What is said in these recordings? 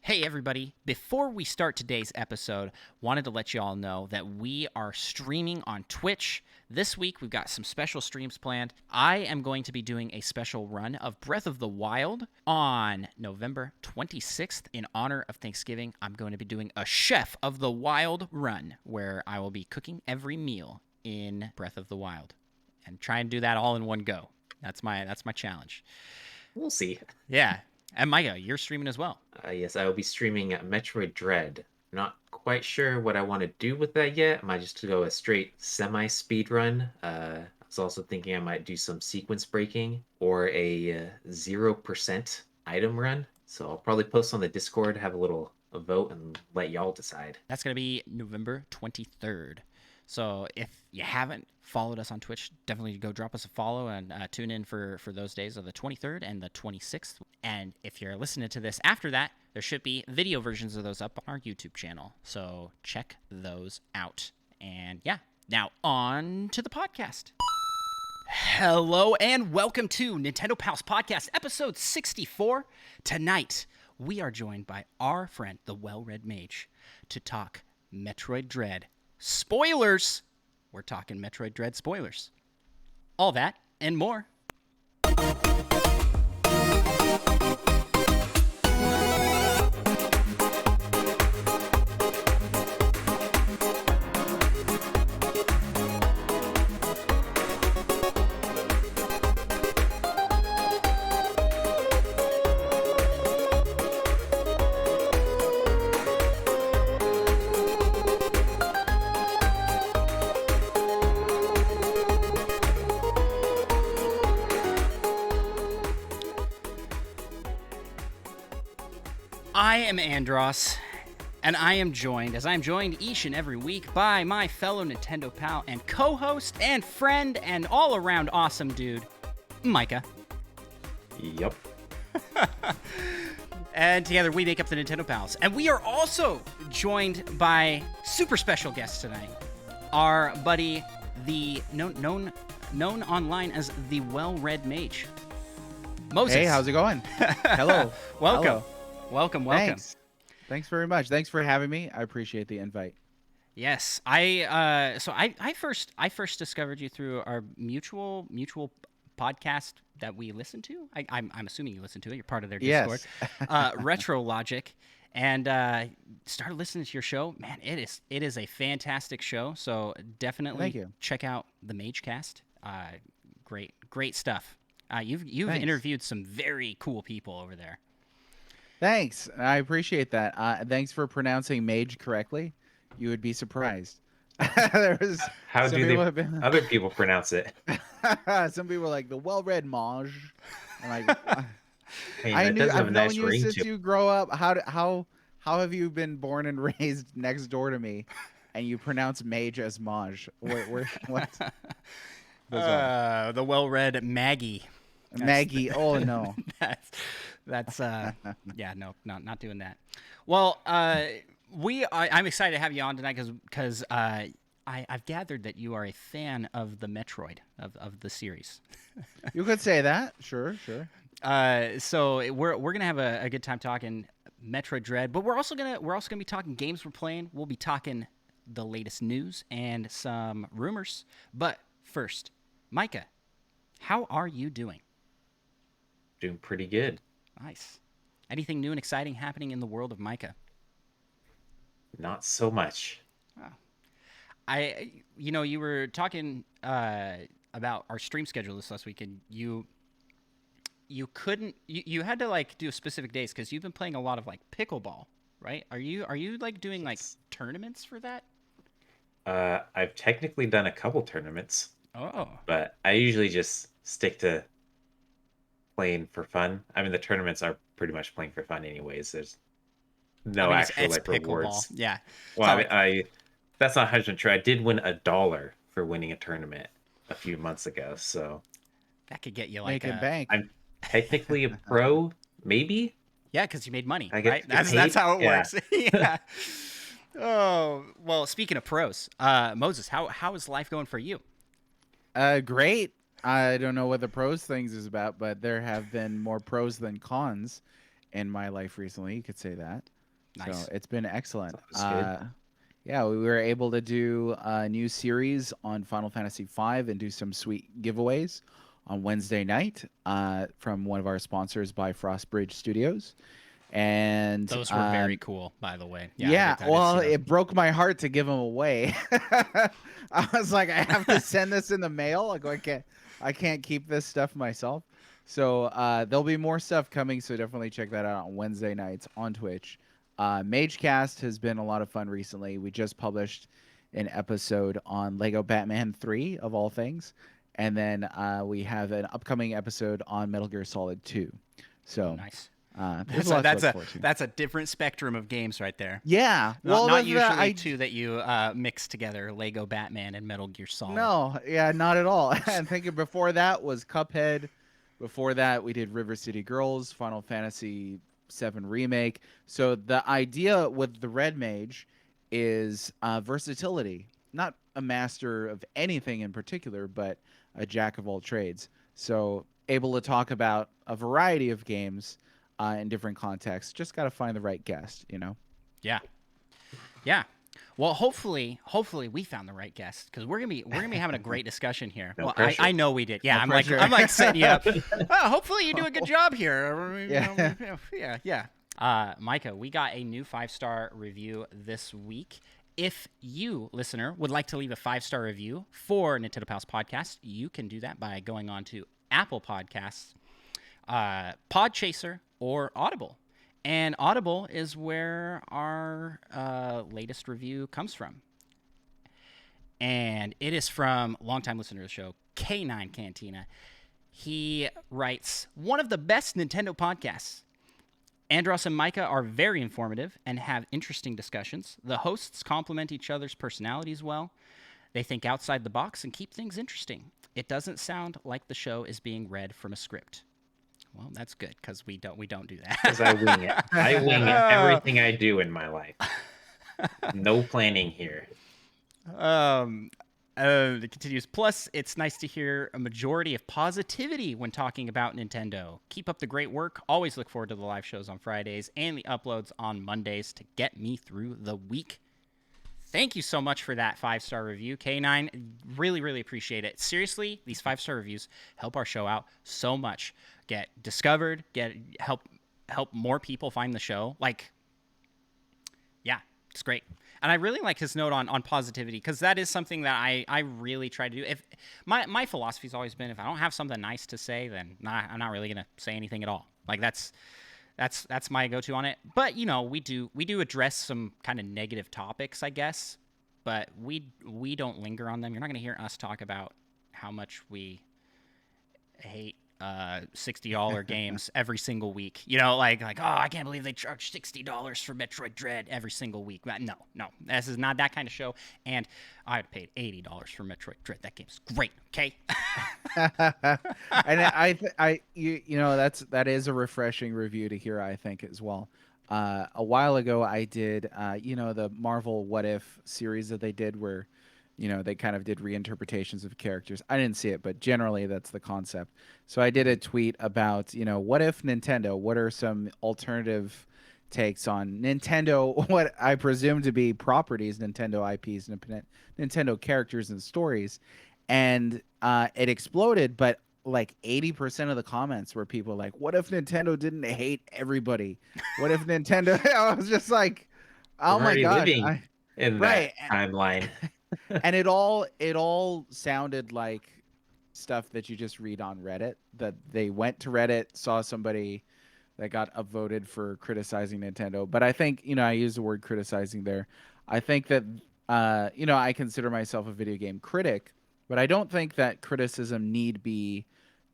Hey everybody, before we start today's episode, wanted to let you all know that we are streaming on Twitch. This week we've got some special streams planned. I am going to be doing a special run of Breath of the Wild on November 26th in honor of Thanksgiving. I'm going to be doing a Chef of the Wild run where I will be cooking every meal in Breath of the Wild and try and do that all in one go. That's my challenge. We'll see. Yeah. And Micah, you're streaming as well. Yes, I will be streaming Metroid Dread. Not quite sure what I want to do with that yet. I might just go a straight semi-speed run. I was also thinking I might do some sequence breaking or a 0% item run. So I'll probably post on the Discord, have a vote, and let y'all decide. That's going to be November 23rd. So if you haven't followed us on Twitch, definitely go drop us a follow and tune in for those days of the 23rd and the 26th. And if you're listening to this after that, there should be video versions of those up on our YouTube channel. So check those out. And yeah, now on to the podcast. Hello and welcome to Nintendo Pals Podcast, episode 64. Tonight, we are joined by our friend, the Well Red Mage, to talk Metroid Dread. Spoilers! We're talking Metroid Dread spoilers. All that and more. I am Andros, and I am joined each and every week by my fellow Nintendo pal and co-host and friend and all-around awesome dude, Micah. Yep. And together we make up the Nintendo Pals. And we are also joined by super special guests tonight. Our buddy, the known online as the Well Red Mage, Moses. Hey, how's it going? Hello. Welcome. Hello. Welcome. Thanks very much. Thanks for having me. I appreciate the invite. Yes, I first discovered you through our mutual podcast that we listen to. I'm assuming you listen to it. You're part of their Discord. Yes. Retro Logic, and started listening to your show. Man, it is a fantastic show. So definitely check out the Magecast. Great stuff. You've interviewed some very cool people over there. Thanks. I appreciate that. Thanks for pronouncing mage correctly. You would be surprised. How do other people pronounce it? Some people are like the Well Red Mage. I'm like, Hey, I've known you ring since to you grow up. How have you been born and raised next door to me, and you pronounce mage as mage? What? The Well Red Maggie. Maggie. Oh no. That's yeah, no, not doing that. Well, I'm excited to have you on tonight because I've gathered that you are a fan of the Metroid of the series. You could say that. Sure. So we're gonna have a good time talking Metroid Dread, but we're also gonna be talking games we're playing. We'll be talking the latest news and some rumors. But first, Micah, how are you doing? Doing pretty good. Nice. Anything new and exciting happening in the world of Micah? Not so much. Oh. You were talking about our stream schedule this last week, and you had to like do specific days because you've been playing a lot of like pickleball, right? Are you like doing like tournaments for that? I've technically done a couple tournaments. Oh. But I usually just stick to playing for fun. I mean, the tournaments are pretty much playing for fun anyways. There's no actual like rewards. Yeah. Well, that's not 100% true. I did win $1 for winning a tournament a few months ago, so that could get you like a bank. I'm technically a pro, maybe. Yeah, because you made money, I get right? paid. That's how it Yeah. works. Yeah. Oh well. Speaking of pros, Moses, how is life going for you? Great. I don't know what the pros things is about, but there have been more pros than cons. in my life recently. You could say that. Nice. So it's been excellent. Sounds good. Yeah, we were able to do a new series on Final Fantasy V and do some sweet giveaways on Wednesday night from one of our sponsors by Frostbridge Studios. And Those were very cool, by the way. Yeah, yeah, I did well, see those. it broke my heart to give them away. I was like, I have to send this in the mail. I go, I can't keep this stuff myself. So there'll be more stuff coming. So definitely check that out on Wednesday nights on Twitch. MageCast has been a lot of fun recently. We just published an episode on Lego Batman 3 of all things, and then we have an upcoming episode on Metal Gear Solid 2. So Nice. there's lots to look forward to. That's a different spectrum of games right there. Yeah, Not that's usually two that you mix together, Lego Batman and Metal Gear Solid. No, yeah, not at all. And thinking before that was Cuphead. Before that, we did River City Girls, Final Fantasy VII Remake. So the idea with the Red Mage is versatility. Not a master of anything in particular, but a jack of all trades. So able to talk about a variety of games in different contexts. Just got to find the right guest, you know? Yeah. Yeah. Well, hopefully we found the right guest, because we're gonna be having a great discussion here. No well, pressure. I know we did. Yeah, No I'm pressure. like setting you up. Hopefully you do a good job here. Yeah. Micah, we got a new 5-star review this week. If you, listener, would like to leave a 5-star review for Nintendo Pals Podcast, you can do that by going on to Apple Podcasts, Podchaser, or Audible. And Audible is where our latest review comes from. And it is from longtime listener of the show, K9 Cantina. He writes, one of the best Nintendo podcasts. Andros and Micah are very informative and have interesting discussions. The hosts complement each other's personalities well. They think outside the box and keep things interesting. It doesn't sound like the show is being read from a script. Well, that's good, because we don't do that. Because I wing it. I wing it. Everything I do in my life. No planning here. It continues. Plus, it's nice to hear a majority of positivity when talking about Nintendo. Keep up the great work. Always look forward to the live shows on Fridays and the uploads on Mondays to get me through the week. Thank you so much for that 5-star review, K9. Really, really appreciate it. Seriously, these 5-star reviews help our show out so much. Get discovered, help more people find the show. Like, yeah, it's great. And I really like his note on positivity, because that is something that I really try to do. If my philosophy's always been, if I don't have something nice to say, then I'm not really gonna say anything at all. Like that's my go-to on it. But you know, we do address some kind of negative topics, I guess, but we don't linger on them. You're not gonna hear us talk about how much we hate $60 games every single week. You know, like oh, I can't believe they charge $60 for Metroid Dread every single week. No, this is not that kind of show. And I paid $80 for Metroid Dread. That game's great. Okay. And you know, that is a refreshing review to hear, I think, as well. A while ago, I did you know, the Marvel What If series that they did, where you know, they kind of did reinterpretations of characters. I didn't see it, but generally that's the concept. So I did a tweet about, you know, what if Nintendo? What are some alternative takes on Nintendo? What I presume to be properties, Nintendo IPs, Nintendo characters and stories, and it exploded. But like 80% of the comments were people like, "What if Nintendo didn't hate everybody? What if Nintendo?" I was just like, "Oh my god!" Living in that timeline. And it all sounded like stuff that you just read on Reddit, that they went to Reddit, saw somebody that got upvoted for criticizing Nintendo. But I think, you know, I use the word criticizing there. I think that you know, I consider myself a video game critic, but I don't think that criticism need be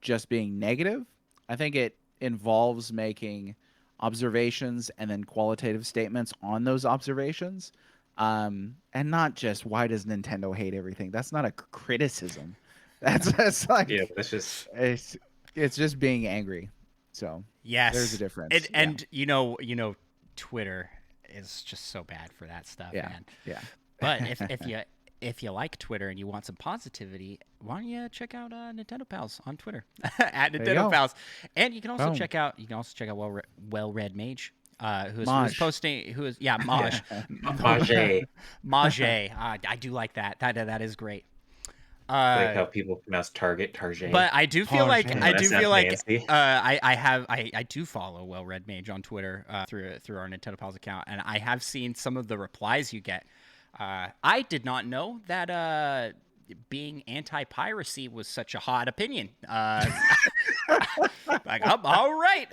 just being negative. I think it involves making observations and then qualitative statements on those observations. And not just, why does Nintendo hate everything? That's not a criticism. That's like, yeah, that's just it's just being angry. So yes, there's a difference. And you know, Twitter is just so bad for that stuff, yeah, man. yeah. But if you like Twitter and you want some positivity, why don't you check out Nintendo Pals on Twitter at There you Nintendo go. Pals, and you can also Boom. check out Well Red Mage, who's Maj. posting Maj Mage. Mage. I do like that. That is great. Like how people pronounce Target. But I do feel like Target. I do That's feel like fancy. I do follow Well Red Mage on Twitter through our Nintendo Pals account, and I have seen some of the replies you get. I did not know that being anti-piracy was such a hot opinion. Like, all right.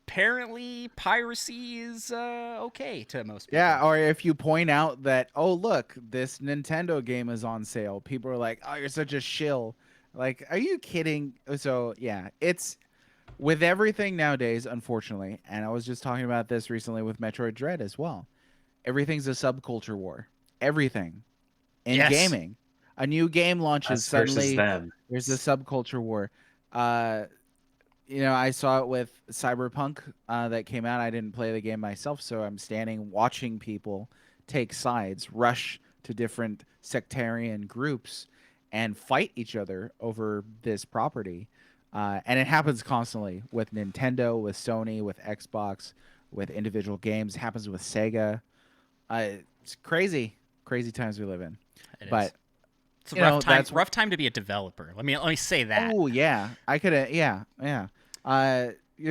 Apparently, piracy is okay to most people. Yeah, or if you point out that, oh look, this Nintendo game is on sale, people are like, oh, you're such a shill. Like, are you kidding? So yeah, it's with everything nowadays, unfortunately, and I was just talking about this recently with Metroid Dread as well. Everything's a subculture war. Everything in Yes. gaming. A new game launches, Us versus suddenly them. there's a subculture war. I saw it with Cyberpunk that came out. I didn't play the game myself, so I'm standing watching people take sides, rush to different sectarian groups, and fight each other over this property. And it happens constantly with Nintendo, with Sony, with Xbox, with individual games. It happens with Sega. It's crazy times we live in. It is. But It's a you know, rough time. that's- Rough time to be a developer. Let me say that. oh yeah, I could have. Yeah.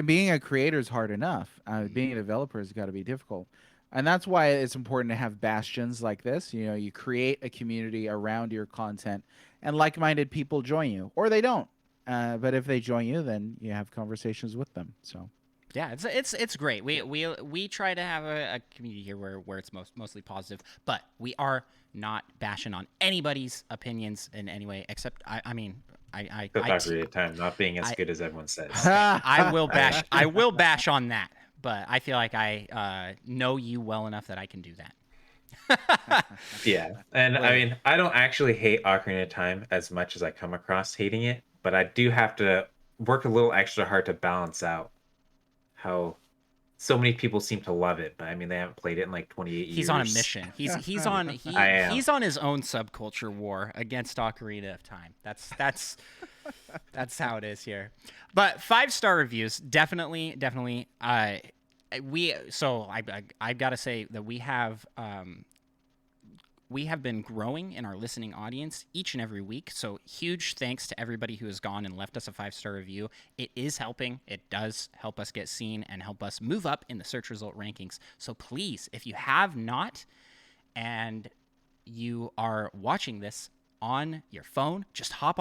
Being a creator is hard enough. Being a developer has got to be difficult, and that's why it's important to have bastions like this. You know, you create a community around your content, and like-minded people join you, or they don't. But if they join you, then you have conversations with them. So Yeah, it's great. We try to have a community here where it's mostly positive, but we are not bashing on anybody's opinions in any way. Except I Except at time not being as good as everyone says. I will bash on that, but I feel like I know you well enough that I can do that. Yeah, and I mean, I don't actually hate Ocarina of Time as much as I come across hating it, but I do have to work a little extra hard to balance out how so many people seem to love it, but I mean, they haven't played it in like 28 years. He's on a mission. He's on he's on his own subculture war against Ocarina of Time. That's how it is here. But 5-star reviews, definitely. I've got to say that we have been growing in our listening audience each and every week. So huge thanks to everybody who has gone and left us a 5-star review. It is helping. It does help us get seen and help us move up in the search result rankings. So please, if you have not and you are watching this on your phone, just hop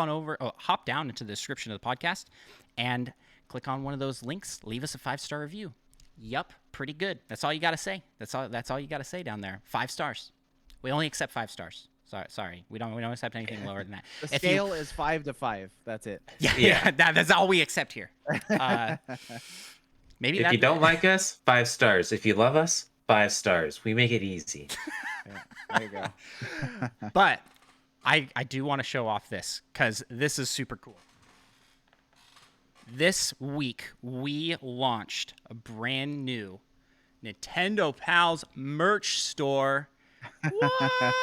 down into the description of the podcast and click on one of those links. Leave us a 5-star review. Yup, pretty good. That's all you got to say. That's all you got to say down there. 5 stars. We only accept 5 stars. Sorry. We don't accept anything lower than that. the scale is 5 to 5. That's it. Yeah. That's all we accept here. Maybe if you don't like us, 5 stars. If you love us, 5 stars. We make it easy. Yeah, there you go. But I do want to show off this because this is super cool. This week we launched a brand new Nintendo Pals merch store. What?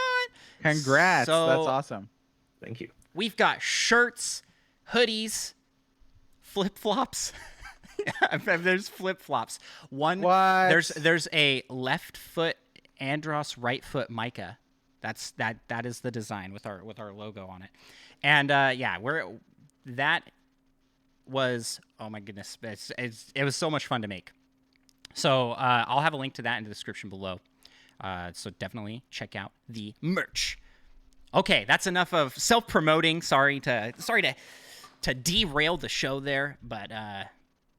Congrats. So, that's awesome. Thank you. We've got shirts, hoodies, flip-flops. There's flip-flops. What? There's a left foot Andros right foot Micah. That is the design with our logo on it. And that was, oh my goodness, it was so much fun to make. So I'll have a link to that in the description below. So definitely check out the merch. Okay, that's enough of self-promoting. Sorry to derail the show there, but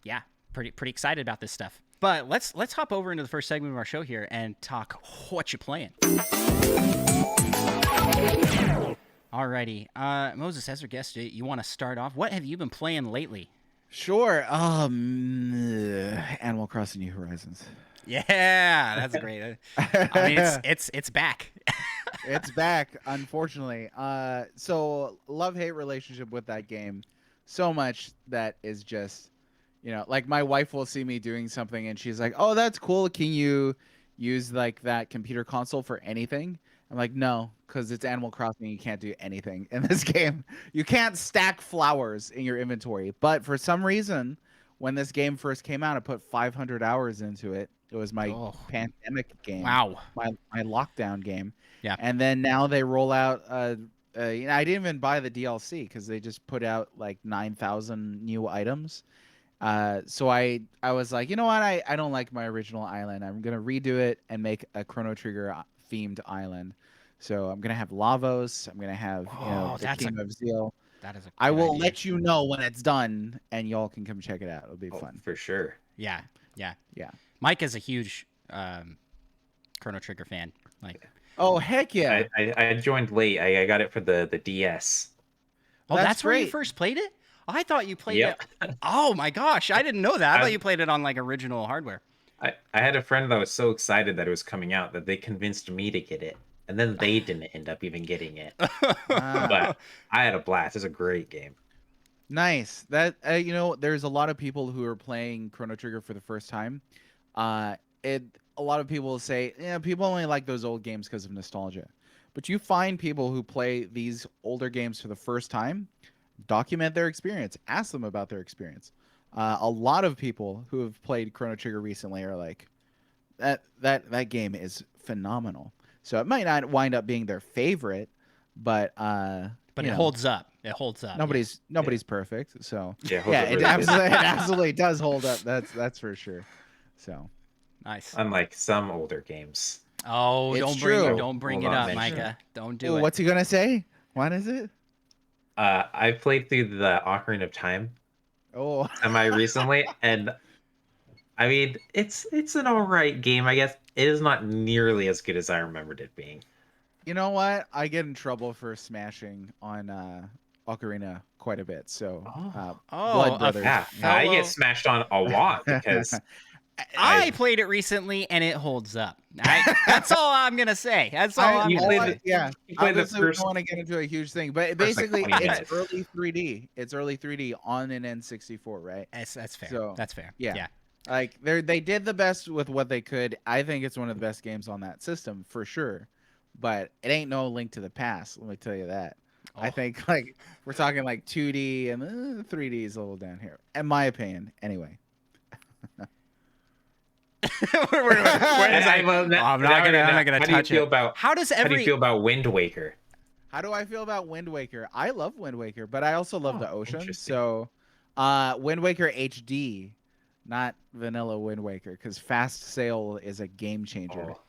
yeah, pretty excited about this stuff. But let's hop over into the first segment of our show here and talk what you playing. Alrighty, Moses, as our guest, you want to start off? What have you been playing lately? Sure. Animal Crossing New Horizons. Yeah, that's great. I mean, it's back. It's back, unfortunately. So love-hate relationship with that game. So much that is just, like my wife will see me doing something and she's like, "Oh, that's cool. Can you use like that computer console for anything?" I'm like, no, because it's Animal Crossing. You can't do anything in this game. You can't stack flowers in your inventory. But for some reason, when this game first came out, I put 500 hours into it. It was my Oh, pandemic game, wow. my lockdown game. Yeah. And then now they roll out. I didn't even buy the DLC because they just put out like 9,000 new items. So I was like, you know what? I don't like my original island. I'm gonna redo it and make a Chrono Trigger themed island. So I'm gonna have Lavos. I'm gonna have Oh, the that's a King of Zeal. that is a I good will idea. let you know when it's done, and y'all can come check it out. It'll be Oh, fun. for sure. Yeah, yeah. Yeah. Mike is a huge Chrono Trigger fan. Like, Oh heck yeah! I joined late. I got it for the DS. oh, that's where you great. first played it? I thought you played Yep. it. Oh my gosh, I didn't know that. I thought I- you played it on like original hardware. I had a friend that was so excited that it was coming out that they convinced me to get it, and then they didn't end up even getting it. But I had a blast. It's a great game. Nice. That there's a lot of people who are playing Chrono Trigger for the first time. It a lot of people say, yeah, people only like those old games because of nostalgia. But you find people who play these older games for the first time, document their experience, ask them about their experience. A lot of people who have played Chrono Trigger recently are like, that game is phenomenal. So it might not wind up being their favorite, but But you it know, holds up. It holds up. nobody's perfect. So Yeah, it holds yeah, up it really good. absolutely does hold up. That's for sure. So Nice. Unlike some older games. Oh, It's don't true. bring it Will not up, mention. Micah. Don't do oh, it. what's he gonna say? What is it? I played through the Ocarina of Time Oh, semi recently, and I mean it's an alright game, I guess. It is not nearly as good as I remembered it being. you know what? I get in trouble for smashing on Ocarina quite a bit. So Oh. Blood Oh, Brothers. Yeah, fellow- I get smashed on a lot because I played it recently and it holds up. That's all I'm gonna say. That's all I'm you gonna played say. the- yeah. you played the Obviously, we first don't want to get into a huge thing, but first, like, basically, 20 it's minutes. early 3D. It's early 3D on an N64, right? That's fair. So, That's fair. yeah. Yeah. Like they did the best with what they could. I think it's one of the best games on that system for sure. But it ain't no Link to the Past. Let me tell you that. I Oh. think like we're talking like 2D and 3D is a little down here, in my opinion. Anyway. Where is that? Well, Oh, I'm not gonna how do you touch feel it. about How does how do you every feel about Wind Waker? How do I feel about Wind Waker? I love Wind Waker, but I also love Oh, the ocean. interesting. So, Wind Waker HD, not vanilla Wind Waker, because Fast Sail is a game changer. Oh,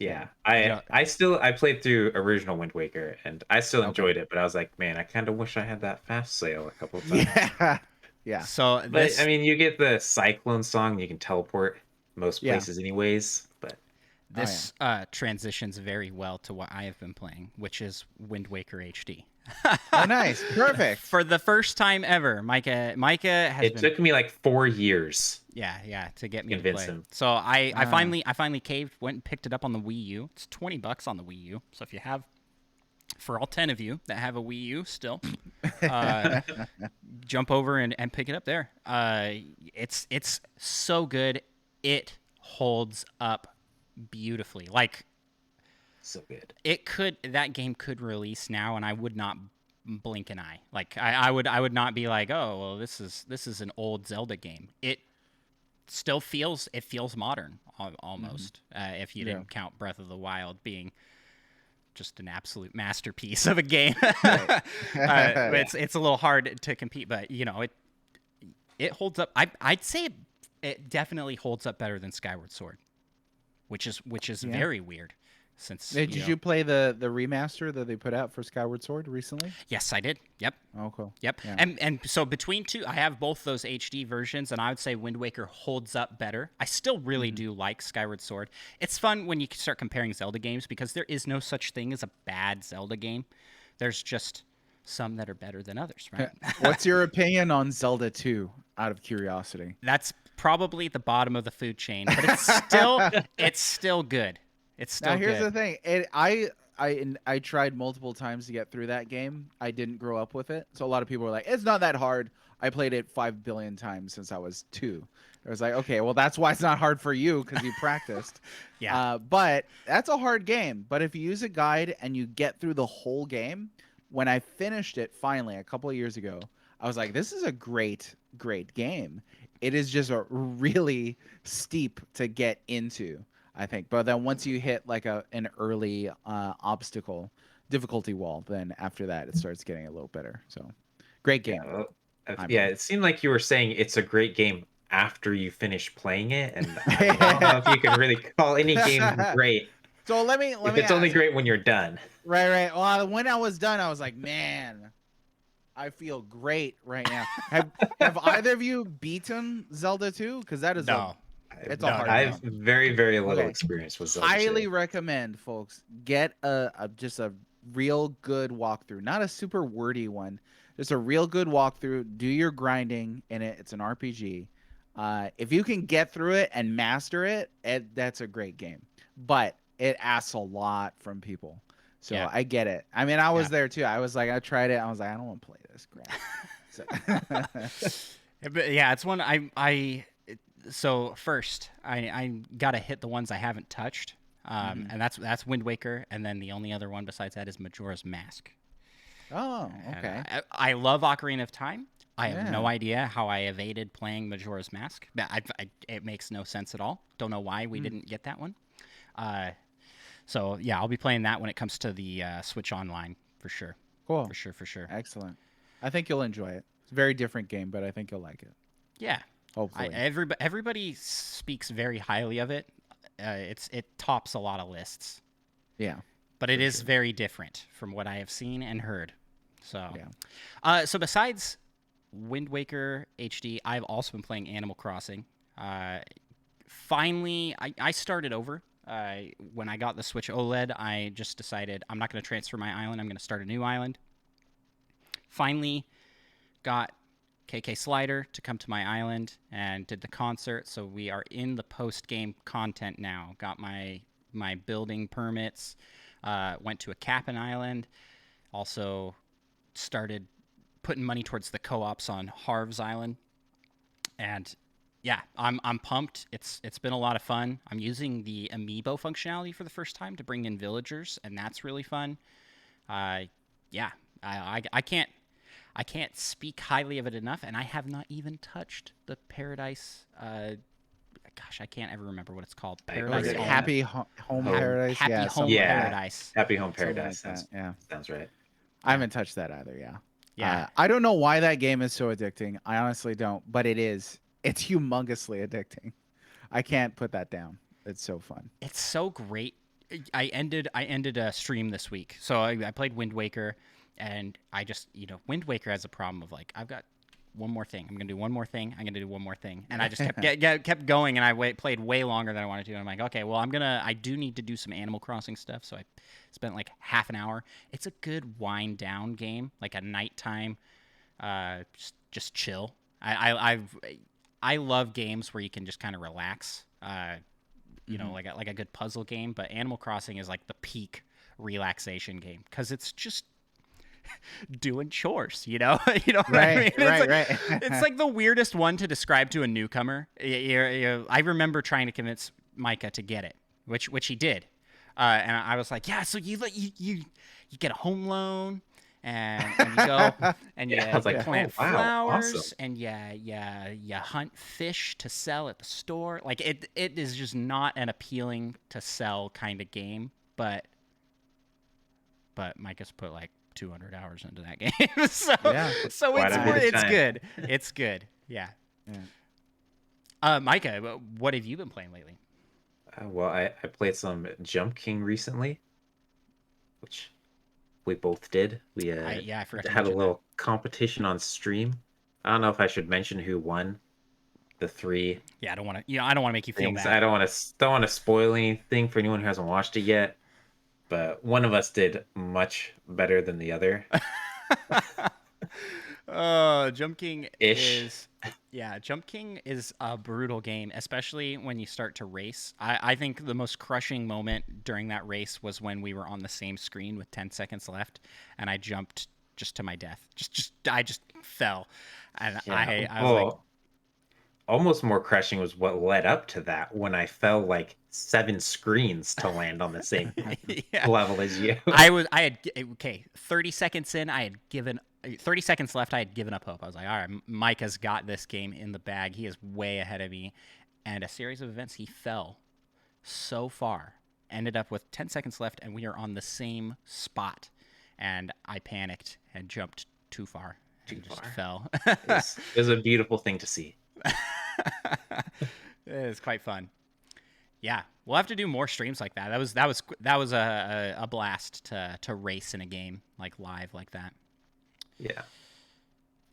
yeah. Yeah. I played through original Wind Waker and I still Okay. enjoyed it, but I was like, man, I kind of wish I had that fast sail a couple of times. Yeah, yeah, So But this I mean, you get the Cyclone song, you can teleport most Yeah. places anyways, but this transitions very well to what I have been playing, which is Wind Waker HD. oh nice, perfect. For the first time ever, Micah has it been took me like 4 years. yeah to get me to Convince play. him. So I Ah. finally caved, went and picked it up on the Wii U. It's $20 on the Wii U. So if you have, for all 10 of you that have a Wii U still, jump over and pick it up there. It's so good. It holds up beautifully. Like So good. that game could release now and I would not blink an eye. Like I would not be like, oh well, this is an old Zelda game. It still feels modern almost. If you Yeah. didn't count Breath of the Wild being just an absolute masterpiece of a game. It's a little hard to compete, but it holds up. I'd say it definitely holds up better than Skyward Sword, which is Yeah. very weird. Since Did you play the remaster that they put out for Skyward Sword recently? Yes, I did. Yep. Oh, cool. Yep. Yeah. And so between two, I have both those HD versions, and I would say Wind Waker holds up better. I still really do like Skyward Sword. It's fun when you start comparing Zelda games because there is no such thing as a bad Zelda game. There's just some that are better than others, right? What's your opinion on Zelda 2? Out of curiosity. That's probably at the bottom of the food chain, but it's still good. It's still Now here's good. the thing. I tried multiple times to get through that game. I didn't grow up with it, so a lot of people were like, "It's not that hard." I played it 5 billion times since I was 2, It was like, okay, well, that's why it's not hard for you because you practiced. Yeah. But that's a hard game. But if you use a guide and you get through the whole game, when I finished it finally a couple of years ago, I was like, this is a great, great game. It is just a really steep to get into, I think. But then once you hit like an early obstacle difficulty wall, then after that it starts getting a little better. So great game. Yeah, I yeah. believe. It seemed like you were saying it's a great game after you finish playing it, and I don't know if you can really call any game great So let me if it's only ask. great when you're done. Right. Well, when I was done, I was like, man, I feel great right now. Have either of you beaten Zelda 2? Because that is No. it's No, a hard no, I've game. very, very little Okay. experience with Zelda Highly 2. recommend, folks. Get just a real good walkthrough, not a super wordy one. Just a real good walkthrough. Do your grinding in it. It's an RPG. If you can get through it and master it, that's a great game. But it asks a lot from people. So Yeah. I get it. I mean, I was Yeah. there too. I was like, I tried it. I was like, I don't want to play this crap. So, But yeah, it's one so first I gotta hit the ones I haven't touched. And that's Wind Waker, and then the only other one besides that is Majora's Mask. oh, And okay. I love Ocarina of Time. I have no Yeah. idea how I evaded playing Majora's Mask. It makes no sense at all. Don't know why we didn't get that one. So yeah, I'll be playing that when it comes to the Switch Online for sure. Cool. For sure. Excellent. I think you'll enjoy it. It's a very different game, but I think you'll like it. Yeah. Hopefully. Everybody speaks very highly of it. It tops a lot of lists, Yeah. but it is very different from what I have seen and heard. So, Yeah. So besides Wind Waker HD, I've also been playing Animal Crossing. Finally, I started over. When I got the Switch OLED, I just decided I'm not going to transfer my island. I'm going to start a new island. Finally, got KK Slider to come to my island and did the concert. So we are in the post-game content now. Got my building permits. Went to a Cap'n Island. Also started putting money towards the co-ops on Harv's Island. And yeah, I'm pumped. It's been a lot of fun. I'm using the amiibo functionality for the first time to bring in villagers, and that's really fun. Yeah, I can't speak highly of it enough, and I have not even touched the Paradise. Gosh, I can't ever remember what it's called. Paradise Is it Home. Happy Home Paradise. Happy yeah, Home something like that. Paradise. Happy Home Something Paradise. like that, yeah. Sounds right. I haven't touched that either. Yeah. Yeah. I don't know why that game is so addicting. I honestly don't, but it is. It's humongously addicting. I can't put that down. It's so fun. It's so great. I ended a stream this week, so I played Wind Waker, and I just Wind Waker has a problem of like I've got one more thing. I'm gonna do one more thing. I'm gonna do one more thing, and I just kept going, and I played way longer than I wanted to. And I'm like, okay, well I do need to do some Animal Crossing stuff, so I spent like half an hour. It's a good wind down game, like a nighttime, just chill. I love games where you can just kind of relax. Like a good puzzle game, but Animal Crossing is like the peak relaxation game because it's just doing chores, you know what I mean? Right. It's like the weirdest one to describe to a newcomer. I remember trying to convince Micah to get it, which he did, and I was like, yeah, so you get a home loan. And you go and Yeah, I was like, plant oh, wow, flowers awesome. and you hunt fish to sell at the store. Like it is just not an appealing to sell kind of game, but Micah's put like 200 hours into that game. so Yeah. so Quite a bit of it's time. good. It's good. Yeah. Micah, what have you been playing lately? Well, I played some Jump King recently, which we both did. We I forgot to had a mention little competition on stream. I don't know if I should mention who won the three Yeah, I don't want to make you feel things. bad. I don't want to spoil anything for anyone who hasn't watched it yet. But one of us did much better than the other. Jump King Ish. Jump King is a brutal game, especially when you start to race. I think the most crushing moment during that race was when we were on the same screen with 10 seconds left, and I jumped just to my death. I just fell, and Yeah. I was like, almost more crushing was what led up to that when I fell like 7 screens to land on the same Yeah. level as you. Okay, 30 seconds in, 30 seconds left, I had given up hope. I was like, all right, Mike has got this game in the bag. He is way ahead of me. And a series of events, he fell so far, ended up with 10 seconds left, and we are on the same spot. And I panicked and jumped too far. Too Just far. fell. It was a beautiful thing to see. It's quite fun. Yeah, we'll have to do more streams like that. That was a blast to race in a game like live like that. Yeah.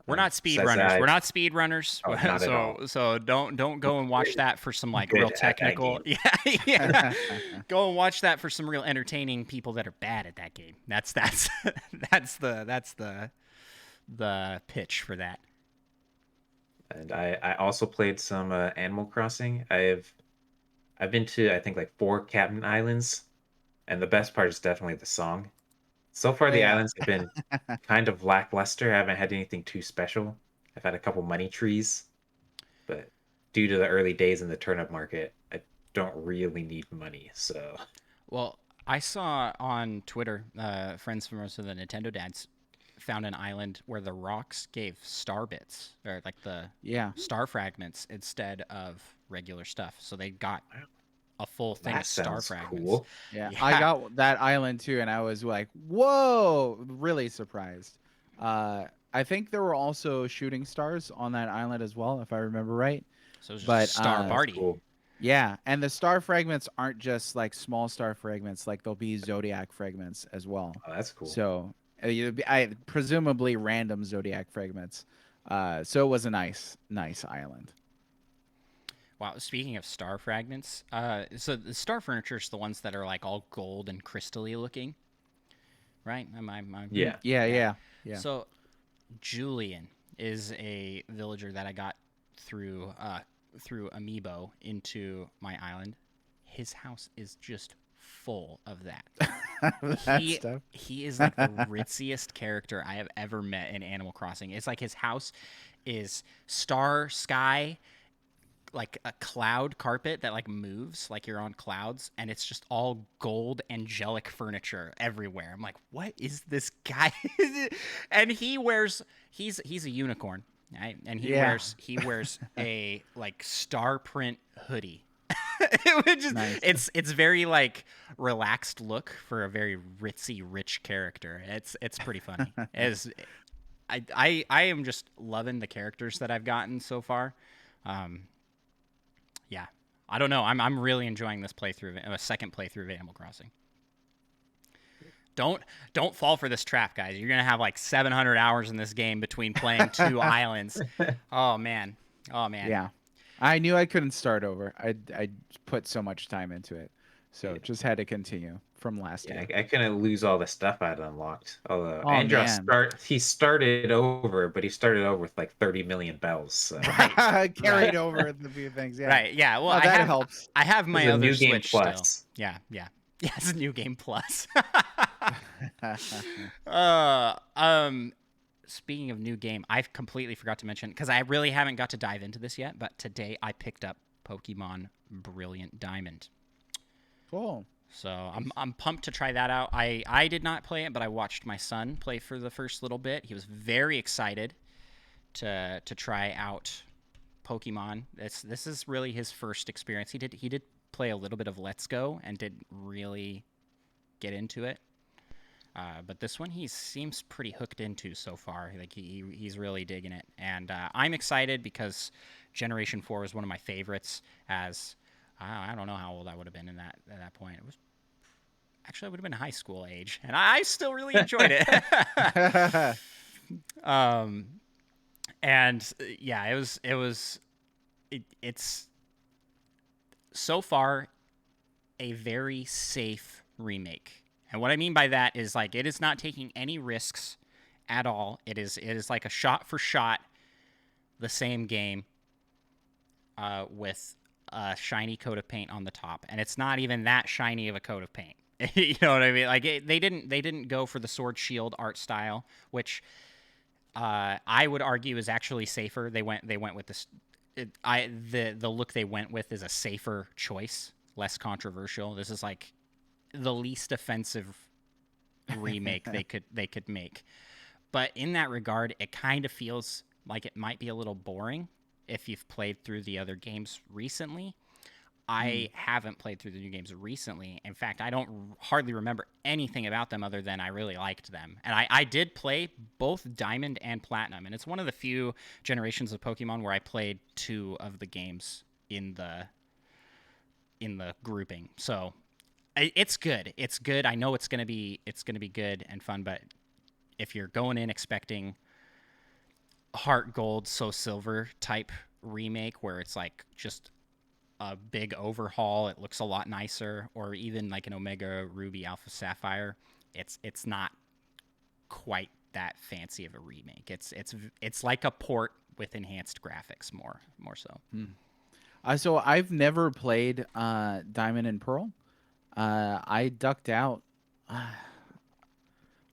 We're not Besides speedrunners. that, We're not speedrunners. Oh, not at all. So don't go and watch that for some like Good real at that technical. game. Yeah, yeah. Go and watch that for some real entertaining people that are bad at that game. That's the pitch for that. And I also played some Animal Crossing. I've been to, I think, like 4 Captain Islands, and the best part is definitely the song. So far, Oh, the yeah. islands have been kind of lackluster. I haven't had anything too special. I've had a couple money trees, but due to the early days in the turnip market, I don't really need money. So Well, I saw on Twitter, friends from most of the Nintendo dads found an island where the rocks gave star bits or like the Yeah. star fragments instead of regular stuff. So they got a full thing that of star sounds fragments. cool. Yeah, Yeah. I got that island too, and I was like, "Whoa!" Really surprised. I think there were also shooting stars on that island as well, if I remember right. So it was just But, a star that's party. Cool. Yeah, and the star fragments aren't just like small star fragments; like they'll be zodiac fragments as well. Oh, that's cool. So, presumably random zodiac fragments. So it was a nice island. Wow. Speaking of star fragments, so the star furniture is the ones that are like all gold and crystally looking, right? Yeah. Yeah. So Julian is a villager that I got through Amiibo into my island. His house is just full of that. That stuff. He is like the ritziest character I have ever met in Animal Crossing. It's like his house is sky, like a cloud carpet that like moves like you're on clouds, and it's just all gold angelic furniture everywhere. I'm like, what is this guy? And he's a unicorn, right? And he Yeah. wears a like star print hoodie. Nice. It's very like relaxed look for a very ritzy rich character. It's pretty funny. I am just loving the characters that I've gotten so far. Yeah, I don't know. I'm really enjoying this playthrough, a second playthrough of Animal Crossing. Don't fall for this trap, guys. You're gonna have like 700 hours in this game between playing 2 islands. Oh man. Yeah, I knew I couldn't start over. I put so much time into it, so Yeah. just had to continue from last Yeah, day. I couldn't lose all the stuff I'd unlocked. Although Oh, Andros man. he started over, but he started over with like 30 million bells. So Carried over the few things. Yeah. Right. Yeah. Well, Oh, that helps. I have my It's a other new game Switch still. plus. Yeah. Yeah, it's a new game plus. Speaking of new game, I completely forgot to mention, because I really haven't got to dive into this yet, but today I picked up Pokemon Brilliant Diamond. Cool. So I'm pumped to try that out. I did not play it, but I watched my son play for the first little bit. He was very excited to try out Pokemon. This is really his first experience. He did play a little bit of Let's Go and didn't really get into it. But this one he seems pretty hooked into so far. Like he's really digging it, and I'm excited because Generation 4 was one of my favorites. As I don't know how old I would have been at that point. It was actually I would have been high school age, and I still really enjoyed it. And yeah, it's so far a very safe remake. And what I mean by that is like it is not taking any risks at all. It is like a shot for shot the same game with a shiny coat of paint on the top, and it's not even that shiny of a coat of paint. You know what I mean? Like they didn't go for the sword shield art style, which I would argue is actually safer. They went with this. the look they went with is a safer choice, less controversial. This is like the least offensive remake they could make. But in that regard, it kind of feels like it might be a little boring if you've played through the other games recently. I haven't played through the new games recently. In fact, I don't hardly remember anything about them other than I really liked them. And I did play both Diamond and Platinum, and it's one of the few generations of Pokemon where I played 2 of the games in the grouping. So it's good. It's good. I know it's gonna be good and fun. But if you're going in expecting Heart Gold, Soul Silver type remake where it's like just a big overhaul, it looks a lot nicer, or even like an Omega Ruby Alpha Sapphire, it's not quite that fancy of a remake. It's like a port with enhanced graphics more so. So I've never played Diamond and Pearl. I ducked out.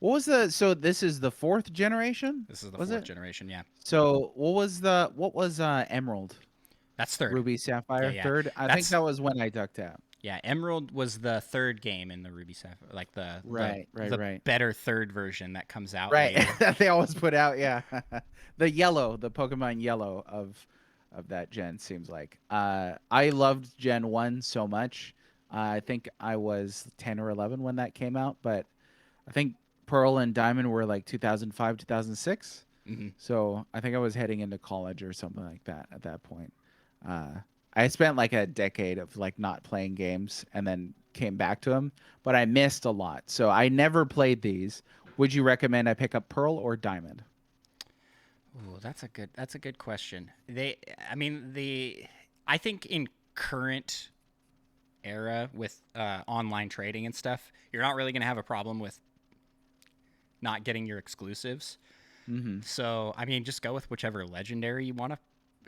What was the? So this is the 4th generation. This is the Was 4th it? generation, yeah. So what was Emerald? That's 3rd. Ruby Sapphire, Yeah. 3rd. I think that was when I ducked out. Yeah, Emerald was the 3rd game in the Ruby Sapphire, like the Right. better 3rd version that comes out Right. later. That they always put out. Yeah, the Pokemon Yellow of that gen seems like. I loved Gen 1 so much. I think I was 10 or 11 when that came out, but I think Pearl and Diamond were like 2005, 2006. So I think I was heading into college or something like that at that point. I spent like a decade of like not playing games and then came back to them, but I missed a lot. So I never played these. Would you recommend I pick up Pearl or Diamond? Ooh, that's a good question. I think in current era with online trading and stuff, you're not really going to have a problem with not getting your exclusives. So, I mean, just go with whichever legendary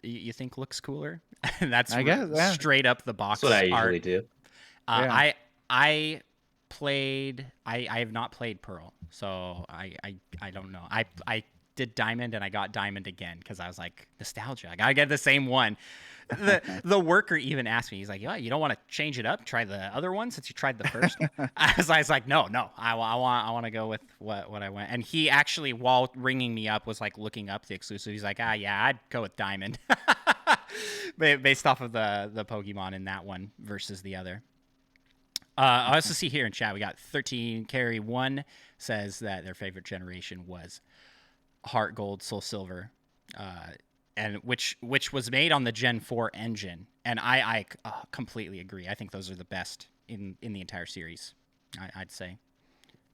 you think looks cooler. That's I guess, yeah. straight up the box. That's what I art. usually do. I have not played Pearl, so I don't know. I did Diamond and I got Diamond again because I was like, nostalgia. I gotta get the same one. The worker even asked me, he's like, you don't want to change it up, try the other one since you tried the first. I was like, no, I want to go with what I went. And he actually, while ringing me up, was like looking up the exclusive. He's like, yeah, I'd go with Diamond based off of the Pokemon in that one versus the other. I also see here in chat we got 13 carry 1 says that their favorite generation was Heart Gold, Soul Silver, and which was made on the Gen 4 engine, and I completely agree. I think those are the best in the entire series. I'd say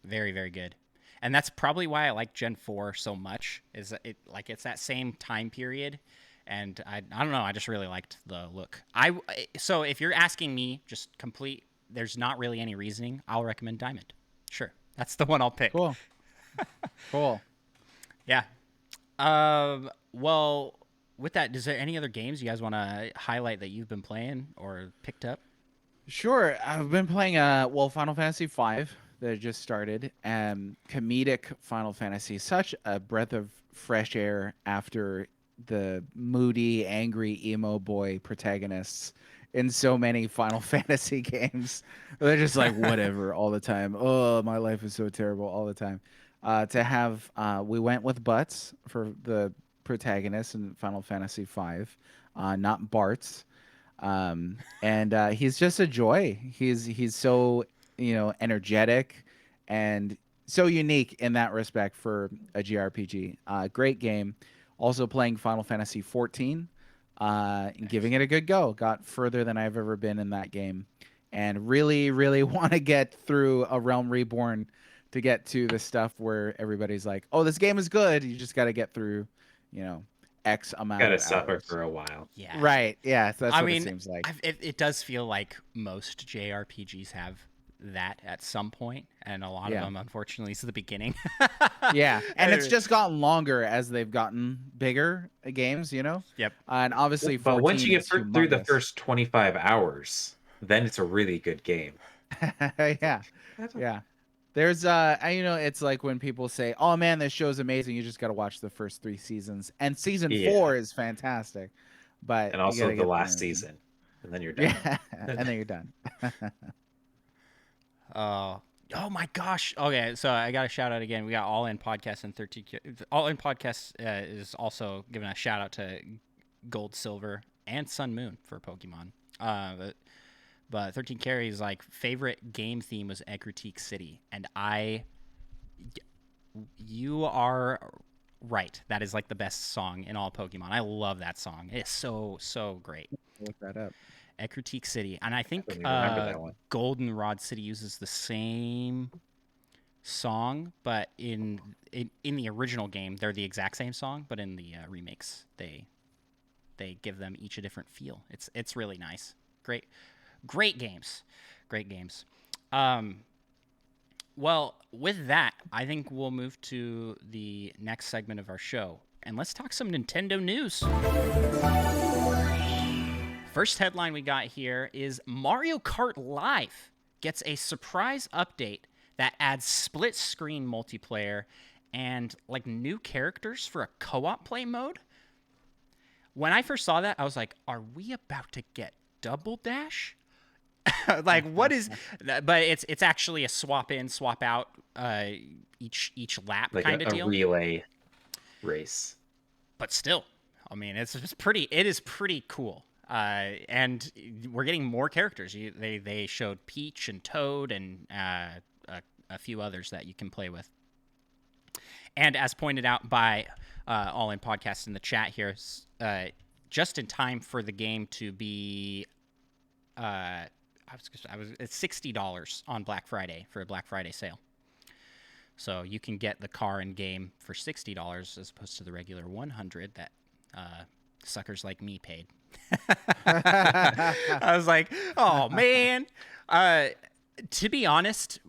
very, very good, and that's probably why I like Gen 4 so much. Is it's that same time period, and I don't know. I just really liked the look. So if you're asking me, just complete. There's not really any reasoning. I'll recommend Diamond. Sure, that's the one I'll pick. Cool. Cool. Yeah. Well, with that, is there any other games you guys want to highlight that you've been playing or picked up? Sure. I've been playing Final Fantasy V that just started. Comedic Final Fantasy. Such a breath of fresh air after the moody, angry emo boy protagonists in so many Final Fantasy games. They're just like whatever all the time. Oh, my life is so terrible all the time. We went with Butts for the protagonist in Final Fantasy V, not Bart's. And he's just a joy. He's so, energetic and so unique in that respect for a JRPG. Great game. Also playing Final Fantasy 14. Giving it a good go. Got further than I've ever been in that game, and really, really want to get through A Realm Reborn to get to the stuff where everybody's like, "Oh, this game is good." You just got to get through, X amount. Gotta of suffer hours. for a while. Yeah. Right. Yeah. So that's what it seems like. It does feel like most JRPGs have that at some point, and a lot of them, unfortunately, is the beginning. Yeah, and it's just gotten longer as they've gotten bigger games, Yep. And obviously, But once you get is through the humongous. first 25 hours, then it's a really good game. Yeah. There's it's like when people say, "Oh man, this show's amazing. You just got to watch the first 3 seasons." And season 4 is fantastic. but And you also gotta the get last through. season, and then you're done. Yeah, and then you're done. Oh my gosh. Okay, so I got a shout out again. We got All In Podcast and 13. All In Podcast is also giving a shout out to Gold, Silver, and Sun Moon for Pokemon. But 13 Carries like favorite game theme was Egritique City, and you are right. That is like the best song in all Pokemon. I love that song. It's so great. Look that up. Critique City, and I think don't even remember that one. Goldenrod City uses the same song, but in the original game, they're the exact same song, but in the remakes, they give them each a different feel. It's really nice. Great games, great games. Well, with that, I think we'll move to the next segment of our show, and let's talk some Nintendo news. First headline we got here is Mario Kart Live gets a surprise update that adds split screen multiplayer and like new characters for a co-op play mode. When I first saw that, I was like, are we about to get Double Dash? Like, what is, but it's actually a swap in, swap out each lap Like kind of a deal. relay race. But still, I mean, it is pretty cool. And we're getting more characters. They showed Peach and Toad and a few others that you can play with. And as pointed out by All In Podcast in the chat here, just in time for the game to be, it's $60 on Black Friday for a Black Friday sale. So you can get the car and game for $60 as opposed to the regular $100 that suckers like me paid. I was like, oh man. To be honest,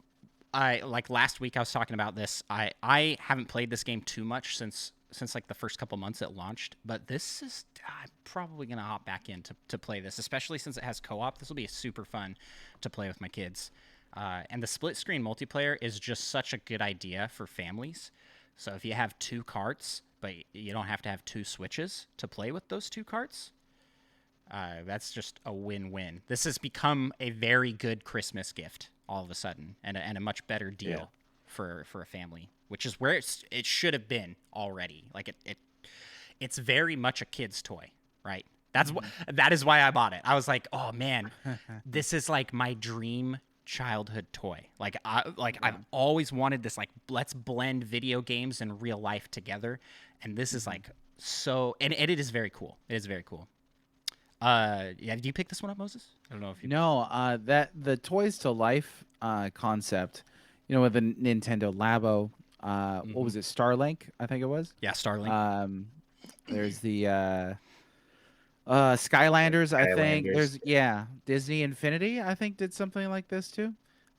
I like last week I was talking about this. I haven't played this game too much since like the first couple months it launched, but this is I'm probably gonna hop back in to play this, especially since it has co-op. This will be super fun to play with my kids. And the split screen multiplayer is just such a good idea for families. So if you have two carts, but you don't have to have two Switches to play with those two carts, that's just a win-win. This has become a very good Christmas gift all of a sudden, and a much better deal for a family, which is where it should have been already. Like it's very much a kid's toy, right? That is why I bought it. I was like, oh man, this is like my dream childhood toy. I've always wanted this, like, let's blend video games and real life together, and this is like so, and it is very cool. It is very cool. Do you pick this one up, Moses? I don't know if you. No, that the Toys to Life concept, with the Nintendo Labo. What was it? Starlink, I think it was. Yeah, Starlink. There's the Skylanders, I think. Skylanders. There's Disney Infinity, I think, did something like this too.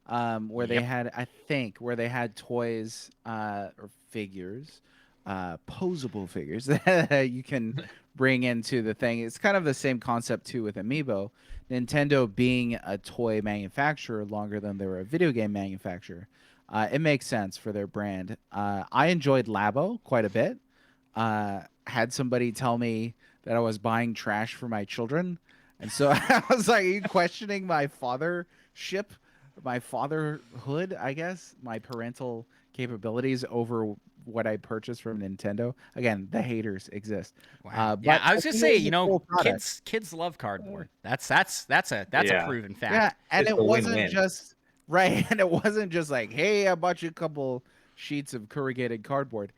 Where they had toys or figures, posable figures that you can bring into the thing. It's kind of the same concept too with Amiibo. Nintendo being a toy manufacturer longer than they were a video game manufacturer, it makes sense for their brand. I enjoyed Labo quite a bit. Had somebody tell me that I was buying trash for my children, and so I was like, "Are you questioning my fathership, my fatherhood? I guess my parental capabilities over what I purchased from Nintendo." Again, the haters exist. Wow. But Yeah, I was just saying, cool product. kids love cardboard. That's a proven fact. Yeah, and It's it a wasn't win-win. just right, and it wasn't just like, "Hey, I bought you a couple sheets of corrugated cardboard."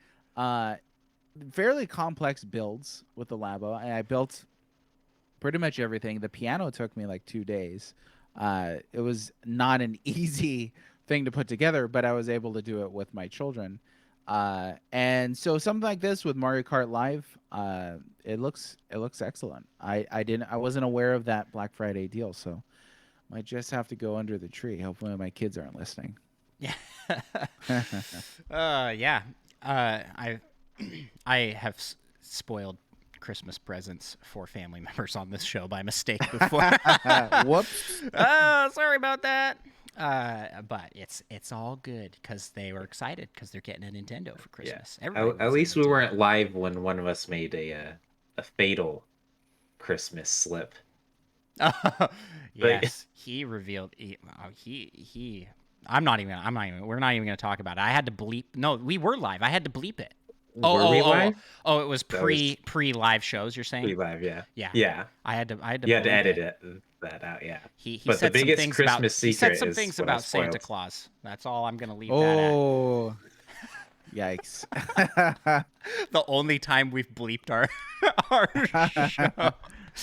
Fairly complex builds with the Labo, and I built pretty much everything. The piano took me like 2 days. It was not an easy thing to put together, but I was able to do it with my children. And so something like this with Mario Kart Live, it looks excellent. I wasn't aware of that Black Friday deal, so might just have to go under the tree. Hopefully my kids aren't listening. Yeah. Yeah. I have spoiled Christmas presents for family members on this show by mistake before. Whoops. Oh, sorry about that. But it's all good because they were excited because they're getting a Nintendo for Christmas. At Everybody least loves we a Nintendo. weren't live when one of us made a fatal Christmas slip. Yes, he revealed. I'm not even. We're not even gonna talk about it. I had to bleep. No, we were live. I had to bleep it. Were we live? Oh! It was That was pre live shows. You're saying? live, yeah. Yeah. Yeah. I had to. You had to bleep edit that out, yeah. He But the said some biggest things Christmas about. He said secret some is things what I about Santa spoiled. Claus. That's all I'm gonna leave that Oh, yikes! at. The only time we've bleeped our show.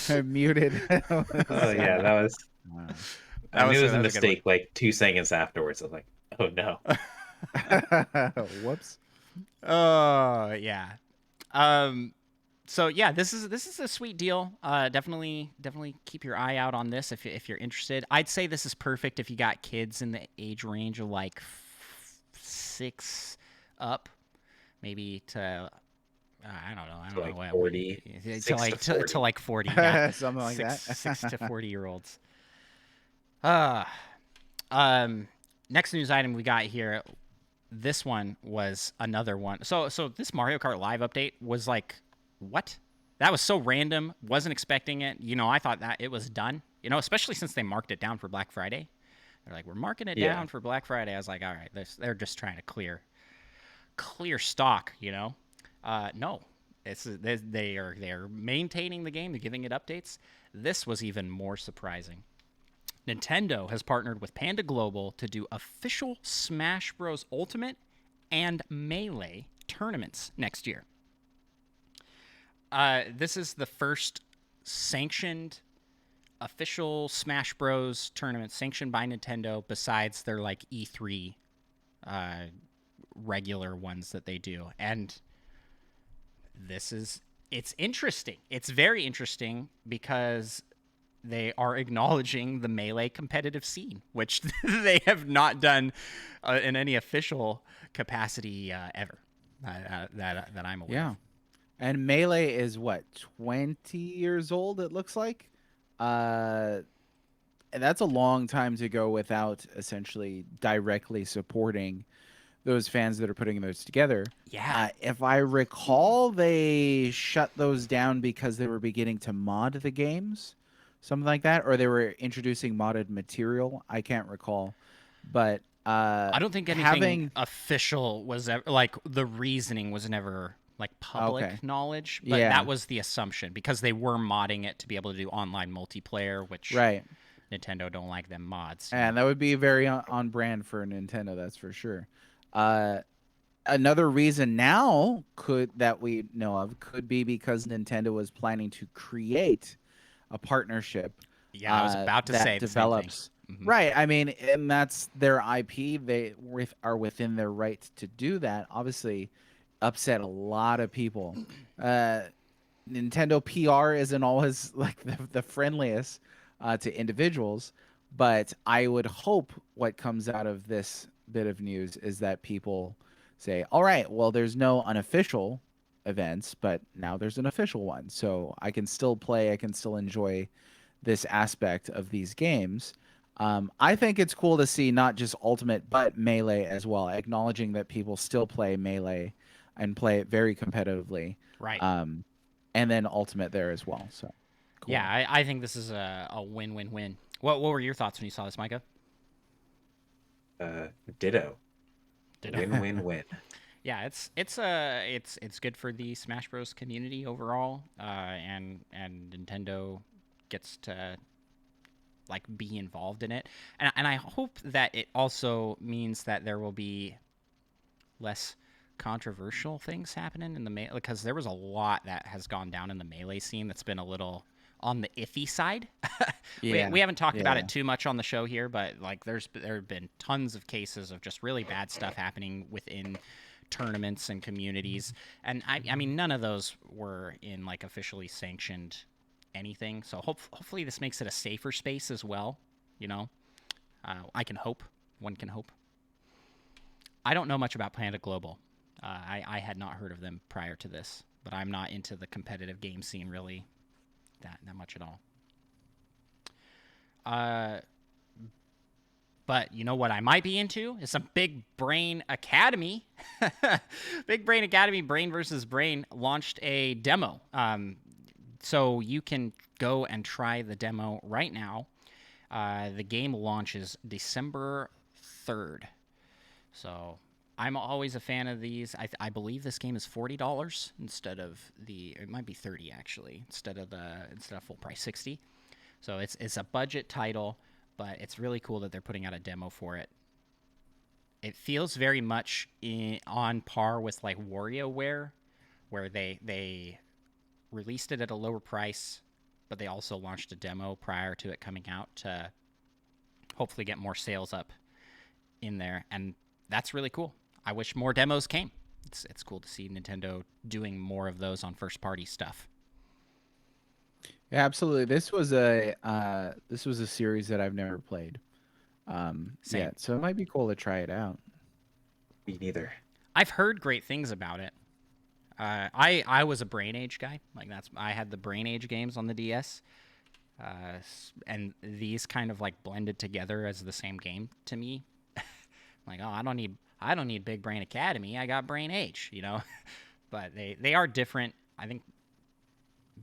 I muted. Oh yeah, that was. Wow. I knew it was a good one. mistake. Like 2 seconds afterwards, I was like, "Oh no!" Whoops. Oh yeah. So yeah, this is a sweet deal. Definitely keep your eye out on this if you're interested. I'd say this is perfect if you got kids in the age range of like 6 up, maybe to I don't know like what 40, to 6 like to 40. to like 40, yeah. Something like that. 6 to 40-year-olds. Next news item we got here. This one was another one. So this Mario Kart Live update was like, what? That was so random. Wasn't expecting it. I thought that it was done. Especially since they marked it down for Black Friday. They're like, we're marking it down for Black Friday. I was like, all right, they're just trying to clear stock. No, they are maintaining the game. They're giving it updates. This was even more surprising. Nintendo has partnered with Panda Global to do official Smash Bros. Ultimate and Melee tournaments next year. This is the first sanctioned official Smash Bros. Tournament sanctioned by Nintendo besides their like E3 regular ones that they do. And it's interesting. It's very interesting because they are acknowledging the Melee competitive scene, which they have not done in any official capacity ever that I'm aware of. And Melee is what, 20 years old, it looks like? And that's a long time to go without essentially directly supporting those fans that are putting those together. Yeah. If I recall, they shut those down because they were beginning to mod the games. Something like that, or they were introducing modded material. I can't recall, but I don't think anything official was ever, like the reasoning was never like public knowledge, but that was the assumption because they were modding it to be able to do online multiplayer, which Nintendo don't like them mods. And that would be very on brand for Nintendo, that's for sure. Another reason now that we know of could be because Nintendo was planning to create a partnership. Yeah, I was about to say develops. Mm-hmm. Right. I mean, and that's their IP. They are within their right to do that. Obviously, upset a lot of people. Nintendo PR isn't always like the friendliest to individuals, but I would hope what comes out of this bit of news is that people say, all right, well, there's no unofficial events, but now there's an official one. So I can still play, I can still enjoy this aspect of these games. I think it's cool to see not just Ultimate, but Melee as well, acknowledging that people still play Melee and play it very competitively. Right. And then Ultimate there as well. So, cool. Yeah, I think this is a win-win-win. What were your thoughts when you saw this, Micah? Ditto. Win-win-win. Yeah, it's good for the Smash Bros. Community overall, and Nintendo gets to like be involved in it, and I hope that it also means that there will be less controversial things happening in the Melee, because there was a lot that has gone down in the Melee scene that's been a little on the iffy side. We haven't talked about it too much on the show here, but like there have been tons of cases of just really bad stuff happening within tournaments and communities, and I mean none of those were in like officially sanctioned anything, so hopefully this makes it a safer space as well. I can hope. One can hope. I don't know much about Panda Global. I had not heard of them prior to this, but I'm not into the competitive game scene really that much at all. But you know what I might be into is some Big Brain Academy. Big Brain Academy, Brain versus Brain, launched a demo. So you can go and try the demo right now. The game launches December 3rd. So I'm always a fan of these. I believe this game is $40 instead of it might be 30 actually, instead of full price 60. So it's a budget title, but it's really cool that they're putting out a demo for it. It feels very much on par with like WarioWare, where they released it at a lower price, but they also launched a demo prior to it coming out to hopefully get more sales up in there, and that's really cool. I wish more demos came. It's cool to see Nintendo doing more of those on first party stuff. Yeah, absolutely. This was a series that I've never played yet, so it might be cool to try it out. Me neither. I've heard great things about it. I was a Brain Age guy. Like I had the Brain Age games on the DS, and these kind of like blended together as the same game to me. Like, oh, I don't need Big Brain Academy. I got Brain Age, you know. But they are different. I think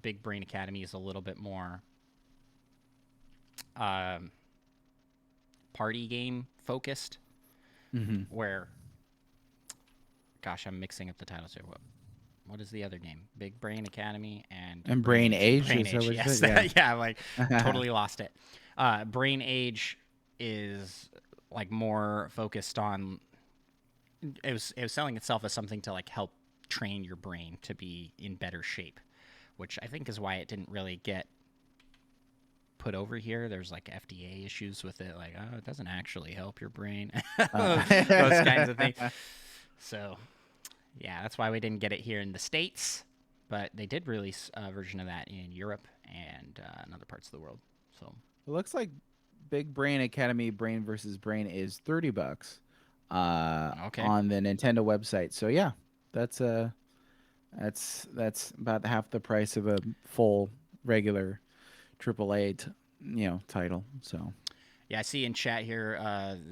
Big Brain Academy is a little bit more party game focused, where, gosh, I'm mixing up the titles here. What is the other game? Big Brain Academy and Brain Age. Brain Age, yes. Yeah, like totally lost it. Brain Age is like more focused on. It was selling itself as something to like help train your brain to be in better shape, which I think is why it didn't really get put over here. There's like FDA issues with it, like, oh, it doesn't actually help your brain, those kinds of things. So, yeah, that's why we didn't get it here in the States, but they did release a version of that in Europe and in other parts of the world. So it looks like Big Brain Academy Brain versus Brain is $30 on the Nintendo website. So yeah, that's about half the price of a full regular AAA title. So yeah, I see in chat here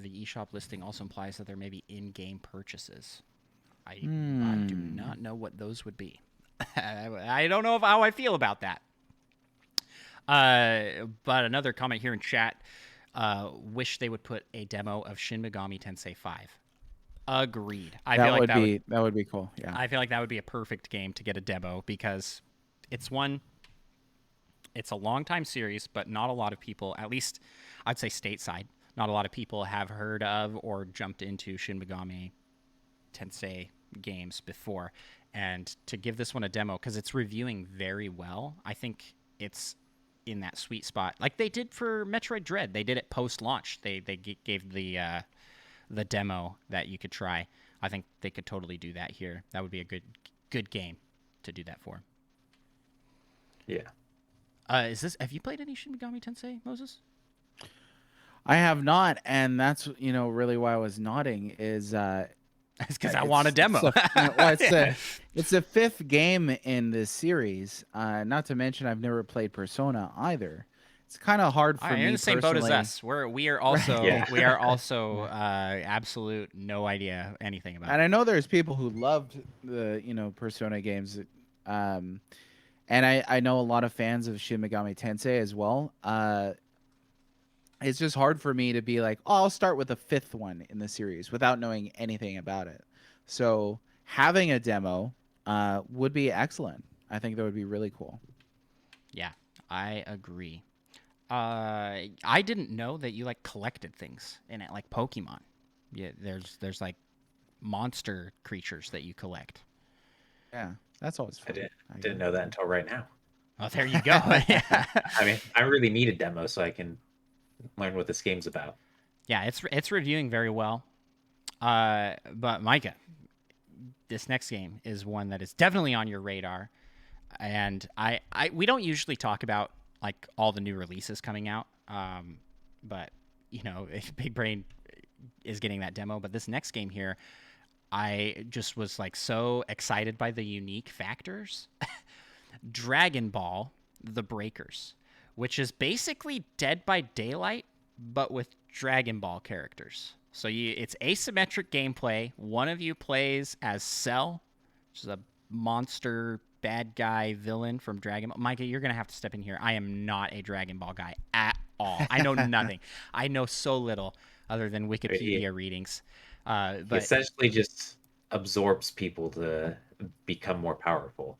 the eShop listing also implies that there may be in-game purchases. I do not know what those would be. I don't know how I feel about that. But another comment here in chat, wish they would put a demo of Shin Megami Tensei 5. Agreed. That would be cool. Yeah. I feel like that would be a perfect game to get a demo because it's a long time series, but not a lot of people, at least I'd say stateside, not a lot of people have heard of or jumped into Shin Megami Tensei games before. And to give this one a demo, because it's reviewing very well, I think it's in that sweet spot. Like they did for Metroid Dread. They did it post-launch. They gave the demo that you could try. I think they could totally do that here. That would be a good game to do that for. Yeah. Have you played any Shin Megami Tensei, Moses? I have not, and that's really why I was nodding is it's because I want a demo. It's the fifth game in this series. Not to mention I've never played Persona either. It's kind of hard for me. You're in the same boat as us. We are also we are also absolute no idea anything about. And I know there's people who loved the Persona games, and I know a lot of fans of Shin Megami Tensei as well. It's just hard for me to be like, oh, I'll start with the fifth one in the series without knowing anything about it. So having a demo would be excellent. I think that would be really cool. Yeah, I agree. I didn't know that you like collected things in it, like Pokemon. Yeah, there's like monster creatures that you collect. Yeah, that's always fun. I didn't know that until right now. Oh, there you go. Yeah. I mean, I really need a demo so I can learn what this game's about. Yeah, it's reviewing very well. But Micah, this next game is one that is definitely on your radar, and we don't usually talk about like all the new releases coming out, but Big Brain is getting that demo. But this next game here, I just was like so excited by the unique factors. Dragon Ball: The Breakers, which is basically Dead by Daylight, but with Dragon Ball characters. So it's asymmetric gameplay. One of you plays as Cell, which is a monster bad guy villain from Dragon Ball. Micah, you're gonna have to step in here. I am not a Dragon Ball guy at all. I know nothing. I know so little other than He, Wikipedia readings. he But essentially just absorbs people to become more powerful.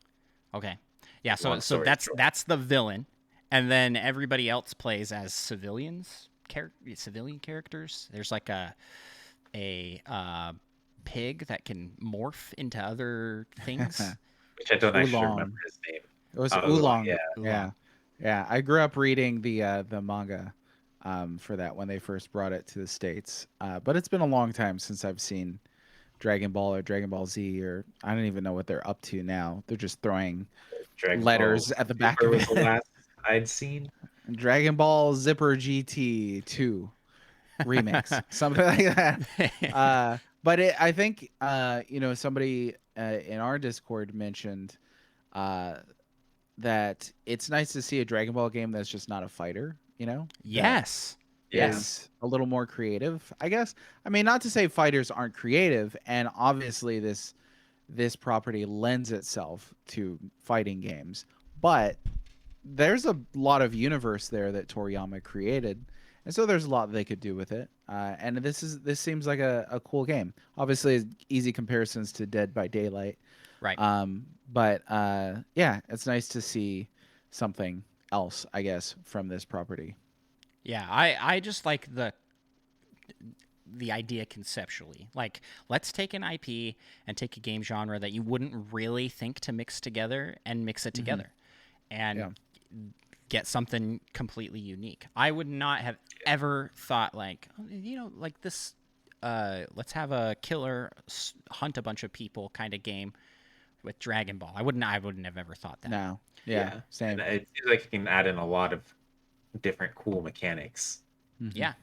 okay, yeah. So Long story short. that's the villain, and then everybody else plays as civilian characters. There's like a pig that can morph into other things. Which I don't actually Oolong. remember his name. It was Oh, Oolong. yeah. Yeah. Yeah. I grew up reading the manga for that when they first brought it to the States. But it's been a long time since I've seen Dragon Ball or Dragon Ball Z, or I don't even know what they're up to now. They're just throwing Dragon letters Ball at the back Super of was the it. last I'd seen. Dragon Ball Zipper GT 2 remix, something like that. But I think somebody in our Discord mentioned that it's nice to see a Dragon Ball game that's just not a fighter. Yes. Yeah. Is a little more creative, I guess. I mean, not to say fighters aren't creative, and obviously this property lends itself to fighting games, but there's a lot of universe there that Toriyama created, and so there's a lot they could do with it. And this seems like a cool game. Obviously, easy comparisons to Dead by Daylight, Right. but yeah, it's nice to see something else, I guess, from this property. Yeah, I just like the idea conceptually. Like, let's take an IP and take a game genre that you wouldn't really think to mix together and mix it together and get something completely unique. I would not have ever thought like this let's have a killer hunt a bunch of people kind of game with Dragon Ball. I wouldn't have ever thought that. No. Yeah. Same. And it feels like you can add in a lot of different cool mechanics. Mm-hmm. Yeah.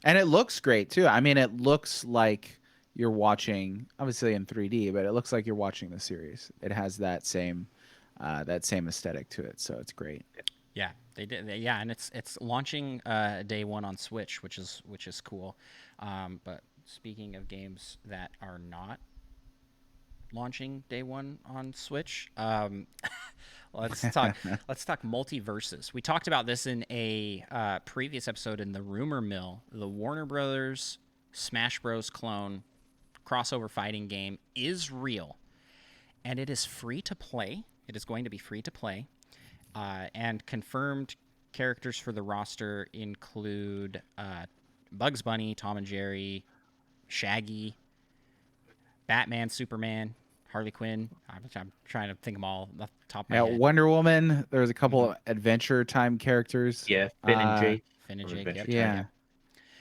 And it looks great too. I mean, it looks like you're watching, obviously in 3D, but it looks like you're watching the series. It has that same aesthetic to it, so it's great. Yeah, they did. Yeah, and it's launching day one on Switch, which is cool. But speaking of games that are not launching day one on Switch, let's talk multiverses. We talked about this in a previous episode in the rumor mill. The Warner Brothers Smash Bros. Clone crossover fighting game is real, and it is free to play. It is going to be free to play, and confirmed characters for the roster include Bugs Bunny, Tom and Jerry, Shaggy, Batman, Superman, Harley Quinn. I'm trying to think of them all off the top of my head. Wonder Woman. There's a couple of Adventure Time characters. Yeah, Finn and Jake. Finn and from Jake. Adventure Yep.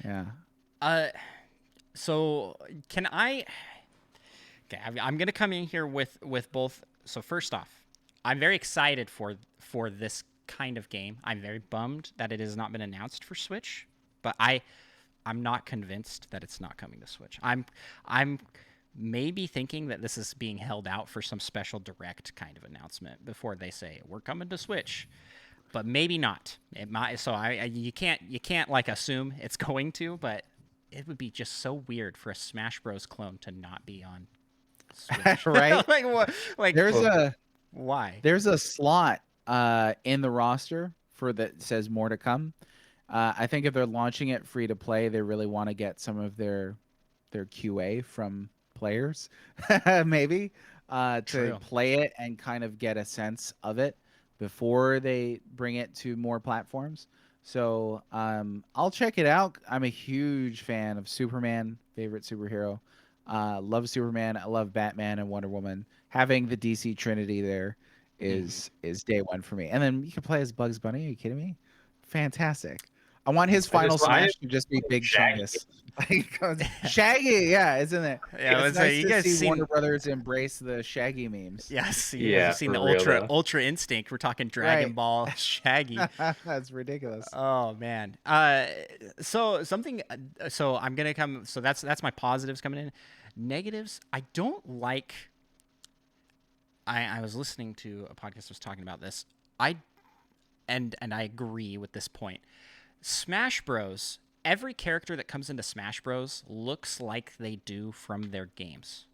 Yeah. Yeah. So can I? Okay, I'm gonna come in here with both. So first off, I'm very excited for this kind of game. I'm very bummed that it has not been announced for Switch, but I'm not convinced that it's not coming to Switch. I'm maybe thinking that this is being held out for some special direct kind of announcement before they say we're coming to Switch, but maybe not. It might. So you can't like assume it's going to, but it would be just so weird for a Smash Bros. Clone to not be on Switch. Right? Like what? Like why? There's a slot in the roster for that says more to come. I think if they're launching it free to play, they really want to get some of their QA from players, maybe to play it and kind of get a sense of it before they bring it to more platforms. So I'll check it out. I'm a huge fan of Superman, favorite superhero. Love Superman. I love Batman and Wonder Woman. Having the DC Trinity there is day one for me. And then you can play as Bugs Bunny. Are you kidding me? Fantastic. I want his final smash to just be Big Chungus. Shaggy, yeah, isn't it? Yeah, it's nice nice to see Warner Brothers embrace the Shaggy memes. Yes, you've seen the Ultra Instinct. We're talking Dragon Ball Shaggy. That's ridiculous. Oh man. So I'm gonna come. So that's my positives coming in. Negatives. I don't like. I was listening to a podcast that was talking about this. And I agree with this point. Smash Bros. Every character that comes into Smash Bros. Looks like they do from their games,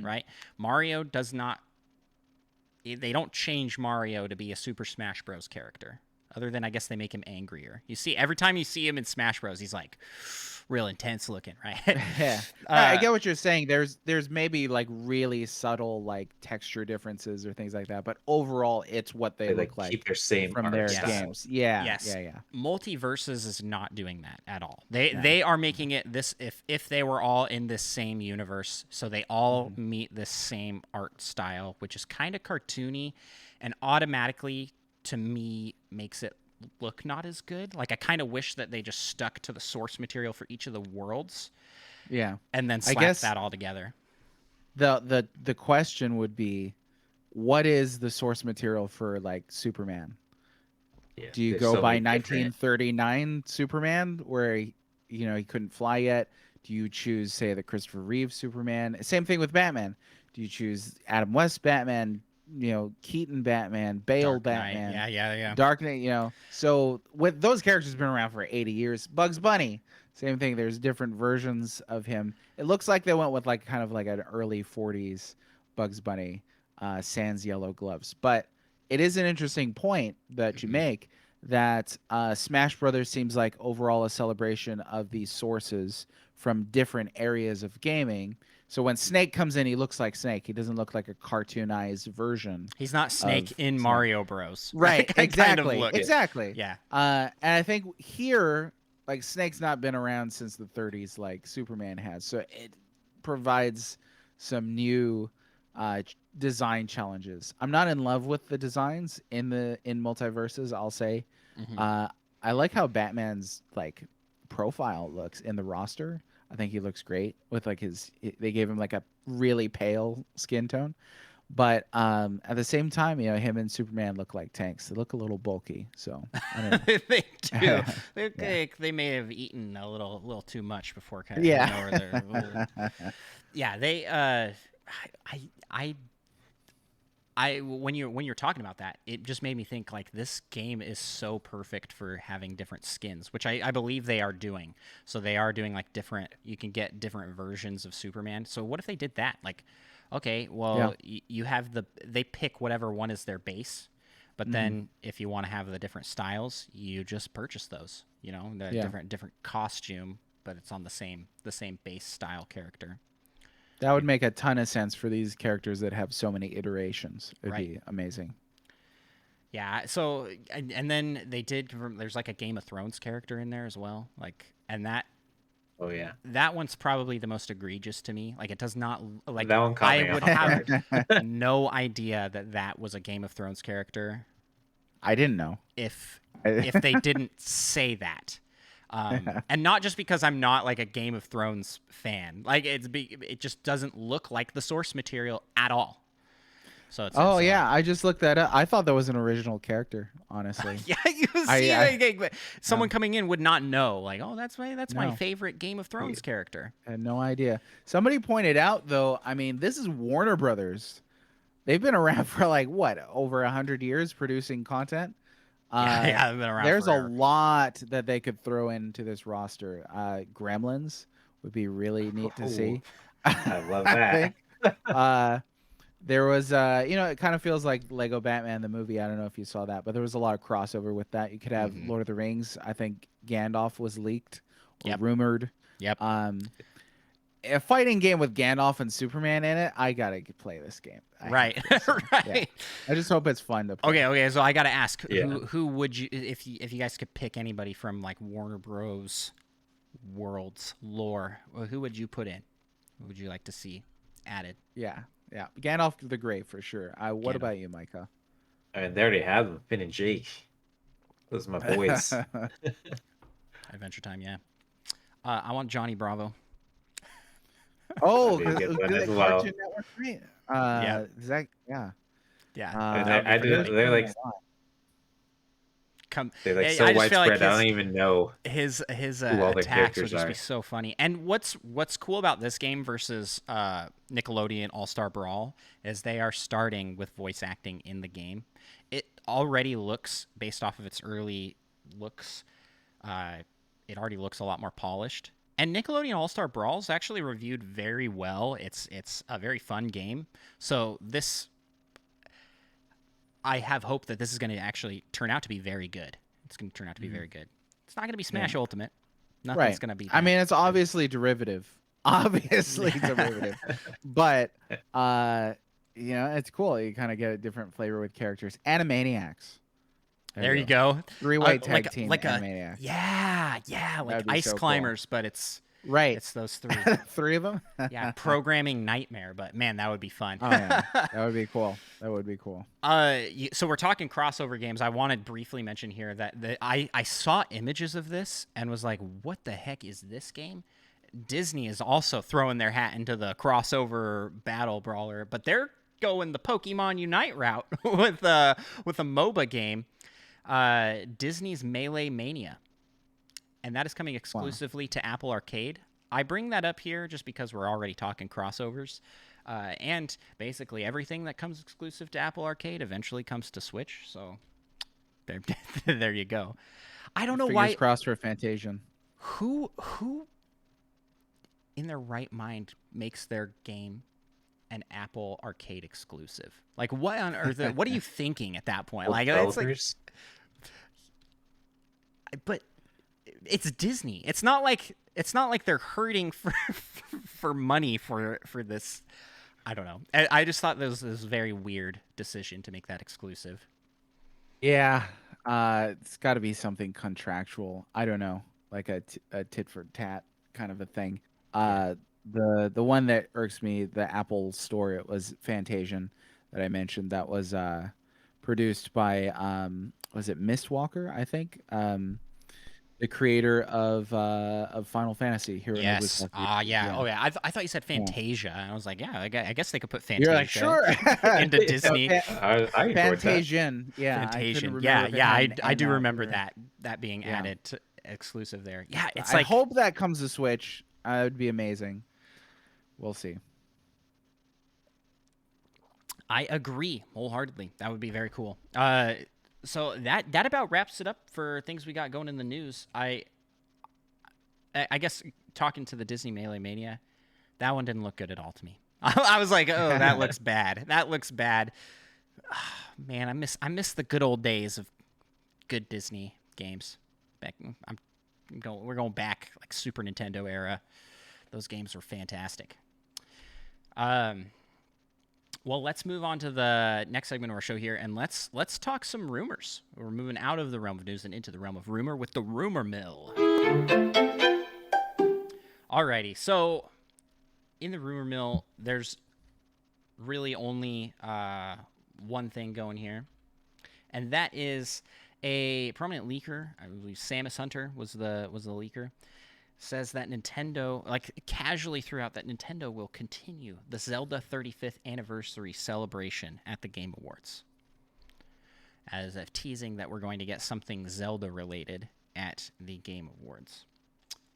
right? Mario does not they don't change Mario to be a Super Smash Bros. Character. Other than, I guess, they make him angrier. You see, every time you see him in Smash Bros, he's like real intense looking, right? Yeah, I get what you're saying. There's maybe like really subtle like texture differences or things like that, but overall, it's what they They look like like keep their same from art their style. games. Yeah, Yes. yeah. Multiverses is not doing that at all. They are making it this if they were all in this same universe, so they all meet this same art style, which is kind of cartoony, and automatically to me makes it look not as good. Like I kind of wish that they just stuck to the source material for each of the worlds Yeah. and then I slapped guess that all together. the question would be, what is the source material for like Superman? Yeah, Do you there's go so by many different- 1939 Superman, where he couldn't fly yet? Do you choose, say, the Christopher Reeve Superman? Same thing with Batman. Do you choose Adam West Batman? Keaton Batman, Bale Dark Knight. Batman, Yeah. Dark Knight. So with those characters have been around for 80 years. Bugs Bunny, same thing. There's different versions of him. It looks like they went with like kind of like an early 40s Bugs Bunny, sans yellow gloves. But it is an interesting point that you make that Smash Brothers seems like overall a celebration of these sources from different areas of gaming. So when Snake comes in, he looks like Snake. He doesn't look like a cartoonized version. He's not Snake of in Snake. Mario Bros. Right, Kind of exactly. look. Exactly. Yeah. And I think here, like, Snake's not been around since the 30s like Superman has. So it provides some new design challenges. I'm not in love with the designs in multiverses, I'll say. I like how Batman's like profile looks in the roster. I think he looks great with like they gave him like a really pale skin tone. But at the same time, him and Superman look like tanks. They look a little bulky. So I don't know. They do. They may have eaten a little too much before kind of yeah, they when you're talking about that, it just made me think like this game is so perfect for having different skins, which I believe they are doing. So they are doing like you can get different versions of Superman. So what if they did that? Like, okay, well, you have they pick whatever one is their base, but then if you want to have the different styles, you just purchase those. Different costume, but it's on the same base style character. That would make a ton of sense for these characters that have so many iterations. It'd be amazing. Yeah. So, and then they did. There's like a Game of Thrones character in there as well. Like, and that. Oh yeah. That one's probably the most egregious to me. Like, it does not like. That one caught me I would off have no idea that was a Game of Thrones character. I didn't know if they didn't say that. And not just because I'm not like a Game of Thrones fan, like it just doesn't look like the source material at all. So it's I just looked that up. I thought that was an original character, honestly. Yeah, you see, someone coming in would not know. Like, oh, that's my favorite Game of Thrones character. I had no idea. Somebody pointed out though. I mean, this is Warner Brothers. They've been around for like what, over 100 years producing content. They've been around. There's forever. a lot that they could throw into this roster. Gremlins would be really neat to see. I love that. There was, it kind of feels like Lego Batman the movie. I don't know if you saw that, but there was a lot of crossover with that. You could have Lord of the Rings. I think Gandalf was leaked or rumored. Yep. A fighting game with Gandalf and Superman in it. I gotta play this game. Right. Right. Yeah. I just hope it's fun to play. Okay. So I gotta ask, who would you, if you guys could pick anybody from like Warner Bros. Worlds lore, who would you put in? Who would you like to see added? Yeah. Gandalf the Grey for sure. What about you, Micah? I mean, they already have them. Finn and Jake. Those are my boys. Adventure Time, yeah. I want Johnny Bravo. Oh, That'd be a good one good as well. Cartoon Network, right? Yeah. Zach, yeah. They're like they're like so widespread. I don't even know his who all the attacks would characters just are. be so funny. And what's cool about this game versus Nickelodeon All-Star Brawl is they are starting with voice acting in the game. It already looks, based off of its early looks, it already looks a lot more polished. And Nickelodeon All-Star Brawl is actually reviewed very well. It's a very fun game. So this I have hope that this is going to actually turn out to be very good. It's going to turn out to be very good. It's not going to be Smash Ultimate. Nothing's going to be that. I mean, it's obviously derivative. Obviously derivative. But it's cool. You kind of get a different flavor with characters. Animaniacs. There you go. Three-way tag team like Animaniacs. like Ice Climbers, cool. But it's it's those three. Three of them? Yeah, programming nightmare, but man, that would be fun. Oh yeah, that would be cool. That would be cool. So we're talking crossover games. I want to briefly mention here that I saw images of this and was like, what the heck is this game? Disney is also throwing their hat into the crossover battle brawler, but they're going the Pokemon Unite route with a MOBA game. Disney's Melee Mania, and that is coming exclusively to Apple Arcade. I bring that up here just because we're already talking crossovers, and basically everything that comes exclusive to Apple Arcade eventually comes to Switch. So there you go. I don't know why. Fingers crossed for Fantasian. Who in their right mind makes their game an Apple Arcade exclusive? Like, what on earth? What are you thinking at that point? Like, it's like. But it's Disney. It's not like they're hurting for money for this. I don't know. I just thought this was a very weird decision to make that exclusive. Yeah, it's got to be something contractual. I don't know, like a tit for tat kind of a thing. The one that irks me, the Apple Store, it was Fantasian that I mentioned. That was produced by was it Mistwalker, I think, the creator of Final Fantasy. Yes. Yeah. Oh yeah. I thought you said Fantasia. And I was like, yeah, I guess they could put Fantasia. You're like, sure. into Disney. I Fantasian. Yeah. Fantasian. Yeah. I do remember that being added to exclusive there. Yeah. It's I like, hope that comes to Switch. It would be amazing. We'll see. I agree wholeheartedly. That would be very cool. So that about wraps it up for things we got going in the news. I guess talking to the Disney Melee Mania, that one didn't look good at all to me. I was like, oh, that looks bad. That looks bad. Man, I miss the good old days of good Disney games. We're going back like Super Nintendo era. Those games were fantastic. Well, let's move on to the next segment of our show here, and let's talk some rumors. We're moving out of the realm of news and into the realm of rumor with the Rumor Mill. Alrighty, so in the Rumor Mill, there's really only one thing going here, and that is a prominent leaker. I believe Samus Hunter was the leaker. Says that Nintendo, like casually throughout, that Nintendo will continue the Zelda 35th anniversary celebration at the Game Awards. As if teasing that we're going to get something Zelda related at the Game Awards.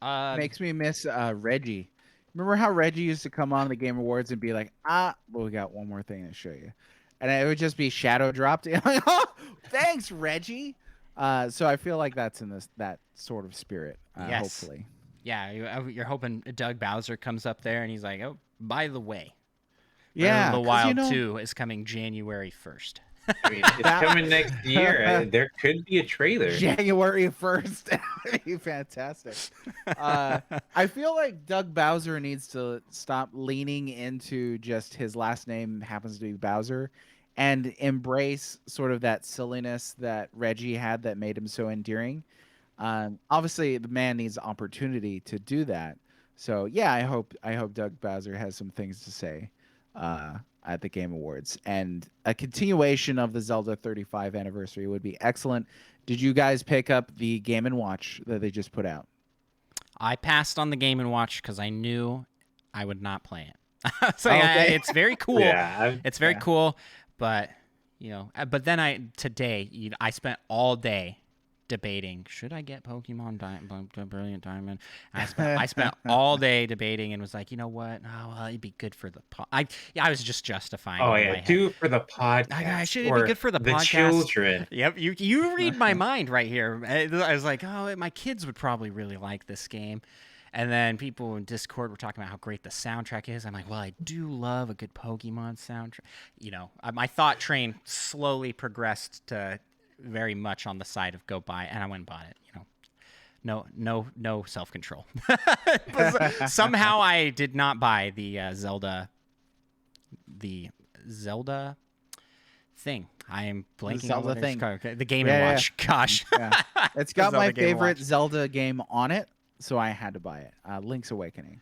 Makes me miss Reggie. Remember how Reggie used to come on the Game Awards and be like, well, we got one more thing to show you. And it would just be shadow dropped. Like, oh, thanks, Reggie. So I feel like that's in that sort of spirit, yes. Hopefully. Yeah, you're hoping Doug Bowser comes up there and he's like, oh, by the way, yeah, Breath of the Wild 2 is coming January 1st. I mean, it's coming next year. There could be a trailer. January 1st. That'd be fantastic. I feel like Doug Bowser needs to stop leaning into just his last name happens to be Bowser and embrace sort of that silliness that Reggie had that made him so endearing. Obviously, the man needs opportunity to do that. So, yeah, I hope Doug Bowser has some things to say at the Game Awards. And a continuation of the Zelda 35 anniversary would be excellent. Did you guys pick up the Game & Watch that they just put out? I passed on the Game & Watch because I knew I would not play it. So, okay. It's very cool. It's very cool. But, but then I spent all day debating, should I get Pokemon Brilliant Diamond? I spent all day debating and was like, you know what? Oh, well, it'd be good for the I was just justifying. Oh yeah, do it for the podcast. I should be good for the podcast. Children. Yep, you read my mind right here. I was like, oh, my kids would probably really like this game, And then people in Discord were talking about how great the soundtrack is. I'm like, well, I do love a good Pokemon soundtrack. You know, my thought train slowly progressed to very much on the side of go buy, and I went and bought it. You know, no self control. Somehow I did not buy the Zelda thing. I am blanking on Zelda what it's thing. called. Okay, the Game Yeah, and yeah. Watch. Gosh, Yeah. It's The got my Zelda Game and favorite Watch. Zelda game on it, so I had to buy it. Link's Awakening.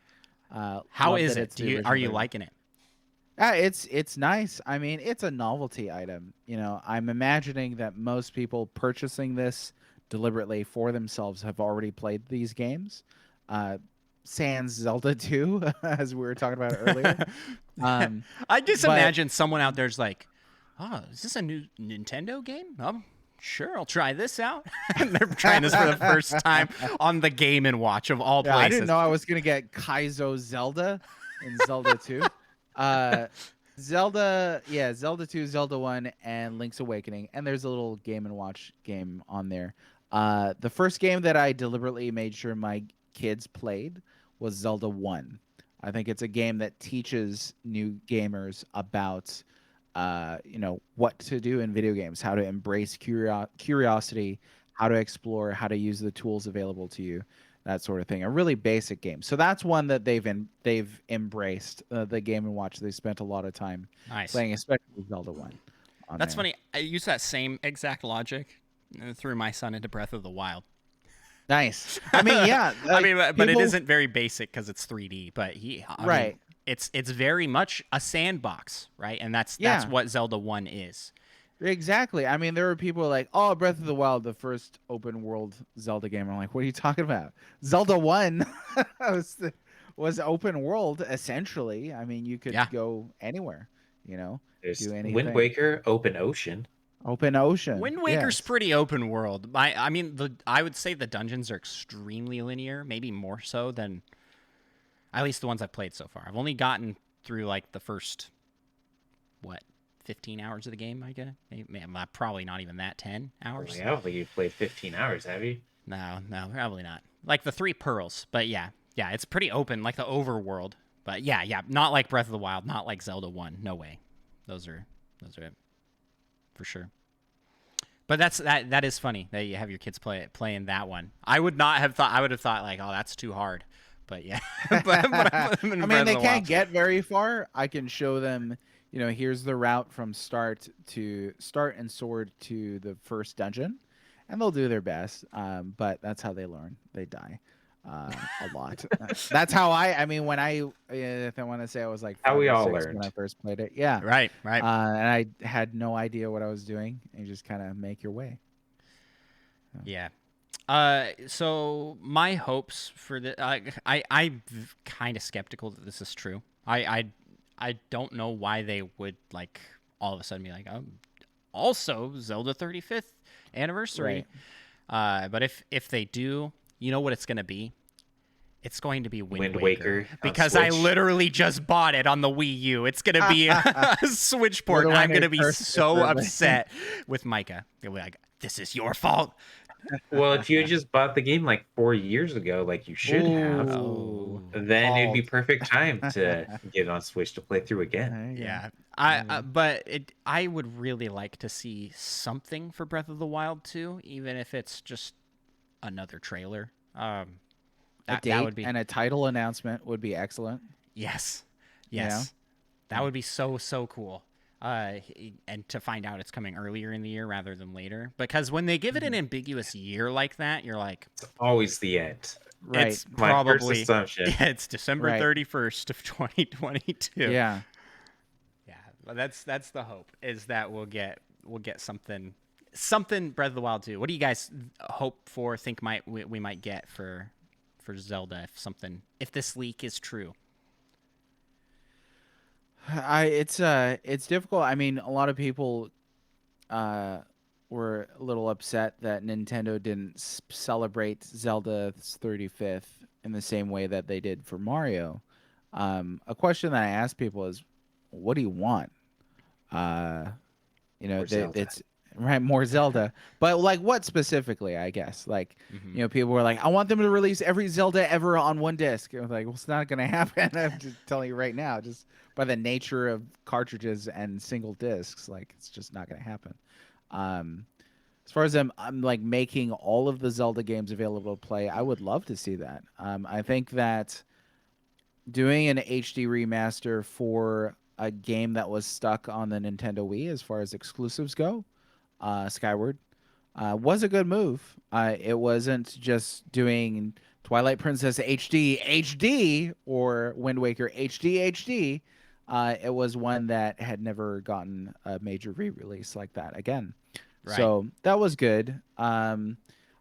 How Love is that it? it's the Are you original version. liking it? It's nice. I mean, it's a novelty item. You know, I'm imagining that most people purchasing this deliberately for themselves have already played these games. Sans Zelda 2, as we were talking about earlier. I just but- imagine someone out there's like, oh, is this a new Nintendo game? Sure, I'll try this out. And they're trying this for the first time on the Game and Watch of all Yeah, places. I didn't know I was gonna get Kaizo Zelda in Zelda 2. Zelda 2, Zelda 1, and Link's Awakening, and there's a little Game and Watch game on there. The first game that I deliberately made sure my kids played was Zelda 1. I think it's a game that teaches new gamers about what to do in video games, how to embrace curiosity, how to explore, how to use the tools available to you, that sort of thing. A really basic game. So that's one that they've embraced, the Game and Watch. They spent a lot of time Nice. playing, especially Zelda 1. That's funny. I use that same exact logic threw my son into Breath of the Wild. Nice. I mean, yeah. I mean, but it people- isn't very basic because it's 3D. But I mean, it's very much a sandbox, right? And that's what Zelda 1 is. Exactly. I mean, there were people like, "Oh, Breath of the Wild, the first open world Zelda game." I'm like, "What are you talking about? Zelda 1 was open world essentially. I mean, you could go anywhere, There's do anything. Wind Waker, Open Ocean. Open ocean. Wind Waker's yes. pretty open world. I mean, I would say the dungeons are extremely linear, maybe more so than at least the ones I've played so far. I've only gotten through like the first 15 hours of the game, I guess. Maybe, probably not even that, 10 hours. I don't think you've played 15 hours, have you? No, probably not. Like the 3 pearls, but yeah, it's pretty open, like the overworld. But yeah, not like Breath of the Wild, not like Zelda 1. No way. Those are it for sure. But that is funny that you have your kids playing that one. I would not have thought. I would have thought like, oh, that's too hard. But yeah, I mean, they can't get very far. I can show them, here's the route from start and sword to the first dungeon, and they'll do their best. But that's how they learn. They die a lot. That's how when if I want to say I was like how we all 6 learned when I first played it. Yeah. Right. And I had no idea what I was doing, and you just kind of make your way. Yeah. So my hopes for the I'm kind of skeptical that this is true. I don't know why they would like all of a sudden be like, also Zelda 35th anniversary. Right. But if they do, you know what it's going to be? It's going to be Wind Waker because I literally just bought it on the Wii U. It's going to be a Switch port. And I'm going to be so upset with Micah. They'll be like, this is your fault. Well, if you had just bought the game like 4 years ago, like you should have, then it'd be perfect time to get it on Switch to play through again. Yeah. But I would really like to see something for Breath of the Wild 2, even if it's just another trailer. A date would be, and a title announcement would be excellent. Yes. That would be so cool. And to find out it's coming earlier in the year rather than later, because when they give it an ambiguous year like that, you're like, it's always the end. Right. It's My probably first assumption. it's December 31st of 2022. Yeah. Well, that's the hope, is that we'll get something Breath of the Wild 2. What do you guys hope for? Think we might get for Zelda if this leak is true? It's difficult. I mean, a lot of people were a little upset that Nintendo didn't celebrate Zelda's 35th in the same way that they did for Mario. A question that I ask people is, what do you want? Right, more Zelda. But like what specifically, I guess? Like, Mhm. you know, people were like, I want them to release every Zelda ever on one disc. I was like, well, it's not gonna happen. I'm just telling you right now, just by the nature of cartridges and single discs, like it's just not gonna happen. Um as far as I'm like making all of the Zelda games available to play, I would love to see that. I think that doing an HD remaster for a game that was stuck on the Nintendo Wii as far as exclusives go, Skyward, was a good move. It wasn't just doing Twilight Princess HD or Wind Waker HD. It was one that had never gotten a major re-release like that again. Right. So that was good. A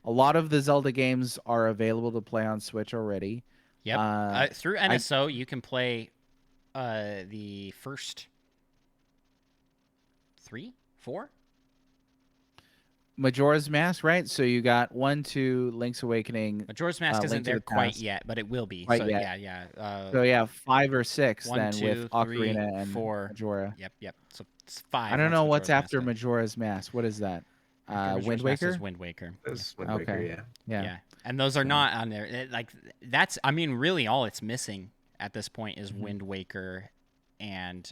lot of the Zelda games are available to play on Switch already. Yep. Through I NSO, you can play the first 3, 4. Majora's Mask, right? So you got 1, 2, Link's Awakening, Majora's Mask isn't Link to there the quite Past, yet, but it will be. right So yet. yeah. So yeah, 5 or 6 1, then with 2, 3, Ocarina and 4. Majora. Yep. So it's I 5 don't once know what's Majora's Mask after does. Majora's Mask. What is that? After Wind Majora's Mask is Waker? Wind Waker. That's Wind Waker, Okay. yeah. Yeah. Yeah. And those are So- not on there. Like that's I mean really all it's missing at this point is Mhm. Wind Waker and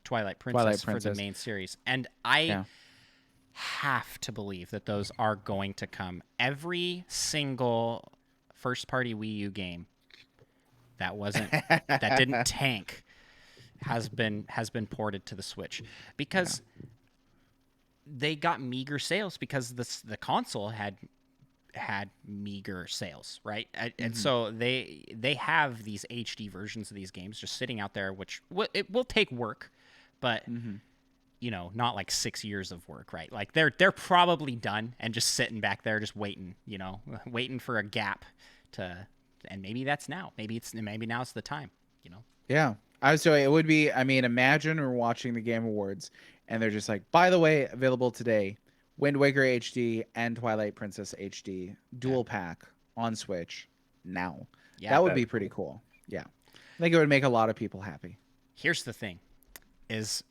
Twilight Princess Twilight for the Princess. main series. And I Yeah. have to believe that those are going to come. Every single first party Wii U game that didn't tank has been ported to the Switch because they got meager sales because the console had meager sales, right? And so they have these HD versions of these games just sitting out there, which it will take work, but you know, not like 6 years of work, right? Like they're probably done and just sitting back there, just waiting, you know, waiting for a gap to, and maybe that's now. Maybe now's the time, you know. Yeah. So it would be, I mean, imagine we're watching the Game Awards and they're just like, by the way, available today, Wind Waker HD and Twilight Princess HD dual pack on Switch now. Yeah, That would that'd be be pretty cool. Yeah. I think it would make a lot of people happy. Here's the thing, is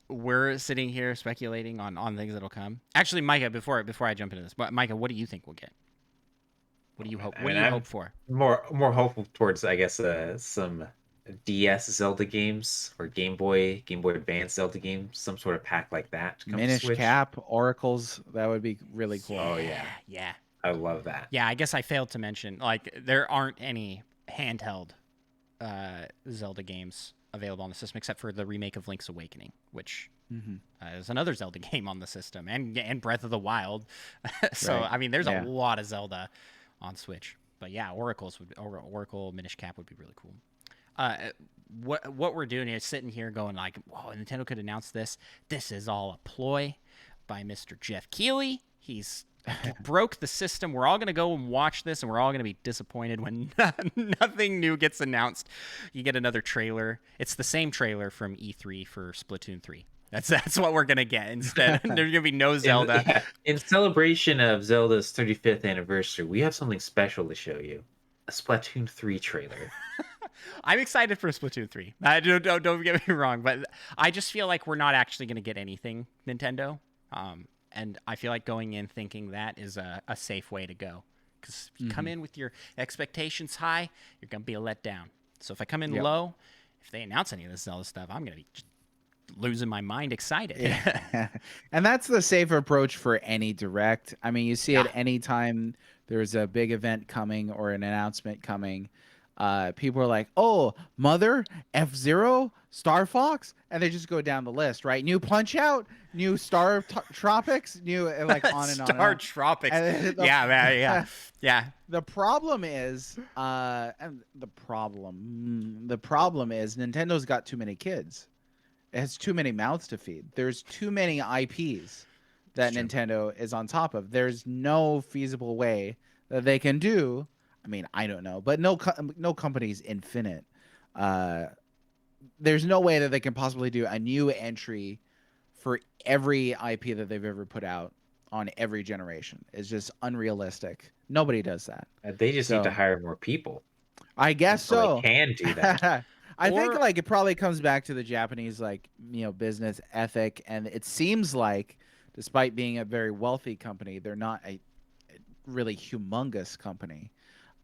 we're sitting here speculating on things that'll come. Actually, Micah, before I jump into this, but Micah, what do you think we'll get? What do you hope? I What mean, do you I'm hope for? more hopeful towards, I guess, some DS Zelda games or Game Boy Advance Zelda games, some sort of pack like that to come to Minish Switch. Cap, Oracles, that would be really cool. Oh, yeah. Yeah. I love that. Yeah, I guess I failed to mention, like, there aren't any handheld Zelda games available on the system except for the remake of Link's Awakening, which is another Zelda game on the system, and Breath of the Wild. So Right. I mean, there's Yeah. a lot of Zelda on Switch. But yeah, Oracle Minish Cap would be really cool. What we're doing is sitting here going like, whoa, Nintendo could announce this. This is all a ploy by Mr. Jeff Keighley. He's broke the system. We're all going to go and watch this, and we're all going to be disappointed when nothing new gets announced. You get another trailer. It's the same trailer from E3 for Splatoon 3. That's what we're going to get instead. There's going to be no Zelda. In celebration of Zelda's 35th anniversary, we have something special to show you. A Splatoon 3 trailer. I'm excited for Splatoon 3. Don't get me wrong, but I just feel like we're not actually going to get anything Nintendo. And I feel like going in thinking that is a safe way to go. Because if you come in with your expectations high, you're going to be a letdown. So if I come in low, if they announce any of this Zelda stuff, I'm going to be just losing my mind excited. Yeah. And that's the safe approach for any direct. I mean, you see it anytime there's a big event coming or an announcement coming. People are like, oh, Mother, F-Zero, Star Fox, and they just go down the list, right? New Punch Out, new Star Tropics, new, like on and on. Star Tropics. And Yeah, man, yeah. The problem is, and the problem is Nintendo's got too many kids. It has too many mouths to feed. There's too many IPs that Nintendo is on top of. There's no feasible way that they can do. I mean, I don't know, but no company's infinite. There's no way that they can possibly do a new entry for every IP that they've ever put out on every generation. It's just unrealistic. Nobody does that. They just need to So- hire more people. I guess So so. they can do that. I think Or- like it probably comes back to the Japanese business ethic, and it seems like despite being a very wealthy company, they're not a really humongous company.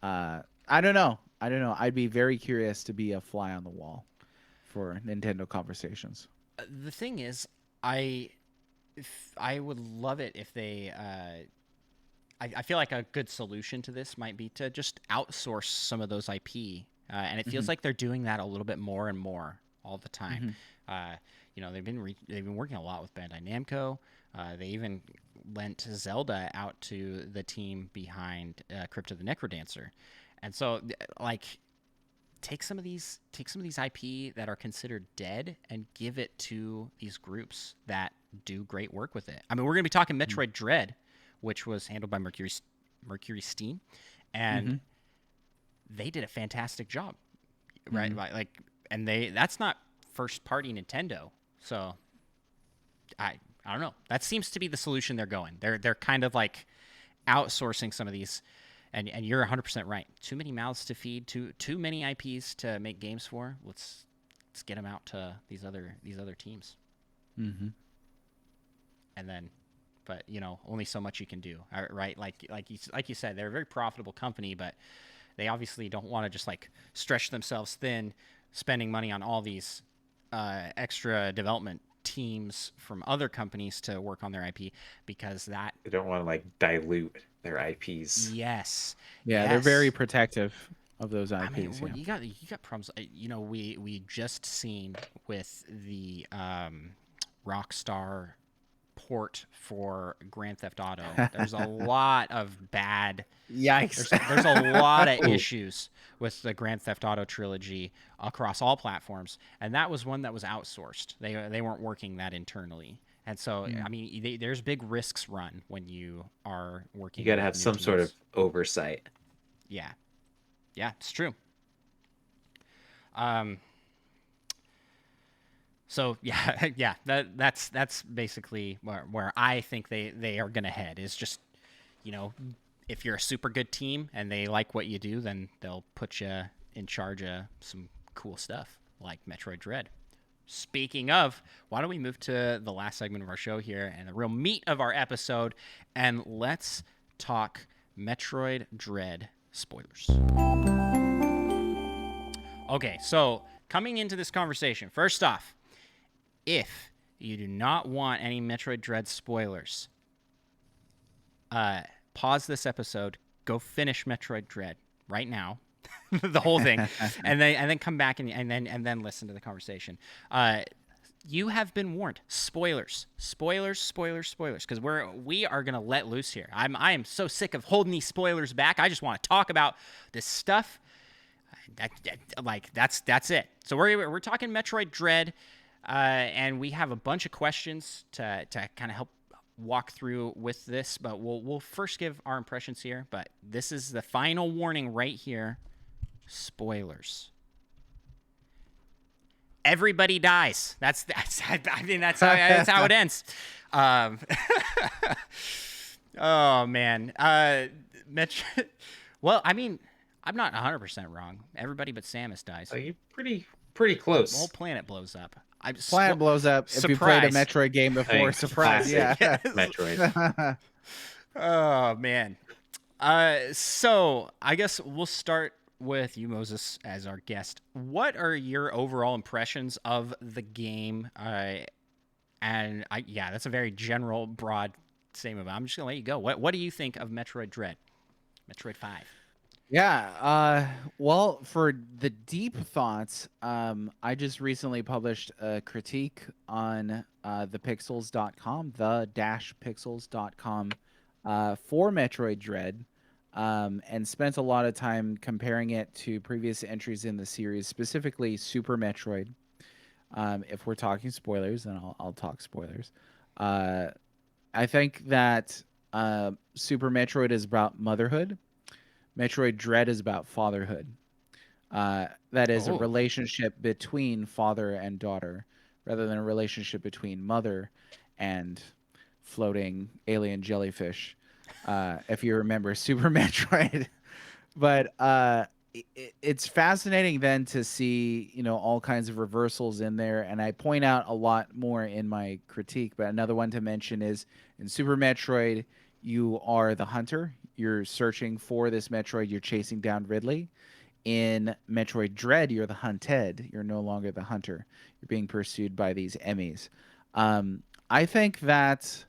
I don't know. I'd be very curious to be a fly on the wall for Nintendo conversations. The thing is, I I would love it if they. I feel like a good solution to this might be to just outsource some of those IP, and it feels like they're doing that a little bit more and more all the time. They've been working a lot with Bandai Namco. They even lent Zelda out to the team behind Crypt of the Necrodancer, and so take some of these IP that are considered dead and give it to these groups that do great work with it. I mean, we're going to be talking Metroid Dread, which was handled by Mercury Steam, and they did a fantastic job, right? And that's not first party Nintendo, so I don't know. That seems to be the solution they're going. They're kind of like outsourcing some of these. And you're 100% right. Too many mouths to feed. Too many IPs to make games for. Let's get them out to these other teams. Mm-hmm. And then, but only so much you can do, right? Like you said, they're a very profitable company, but they obviously don't want to just like stretch themselves thin, spending money on all these extra development teams from other companies to work on their IP, because that They don't want to like dilute their IPs. Yes. Yeah, they're very protective of those IPs. I mean, you got problems. We just seen with the Rockstar port for Grand Theft Auto. There's a lot of bad. Yikes! There's a lot of issues with the Grand Theft Auto trilogy across all platforms, and that was one that was outsourced. They weren't working that internally. And so, I mean, there's big risks run when you are working. You got to have some sort of oversight. Yeah, it's true. So yeah, that's basically where I think they are gonna head, is just, if you're a super good team and they like what you do, then they'll put you in charge of some cool stuff like Metroid Dread. Speaking of, why don't we move to the last segment of our show here and the real meat of our episode, and let's talk Metroid Dread spoilers. Okay, so coming into this conversation, first off, if you do not want any Metroid Dread spoilers, pause this episode, go finish Metroid Dread right now. The whole thing, and then come back and then listen to the conversation. You have been warned. Spoilers, because we are gonna let loose here. I am so sick of holding these spoilers back. I just want to talk about this stuff. That's it. So we're talking Metroid Dread, and we have a bunch of questions to kind of help walk through with this. But we'll first give our impressions here. But this is the final warning right here. Spoilers. Everybody dies. That's I mean that's how it ends. Oh man. Well, I mean, I'm not 100% wrong. Everybody but Samus dies. You're pretty close. The whole planet blows up. Planet blows up. If you played a Metroid game before, surprise! Yeah, Metroid. Oh man. So I guess we'll start with you, Moses, as our guest. What are your overall impressions of the game? That's a very general, broad statement. I'm just gonna let you go. What do you think of Metroid Dread? Metroid 5. Yeah. Well, for the deep thoughts, I just recently published a critique on thepixels.com, the-pixels.com, for Metroid Dread. And spent a lot of time comparing it to previous entries in the series, specifically Super Metroid. If we're talking spoilers, then I'll talk spoilers. I think that Super Metroid is about motherhood. Metroid Dread is about fatherhood. That is a relationship between father and daughter, rather than a relationship between mother and floating alien jellyfish. If you remember Super Metroid. But it's fascinating then to see, all kinds of reversals in there, and I point out a lot more in my critique. But another one to mention is in Super Metroid, you are the hunter. You're searching for this Metroid. You're chasing down Ridley. In Metroid Dread, you're the hunted. You're no longer the hunter. You're being pursued by these Emmys. I think that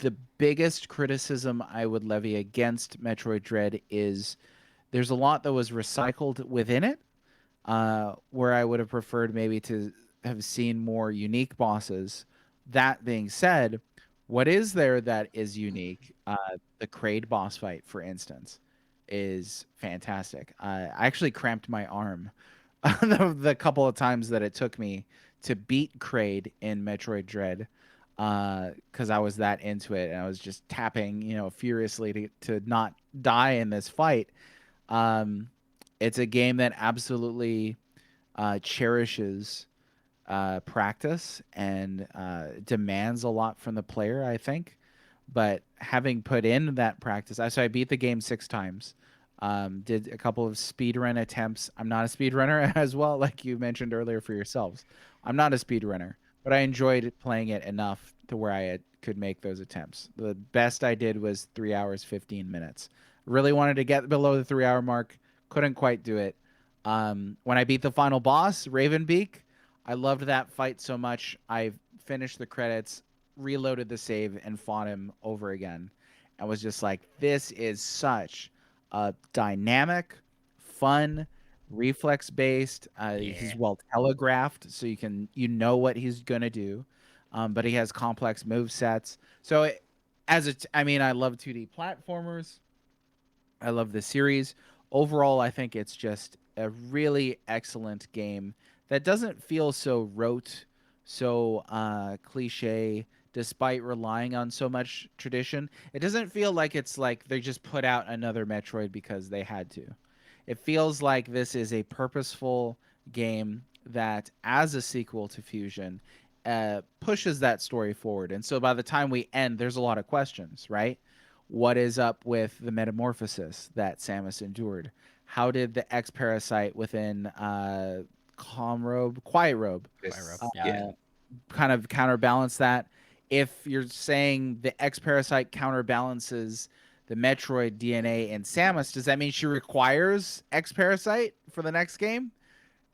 the biggest criticism I would levy against Metroid Dread is there's a lot that was recycled within it, where I would have preferred maybe to have seen more unique bosses. That being said, what is there that is unique? The Kraid boss fight, for instance, is fantastic. I actually cramped my arm the couple of times that it took me to beat Kraid in Metroid Dread, because I was that into it, and I was just tapping, furiously to not die in this fight. um, it's a game that absolutely cherishes practice and demands a lot from the player, I think. But having put in that practice, so I beat the game 6 times. Did a couple of speedrun attempts. I'm not a speedrunner as well, like you mentioned earlier for yourselves. I'm not a speedrunner, but I enjoyed playing it enough to where could make those attempts. The best I did was 3 hours, 15 minutes. Really wanted to get below the 3 hour mark. Couldn't quite do it. When I beat the final boss, Ravenbeak, I loved that fight so much. I finished the credits, reloaded the save, and fought him over again. I was just like, this is such a dynamic, fun, reflex based. He's well telegraphed, so you know what he's gonna do. But he has complex move sets. So I love 2D platformers. I love the series. Overall, I think it's just a really excellent game that doesn't feel so rote, so cliche, despite relying on so much tradition. It doesn't feel like it's like they just put out another Metroid because they had to. It feels like this is a purposeful game that, as a sequel to Fusion, pushes that story forward. And so by the time we end, there's a lot of questions, right? What is up with the metamorphosis that Samus endured? How did the X parasite within Quiet Robe, Yeah. kind of counterbalance that? If you're saying the X parasite counterbalances the Metroid DNA in Samus, does that mean she requires X parasite for the next game?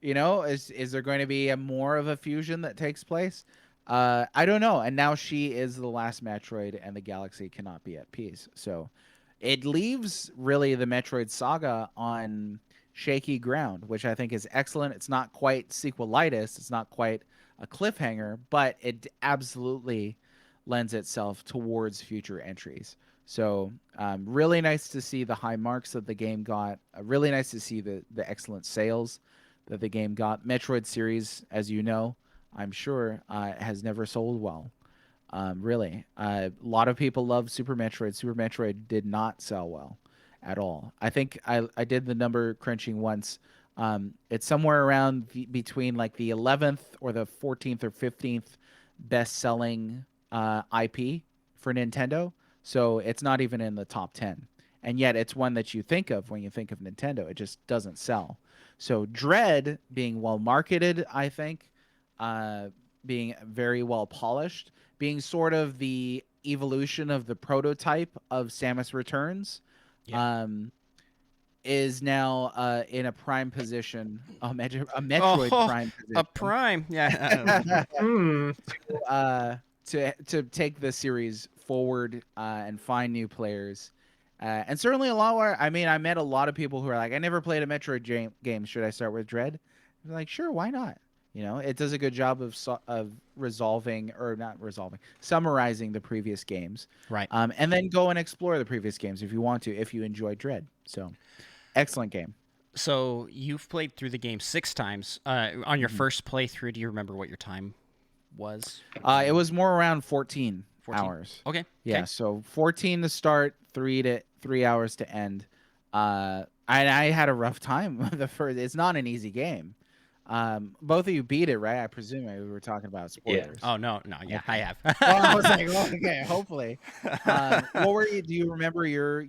Is there going to be more of a fusion that takes place? I don't know. And now she is the last Metroid, and the galaxy cannot be at peace. So it leaves really the Metroid saga on shaky ground, which I think is excellent. It's not quite sequelitis. It's not quite a cliffhanger, but it absolutely lends itself towards future entries. So really nice to see the high marks that the game got. Really nice to see the excellent sales that the game got. Metroid series, as you know, I'm sure, has never sold well. Really, a lot of people love Super Metroid. Super Metroid did not sell well at all. I think I did the number crunching once. It's somewhere around between like the 11th or the 14th or 15th best selling IP for Nintendo. So it's not even in the top 10. And yet it's one that you think of when you think of Nintendo. It just doesn't sell. So Dread being well marketed, I think, being very well polished, being sort of the evolution of the prototype of Samus Returns, is now in a prime position, a Metroid prime position. A prime, yeah. To take the series forward and find new players. And certainly a lot where, I met a lot of people who are like, I never played a Metroid game. Should I start with Dread? I'm like, sure, why not? It does a good job of summarizing the previous games. Right. And then go and explore the previous games if you want to, if you enjoy Dread. So, excellent game. So you've played through the game 6 times. On your first playthrough, do you remember what your time was? It was more around 14 hours. Okay. Yeah, so 14 to start, 3 hours to end. And I had a rough time with the first. It's not an easy game. Both of you beat it, right? I presume we were talking about Yeah. spoilers. Oh no, yeah, I Okay. have. Well, I was like, well, okay, hopefully. What were you? Do you remember your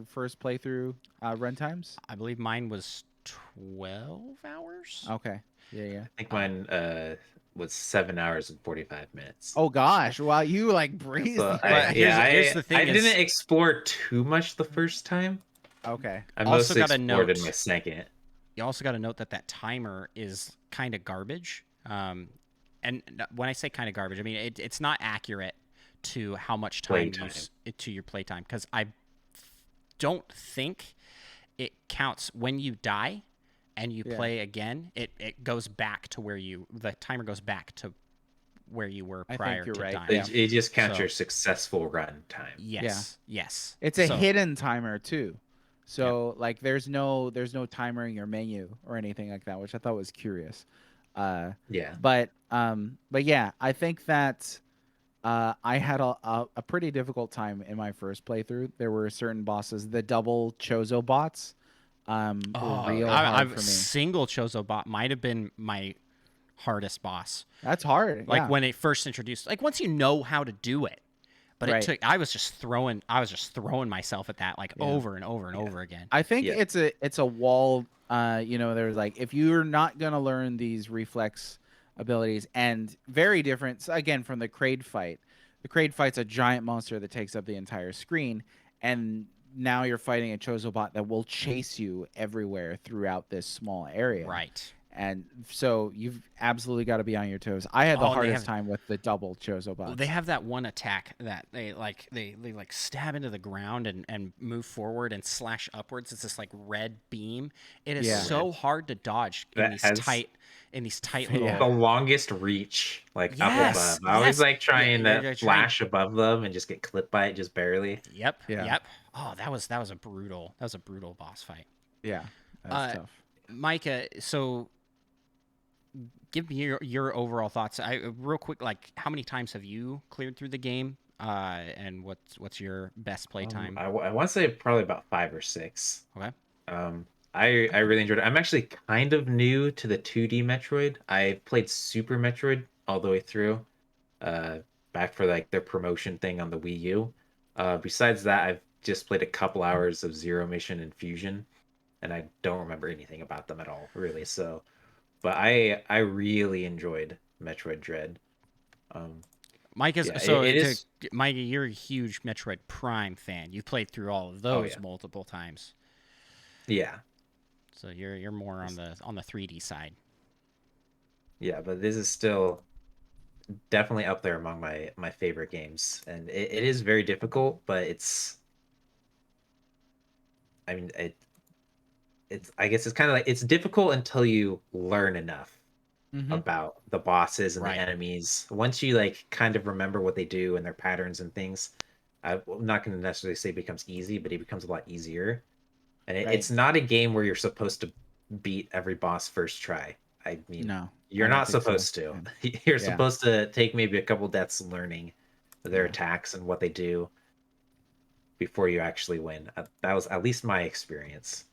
first playthrough run times? I believe mine was 12 hours. Okay. Yeah, yeah. I think Uh, mine was 7 hours and 45 minutes. Oh gosh! Wow, you like breezed So through But that. here's the I thing didn't is, explore too much the first time. Okay. I also mostly got a explored in note. my second. You also got to note that that timer is kind of garbage. And when I say kind of garbage, I mean it's not accurate to how much time Playtime. to your playtime, because I don't think it counts when you die and you Yeah. play again. It goes back to where the timer goes back to where you were I think prior you're to right. dying. Yeah. It just counts So your successful run time. yes, yes. It's a So, hidden timer too. So like there's no timer in your menu or anything like that, which I thought was curious. Yeah. But yeah, I think that I had a pretty difficult time in my first playthrough. There were certain bosses, the double Chozo bots, were real hard I've for me. single Chozo bot might have been my hardest boss. That's hard. Like Yeah. when it first introduced, like once you know how to do it, but it Right. took. I was just throwing myself at that like Yeah. over and over and over again. I think Yeah. it's a wall. There's like if you're not gonna learn these reflex abilities, and very different again from the Kraid fight. The Kraid fight's a giant monster that takes up the entire screen, and now you're fighting a Chozo bot that will chase you everywhere throughout this small area. Right. And so you've absolutely got to be on your toes. I had the Oh, and hardest time with the double Chozo bots. They have that one attack that they like stab into the ground and move forward and slash upwards. It's this like red beam. It is Yeah. so hard to dodge in That these has- tight Yeah. little. The longest reach, like up Yes, above. I always yes. like trying Yeah, to you're trying- flash above them and just get clipped by it just barely. Yep. Yeah. Yep. Oh, that was a brutal boss fight. Yeah, that's tough. Micah, so give me your overall thoughts. Real quick, like how many times have you cleared through the game? And what's your best play time? I want to say probably about 5 or 6. Okay. I really enjoyed it. I'm actually kind of new to the 2D Metroid. I played Super Metroid all the way through, back for like their promotion thing on the Wii U. Besides that, I've just played a couple hours of Zero Mission and Fusion, and I don't remember anything about them at all, really. So, but I really enjoyed Metroid Dread. Mike is Yeah, so it is. Mike, you're a huge Metroid Prime fan. You played through all of those yeah. multiple times. Yeah, So you're more on the 3D side. yeah, but this is still definitely up there among my favorite games, and it is very difficult, but I mean it's I guess it's kind of like it's difficult until you learn enough about the bosses and Right. the enemies. Once you like kind of remember what they do and their patterns and things, I'm not going to necessarily say it becomes easy, but it becomes a lot easier. And it's not a game where you're supposed to beat every boss first try. I mean, No, you're I don't not think so. supposed to. You're Yeah. supposed to take maybe a couple deaths learning their Yeah. attacks and what they do before you actually win. That was at least my experience.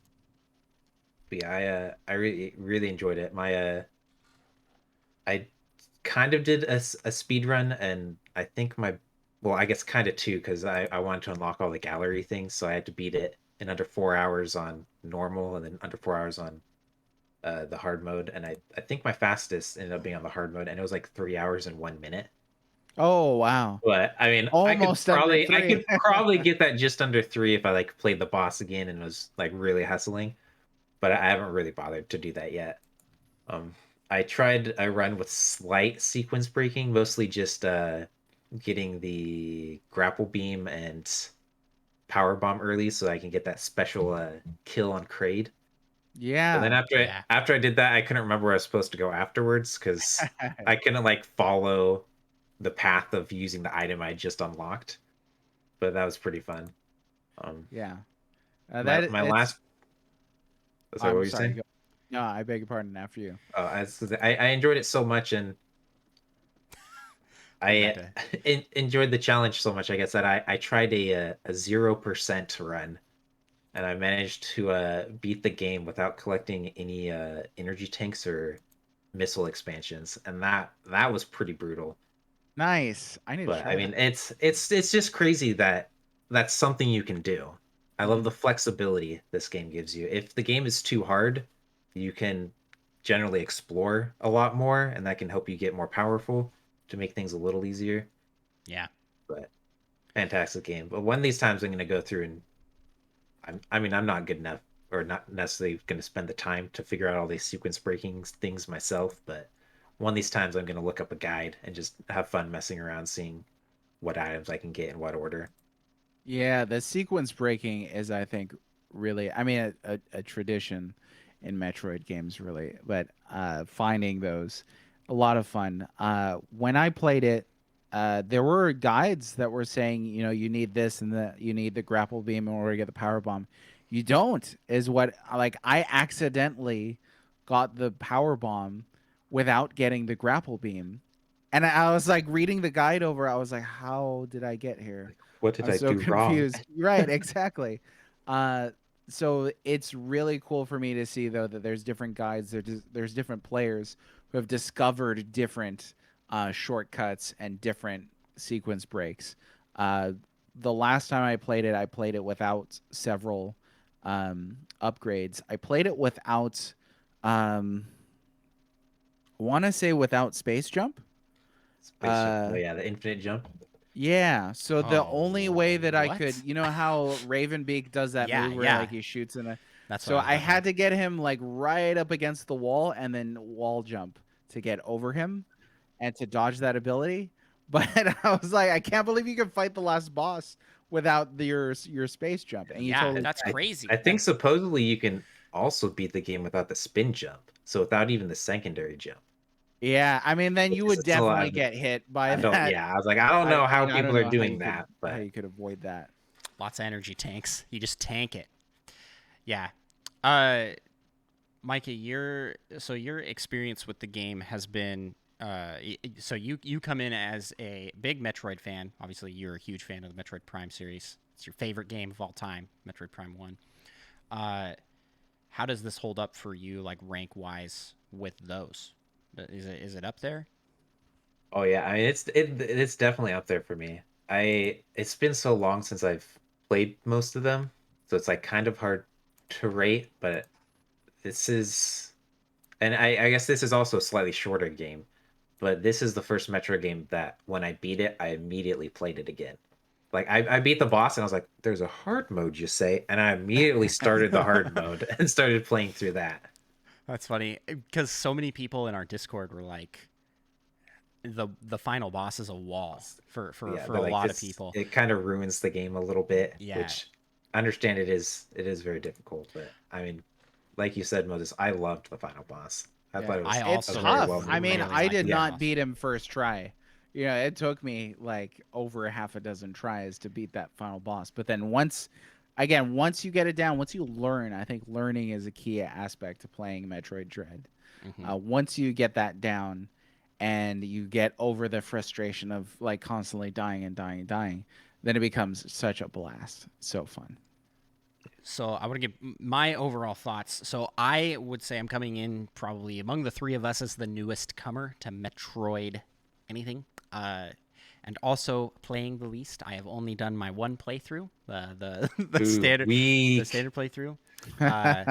But yeah, I really enjoyed it. I kind of did a speed run, and I think I guess kind of two, because I wanted to unlock all the gallery things, so I had to beat it in under 4 hours on normal, and then under 4 hours on the hard mode. And I think my fastest ended up being on the hard mode, and it was like 3 hours and 1 minute. Oh wow. But I mean, Almost under I 3. could probably get that just under 3 if I like played the boss again and was like really hustling. But I haven't really bothered to do that yet. I tried a run with slight sequence breaking, mostly just getting the grapple beam and power bomb early so I can get that special kill on Kraid. Yeah. And then Yeah. after I did that, I couldn't remember where I was supposed to go afterwards, because I couldn't like follow the path of using the item I just unlocked. But that was pretty fun. Yeah. My last. Sorry, what were you saying? Go. No, I beg your pardon. After you. I enjoyed it so much, and I enjoyed the challenge so much, I guess, that I tried a 0% run and I managed to beat the game without collecting any energy tanks or missile expansions, and that was pretty brutal. Nice. I need to But try I mean, that. it's just crazy that that's something you can do. I love Mhm. the flexibility this game gives you. If the game is too hard, you can generally explore a lot more, and that can help you get more powerful to make things a little easier. Yeah. But fantastic game. But one of these times, I'm going to go through and I mean, I'm not good enough, or not necessarily going to spend the time to figure out all these sequence breaking things myself. But one of these times, I'm going to look up a guide and just have fun messing around, seeing what items I can get in what order. Yeah, the sequence breaking is, I think, really, I mean, a tradition in Metroid games, really. But finding those, a lot of fun. When I played it, there were guides that were saying, you know, you need this and that, you need the grapple beam in order to get the power bomb. You don't, is what, like, I accidentally got the power bomb without getting the grapple beam. And I was like reading the guide over, I was like, how did I get here? What I did was I so do wrong? confused. Right, exactly. Uh, so it's really cool for me to see though that there's different guides, there's different players who have discovered different shortcuts and different sequence breaks. Uh, the last time I played it without several upgrades. I played it without, want to say without space jump. Space jump. Oh Uh, yeah, the infinite jump. Yeah, so the only way Oh, that I could, what? you know how Ravenbeak does that Yeah, move where yeah. like he shoots in a, That's what so I was I wondering. had to get him like right up against the wall and then wall jump to get over him and to dodge that ability. But I was like, I can't believe you can fight the last boss without your space jump, and you Yeah, totally that's I, can. I crazy. think supposedly you can also beat the game without the spin jump, so without even the secondary jump. Yeah, I mean, then Which you is would still, definitely get hit by I don't. that. Yeah, I was like, I don't know I how mean, I don't people are know doing that, how but you could avoid that. Lots of energy tanks. You just tank it. Yeah. Uh, Micah, your experience with the game has been so you come in as a big Metroid fan. Obviously, you're a huge fan of the Metroid Prime series. It's your favorite game of all time, Metroid Prime One. Uh, how does this hold up for you, like rank wise, with those? Is it up there? oh yeah, I mean it's definitely up there for me. It's been so long since I've played most of them, so it's like kind of hard to rate, but this is, and I guess this is also a slightly shorter game, but this is the first Metro game that when I beat it, I immediately played it again. Like I beat the boss and I was like, there's a hard mode, you say, and I immediately started the hard mode and started playing through that. That's funny because so many people in our Discord were like, the final boss is a wall for for Yeah, for they're a like lot of this, people. it kind of ruins the game a little bit, Yeah, which I understand it is very difficult, but I mean, like you said, Moses, I loved the final boss. I Yeah, thought it I was it's a also very well tough. I made mean, boss. really I like did the Yeah. not boss. beat him first try. You know, it took me like over a half a dozen tries to beat that final boss. But then once, again, once you get it down, once you learn, I think learning is a key aspect to playing Metroid Dread. Hmm. Once you get that down and you get over the frustration of like constantly dying and dying and dying, then it becomes such a blast. So fun. So I want to give my overall thoughts. So I would say I'm coming in probably among the three of us as the newest comer to Metroid anything. And also playing the least. I have only done my one playthrough, the Ooh, weak. standard playthrough. Uh,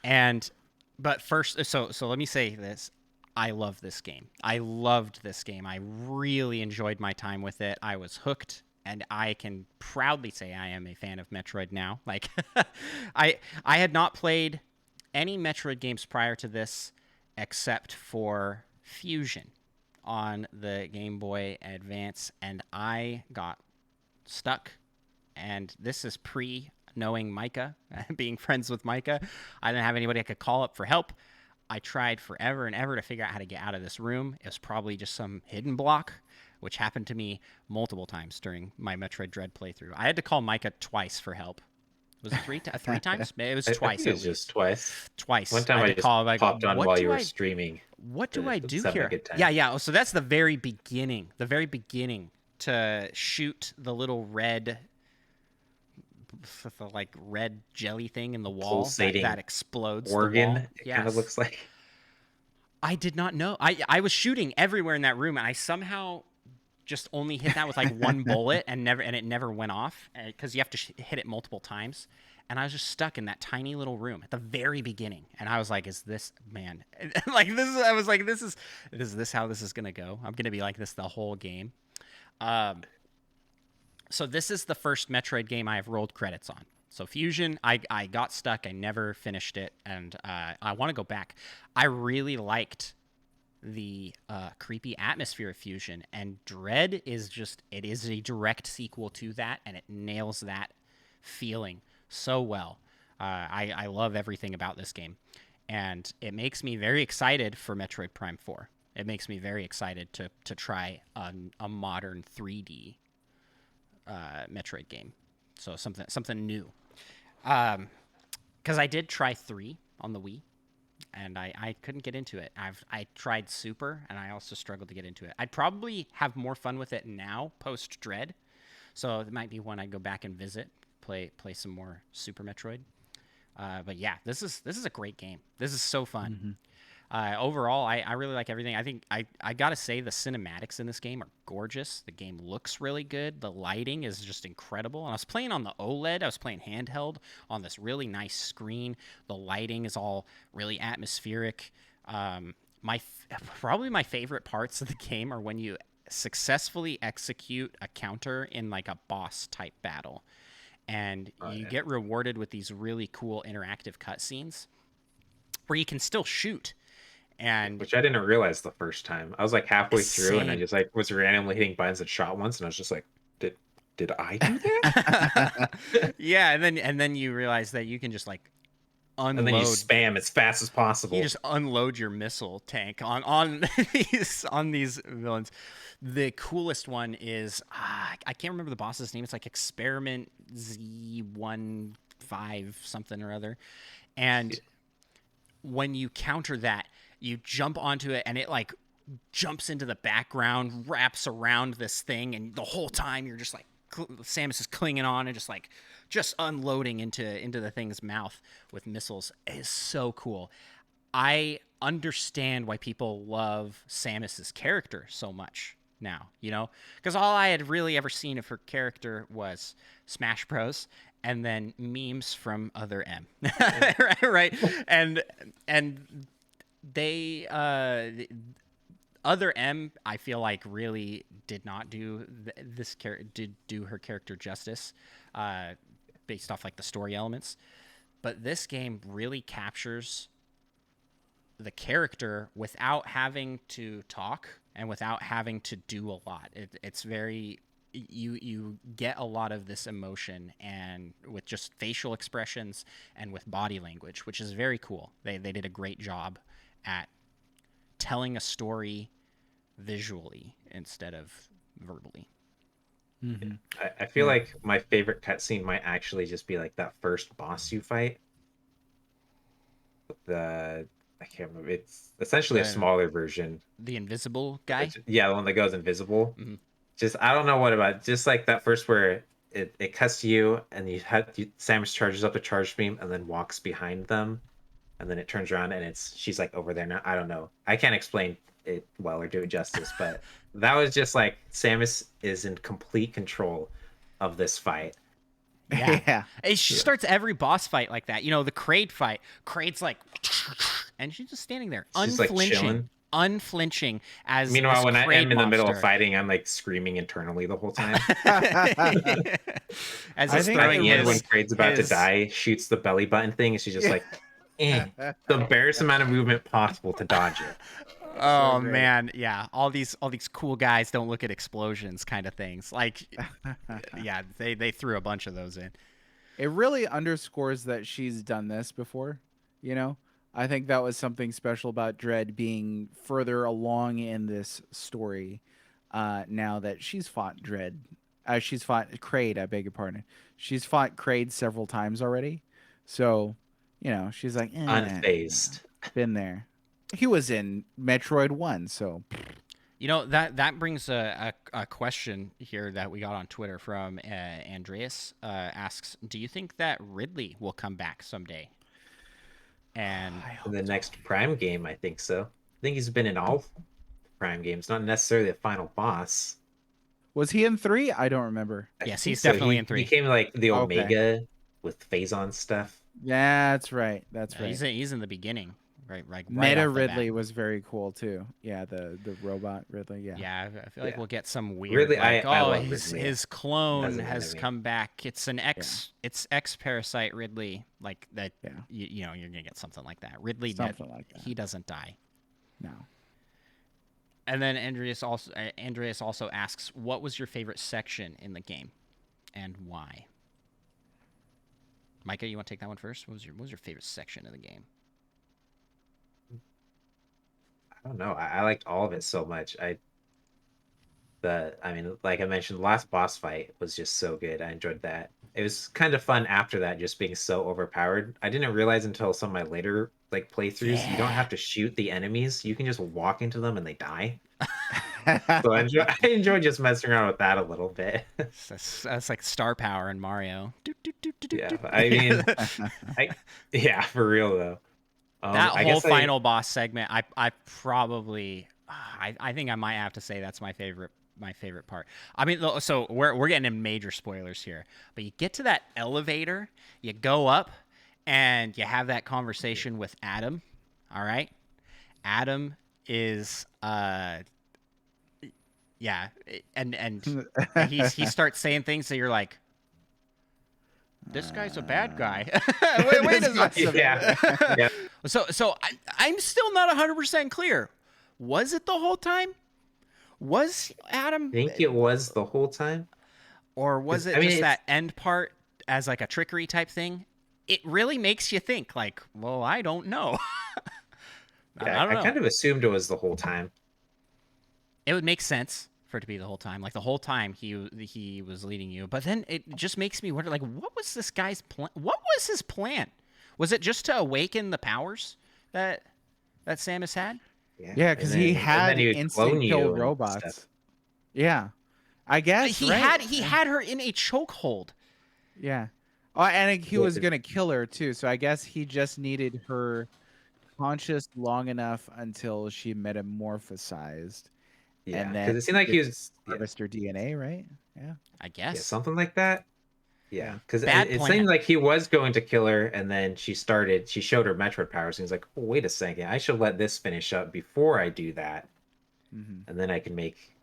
and but first, so let me say this. I love this game. I loved this game. I really enjoyed my time with it. I was hooked, and I can proudly say I am a fan of Metroid now. Like, I had not played any Metroid games prior to this, except for Fusion on the Game Boy Advance, and I got stuck. And this is pre knowing Micah, being friends with Micah. I didn't have anybody I could call up for help. I tried forever and ever to figure out how to get out of this room. It was probably just some hidden block, which happened to me multiple times during my Metroid Dread playthrough. I had to call Micah twice for help. Was it three times? It was I think twice it at was just least. twice. One Twice. I time had I to just call him. I go, popped on what while you do were I streaming. what do I do Just having a here? good time. Yeah, yeah. So that's the very beginning. The very beginning to shoot the little red the like red jelly thing in the wall Pulsating that explodes the organ, wall. it kind of Yes. looks like. I did not know. I was shooting everywhere in that room, and I somehow just only hit that with like one bullet, and it never went off because you have to hit it multiple times. And I was just stuck in that tiny little room at the very beginning, and I was like, "Is this man like this?" I was like, "This is this how this is gonna go? I'm gonna be like this the whole game." Um, so this is the first Metroid game I have rolled credits on. So Fusion, I got stuck. I never finished it, and I want to go back. I really liked the creepy atmosphere of Fusion, and Dread is just, it is a direct sequel to that, and it nails that feeling so well. I love everything about this game, and it makes me very excited for Metroid Prime 4. It makes me very excited to try a modern 3D Metroid game. So something new. Because I did try 3 on the Wii, and I couldn't get into it. I tried Super, and I also struggled to get into it. I'd probably have more fun with it now, post Dread. So it might be one I'd go back and visit, play some more Super Metroid. But yeah, this is a great game. This is so fun. Mm-hmm. Overall, I really like everything. I think I gotta say the cinematics in this game are gorgeous. The game looks really good. The lighting is just incredible. And I was playing on the OLED. I was playing handheld on this really nice screen. The lighting is all really atmospheric. Probably my favorite parts of the game are when you successfully execute a counter in like a boss type battle, and you get rewarded with these really cool interactive cutscenes where you can still shoot. And Which I didn't realize the first time. I was like halfway through, and I same. just like was randomly hitting buttons and shot once, and I was just like, did I do that? Yeah, and then you realize that you can just like unload. And then you spam as fast as possible. You just unload your missile tank on these villains. The coolest one is I can't remember the boss's name. It's like Experiment Z15 something or other, and when you counter that, you jump onto it, and it like jumps into the background, wraps around this thing, and the whole time you're just like Samus is clinging on and just unloading into the thing's mouth with missiles. It is so cool. I understand why people love Samus's character so much now, because all I had really ever seen of her character was Smash Bros. And then memes from Other M, right? And they Other M, I feel like really did not do her character justice, based off like the story elements. But this game really captures the character without having to talk and without having to do a lot. It's very, you get a lot of this emotion, and with just facial expressions and with body language, which is very cool. They did a great job at telling a story visually instead of verbally. Mm-hmm. I feel like my favorite cutscene might actually just be like that first boss you fight. I can't remember. It's essentially a smaller version. The invisible guy? Yeah, the one that goes invisible. Mm-hmm. Just, I don't know what about, just like that first where it cuts to you, and Samus charges up a charge beam and then walks behind them, and then it turns around and she's like over there now. I don't know. I can't explain it well or do it justice, but that was just like Samus is in complete control of this fight. Yeah. She starts every boss fight like that. The Kraid fight. Kraid's like, and she's just standing there, She's like chilling. Unflinching. As meanwhile, when I am in the middle of monster. fighting, I'm like screaming internally the whole time. As I he's think At throwing the end, when his, Kraid's about to die, shoots the belly button thing, and she's just like, the barest amount of movement possible to dodge it. oh great. man, yeah, all these cool guys don't look at explosions kind of things. Like, yeah, they threw a bunch of those in. It really underscores that she's done this before, I think that was something special about Dread being further along in this story. Now that she's fought she's fought Kraid, I beg your pardon. She's fought Kraid several times already. So, she's like, Unfazed. been there. He was in Metroid 1, so. You know, that brings a question here that we got on Twitter from Andreas. Asks, do you think that Ridley will come back someday? And I In hope the so. next Prime game, I think so. I think he's been in all Prime games, not necessarily the final boss. Was he in 3? I don't remember. I yes, think he's so. definitely He in 3. became like the Okay. Omega with Phazon stuff. That's right. That's right. He's in the beginning, right Meta off the Ridley bat. was very cool too. Yeah, the robot Ridley. Yeah. Yeah, I feel like Yeah. we'll get some weird Really, like, I oh, love his Ridley his as clone an has enemy. come back. It's X Parasite Ridley, like that. Yeah. You know, you're gonna get something like that. Ridley, Something like that. he doesn't die. No. And then Andreas also asks, what was your favorite section in the game, and why? Micah, you want to take that one first? What was your favorite section of the game? I don't know. I liked all of it so much. I mean, like I mentioned, the last boss fight was just so good. I enjoyed that. It was kind of fun after that, just being so overpowered. I didn't realize until some of my later like playthroughs, you don't Yeah. have to shoot the enemies. You can just walk into them and they die. So I enjoy just messing around with that a little bit. That's like star power in Mario. Yeah, I mean, yeah, for real though. That I whole guess final boss segment, I probably, I think I might have to say that's my favorite part. I mean, so we're getting in major spoilers here, but you get to that elevator, you go up, and you have that conversation with Adam. All right, Adam is yeah, and he starts saying things that you're like, this guy's a bad guy. wait a second. yeah, yeah. So I'm still not 100% clear. Was it the whole time? Was Adam, Think it was the whole time. or was 'Cause, it I mean, just it's that end part as like a trickery type thing? It really makes you think. Like, well, I don't know. I yeah. don't I know. kind of assumed it was the whole time. It would make sense for it to be the whole time. Like the whole time he was leading you, but then it just makes me wonder. Like, what was this guy's plan? What was his plan? Was it just to awaken the powers that Samus had? Yeah, because he and had then he would clone instant kill you and stuff. robots. Yeah, I guess He right? had her in a chokehold. Yeah. Oh, and he Yeah, was gonna kill her too. So I guess he just needed her conscious long enough until she metamorphosized, Yeah, and then because it seemed like he he could was harvest her DNA, right? Yeah. I yeah, guess. something like that. Yeah, because Bad it plan. seemed like he was going to kill her, and then she showed her Metroid powers, and he's like, oh, wait a second, I should let this finish up before I do that, Hmm. and then I can make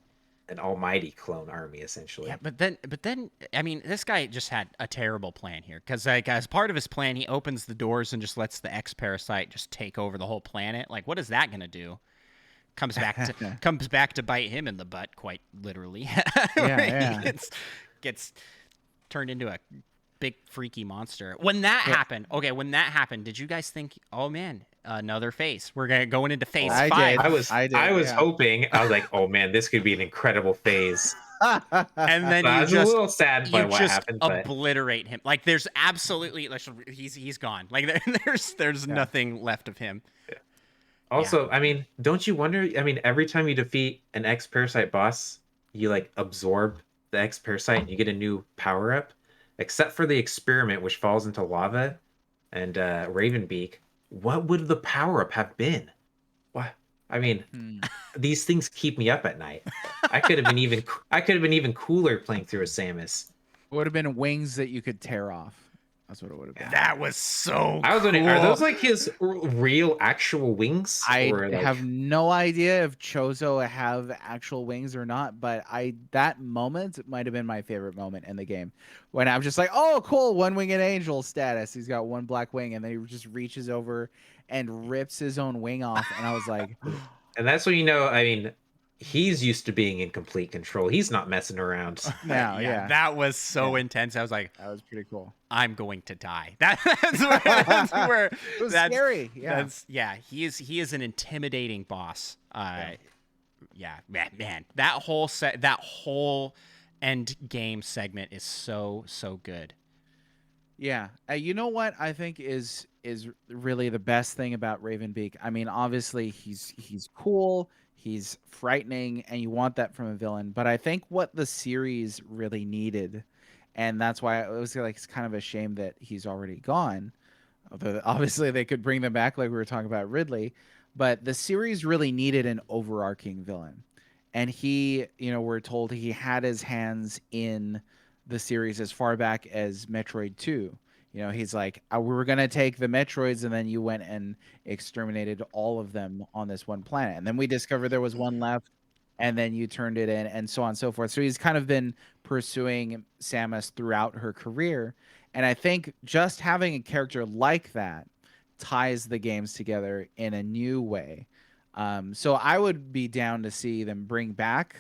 an almighty clone army, essentially. Yeah, but then, I mean, this guy just had a terrible plan here. Because like as part of his plan, he opens the doors and just lets the X parasite just take over the whole planet. Like, what is that gonna do? Comes back to bite him in the butt, quite literally. Yeah. He gets turned into a big freaky monster. When that happened, did you guys think, oh man, another phase? We're going into phase I 5. did. I was Yeah. hoping. I was like, oh man, this could be an incredible phase. And then So I you was a just little sad by what happened, but obliterate him. Like there's absolutely like he's gone. Like there's nothing left of him. also, I mean, don't you wonder? I mean, every time you defeat an X Parasite boss, you like absorb the X Parasite and you get a new power up, except for the experiment, which falls into lava and Ravenbeak. What would the power up have been? What? I mean, these things keep me up at night. I could have been even cooler playing through a Samus. Would have been wings that you could tear off. That's what it would have been. That was so I was cool. wondering, are those like his real actual wings? I or like... have no idea if Chozo have actual wings or not, but that moment might have been my favorite moment in the game, when I'm just like, oh, cool, one winged angel status. He's got one black wing, and then he just reaches over and rips his own wing off, and I was like, And that's when you know, I mean, he's used to being in complete control. He's not messing around. no, yeah, That was so intense. I was like, that was pretty cool. I'm going to die. That's where It was scary. Yeah, he is an intimidating boss. Man, that whole end game segment is so good. Yeah. You know what I think is really the best thing about Ravenbeak? I mean, obviously he's cool. He's frightening, and you want that from a villain. But I think what the series really needed, and that's why it was like it's kind of a shame that he's already gone. Although obviously they could bring them back, like we were talking about Ridley, but the series really needed an overarching villain, and he, we're told he had his hands in the series as far back as Metroid 2. He's like, we were gonna take the Metroids, and then you went and exterminated all of them on this one planet, and then we discovered there was one left, and then you turned it in, and so on and so forth. So he's kind of been pursuing Samus throughout her career, and I think just having a character like that ties the games together in a new way. So I would be down to see them bring back,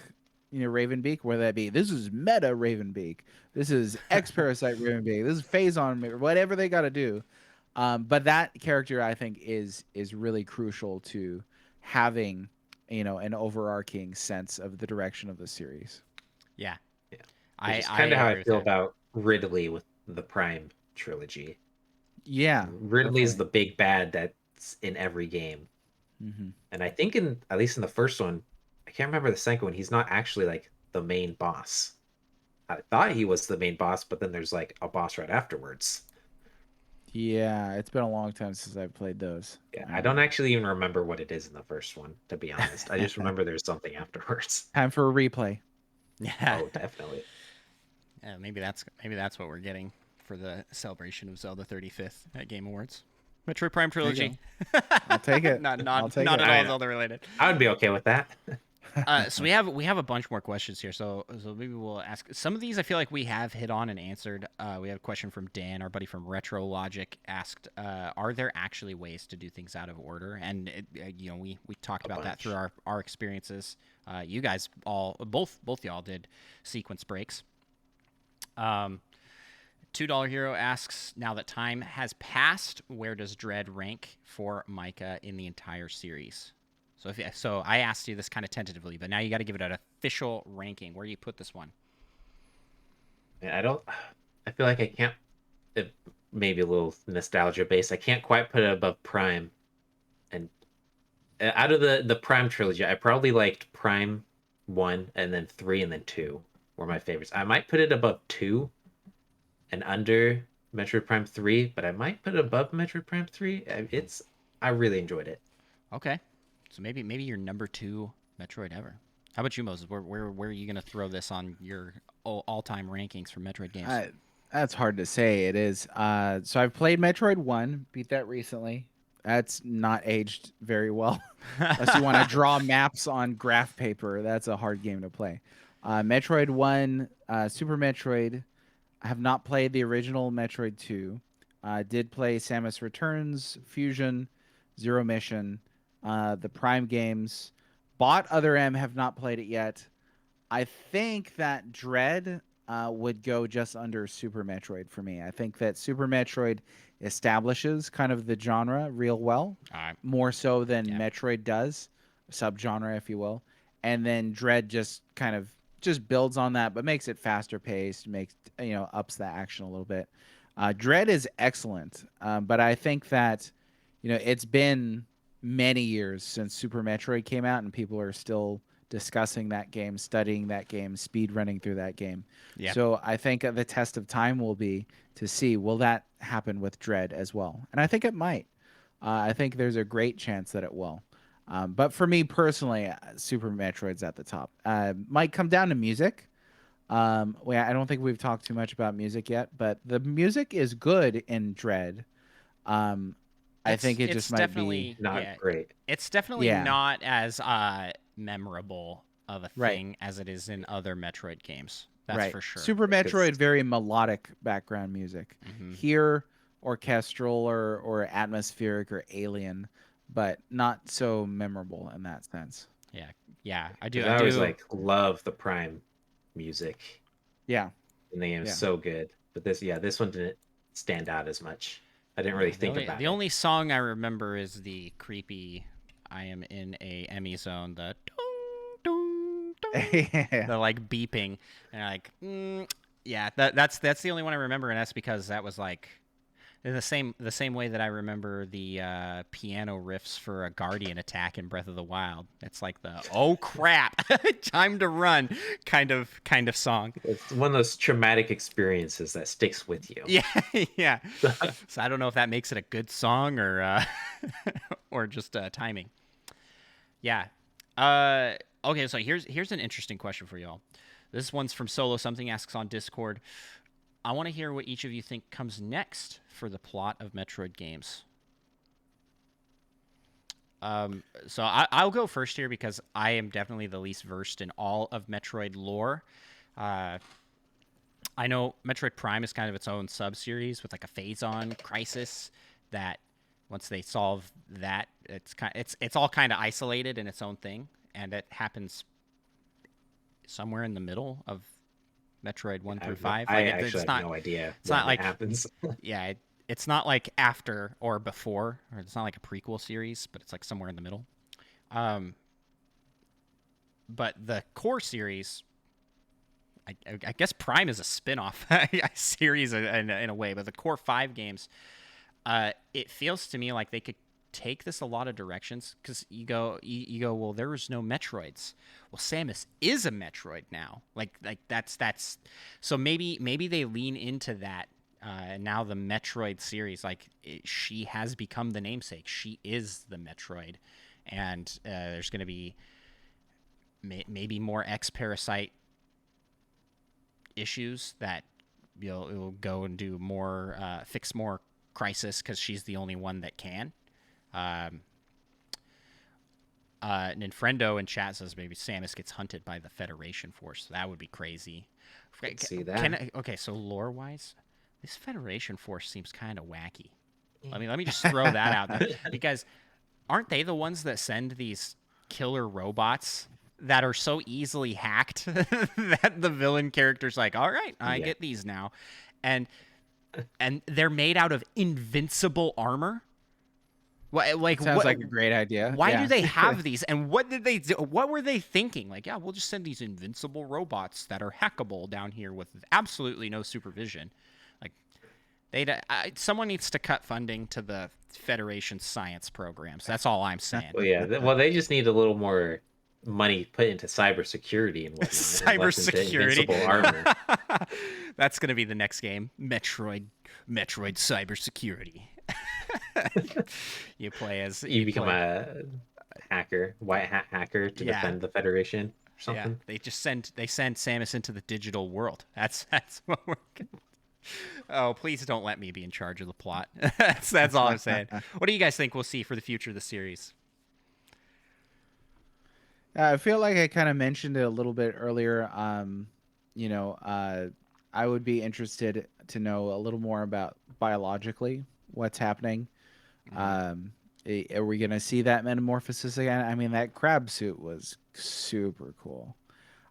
Ravenbeak, whether that be this is meta Ravenbeak, this is X Parasite Ravenbeak, this is Phazon, whatever they got to do. But that character, I think, is really crucial to having, an overarching sense of the direction of the series. Yeah, Yeah. I Which is kind of how agree I with feel that. about Ridley with the Prime trilogy. Yeah, Ridley's the definitely. big bad that's in every game. Mm-hmm. And I think at least in the first one, I can't remember the second one, he's not actually like the main boss. I thought he was the main boss, but then there's like a boss right afterwards. Yeah, it's been a long time since I've played those. Yeah, I don't actually even remember what it is in the first one, to be honest. I just remember there's something afterwards. Time for a replay. Yeah. Oh, definitely. Yeah, maybe that's what we're getting for the celebration of Zelda 35th at Game Awards. Metroid Prime There you trilogy. I'll take it. not I'll take not it. at I all mean, Zelda related. I would be okay with that. So we have a bunch more questions here. So maybe we'll ask some of these. I feel like we have hit on and answered. We have a question from Dan, our buddy from Retro Logic, asked, "Are there actually ways to do things out of order?" And we talked about that through our experiences. You guys both y'all did sequence breaks. $2 Hero asks, now that time has passed, where does Dread rank for Micah in the entire series? So I asked you this kind of tentatively, but now you got to give it an official ranking. Where do you put this one? I feel like I can't, maybe a little nostalgia based. I can't quite put it above Prime. And out of the Prime trilogy, I probably liked Prime 1 and then 3 and then 2 were my favorites. I might put it above 2 and under Metroid Prime 3, but I might put it above Metroid Prime 3. I really enjoyed it. Okay, so maybe your number 2 Metroid ever. How about you, Moses? Where are you gonna throw this on your all-time rankings for Metroid games? That's hard to say. It is. So I've played Metroid 1, beat that recently. That's not aged very well. Unless you want to draw maps on graph paper, that's a hard game to play. Metroid 1, Super Metroid. I have not played the original Metroid 2. Did play Samus Returns, Fusion, Zero Mission, the Prime games. Bought Other M, have not played it yet. I think that Dread would go just under Super Metroid for me. I think that Super Metroid establishes kind of the genre real well, more so than Metroid does, subgenre, if you will. And then Dread just kind of just builds on that, but makes it faster paced, makes ups the action a little bit. Dread is excellent, but I think that it's been many years since Super Metroid came out, and people are still discussing that game, studying that game, speed running through that game. Yeah. So I think the test of time will be to see, will that happen with Dread as well? And I think it might. I think there's a great chance that it will. But for me personally, Super Metroid's at the top. Might come down to music. I don't think we've talked too much about music yet, but the music is good in Dread. I think it just might be not great. It's definitely not as memorable of a thing as it is in other Metroid games. That's for sure. Super Metroid, very melodic background music. Mm-hmm. Here, orchestral or atmospheric or alien, but not so memorable in that sense. Yeah, I do. I always love the Prime music. Yeah, and the game is so good. But this one didn't stand out as much. I didn't really think about it. The only song I remember is the creepy "I am in a Emmy zone." The dong, dong, dong, the like beeping, and that's the only one I remember, and that's because that was like In the same way that I remember the piano riffs for a Guardian attack in Breath of the Wild. It's like the oh crap, time to run kind of song. It's one of those traumatic experiences that sticks with you. Yeah, yeah. So I don't know if that makes it a good song or or just timing. Yeah. Okay, so here's an interesting question for y'all. This one's from Solo Something asks on Discord. I want to hear what each of you think comes next for the plot of Metroid games. So I'll go first here because I am definitely the least versed in all of Metroid lore. I know Metroid Prime is kind of its own sub-series with like a phase-on crisis that once they solve that, it's all kind of isolated in its own thing, and it happens somewhere in the middle of Metroid 1 through 5. I Like actually it's have not, no idea it's when not it like happens. yeah, it's not like after or before, or it's not like a prequel series, but it's like somewhere in the middle. But the core series, I guess Prime is a spin-off series in a way, but the core 5 games, it feels to me like they could take this a lot of directions because you go, well, there was no Metroids. Well, Samus is a Metroid now. Like that's so maybe they lean into that. And now the Metroid series, like she has become the namesake. She is the Metroid, and there's going to be maybe more X-Parasite issues that it'll go and do more, fix more Crisis because she's the only one that can. Ninfrendo in chat says maybe Samus gets hunted by the Federation Force. That would be crazy. Could see that. Okay, so lore-wise, this Federation Force seems kind of wacky. Let me just throw that out there because aren't they the ones that send these killer robots that are so easily hacked that the villain character's like, all right, I get these now, and they're made out of invincible armor. Like Sounds like a great idea. Why do they have these? And what did they do? What were they thinking? Like, yeah, we'll just send these invincible robots that are hackable down here with absolutely no supervision. Like, someone needs to cut funding to the Federation science programs. That's all I'm saying. Well, yeah. Well, they just need a little more money put into cybersecurity and whatnot. Cybersecurity. Invincible armor. That's going to be the next game. Metroid cybersecurity. You become a hacker, white hat hacker to defend the Federation or something. Yeah, they send Samus into the digital world. That's what we're gonna... Oh, please don't let me be in charge of the plot. That's all I'm saying. What do you guys think we'll see for the future of the series? I feel like I kind of mentioned it a little bit earlier. I would be interested to know a little more about biologically what's happening. Mm-hmm. Are we going to see that metamorphosis again? I mean, that crab suit was super cool.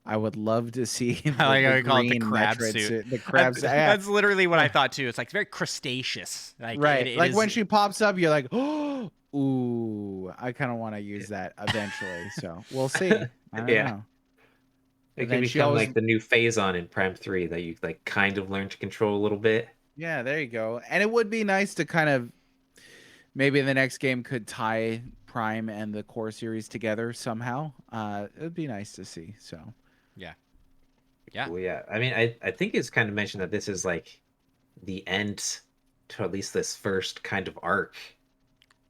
I would love to see the call it the green crab Metroid suit. The crab suit. That's literally what I thought too. It's like very crustaceous. Like, right. Like when she pops up, you're like, oh, ooh, I kind of want to use that eventually. So we'll see. I don't know. It could become like the new Phazon in Prime 3 that you like kind of learn to control a little bit. Yeah, there you go. And it would be nice to kind of maybe the next game could tie Prime and the core series together somehow. It would be nice to see. So yeah. Well, yeah. I mean, I think it's kind of mentioned that this is like the end to at least this first kind of arc.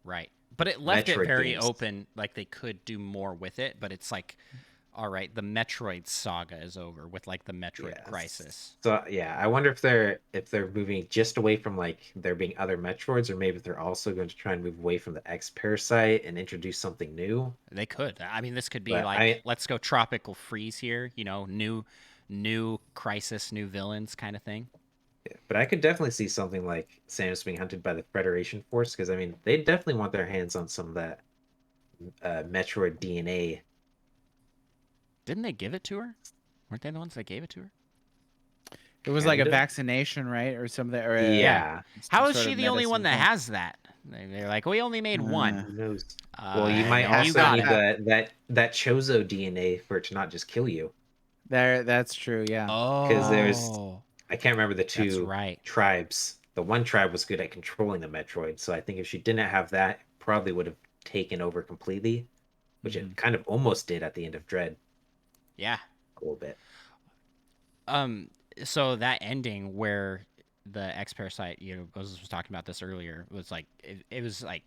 Right. But it left Metroid it very games. open, like they could do more with it, but it's like, all right, the Metroid saga is over with like the Metroid crisis. So yeah, I wonder if they're moving just away from like there being other Metroids, or maybe if they're also going to try and move away from the X-Parasite and introduce something new. They could. I mean, this could be let's go tropical freeze here, new crisis, new villains kind of thing. Yeah, but I could definitely see something like Samus being hunted by the Federation Force, because I mean, they definitely want their hands on some of that Metroid DNA. Didn't they give it to her? Weren't they the ones that gave it to her? It was like a vaccination, right, or something. Or yeah. How is she the only one that has that? They're like, we only made one. Who knows? Well, you might also need that Chozo DNA for it to not just kill you. That's true. Yeah. Because there's, I can't remember the two tribes the one tribe was good at controlling the Metroid. So I think if she didn't have that, it probably would have taken over completely, which Mhm. it kind of almost did at the end of Dread Yeah. a little bit. Um. So that ending where the X parasite, was talking about this earlier, was like it was like,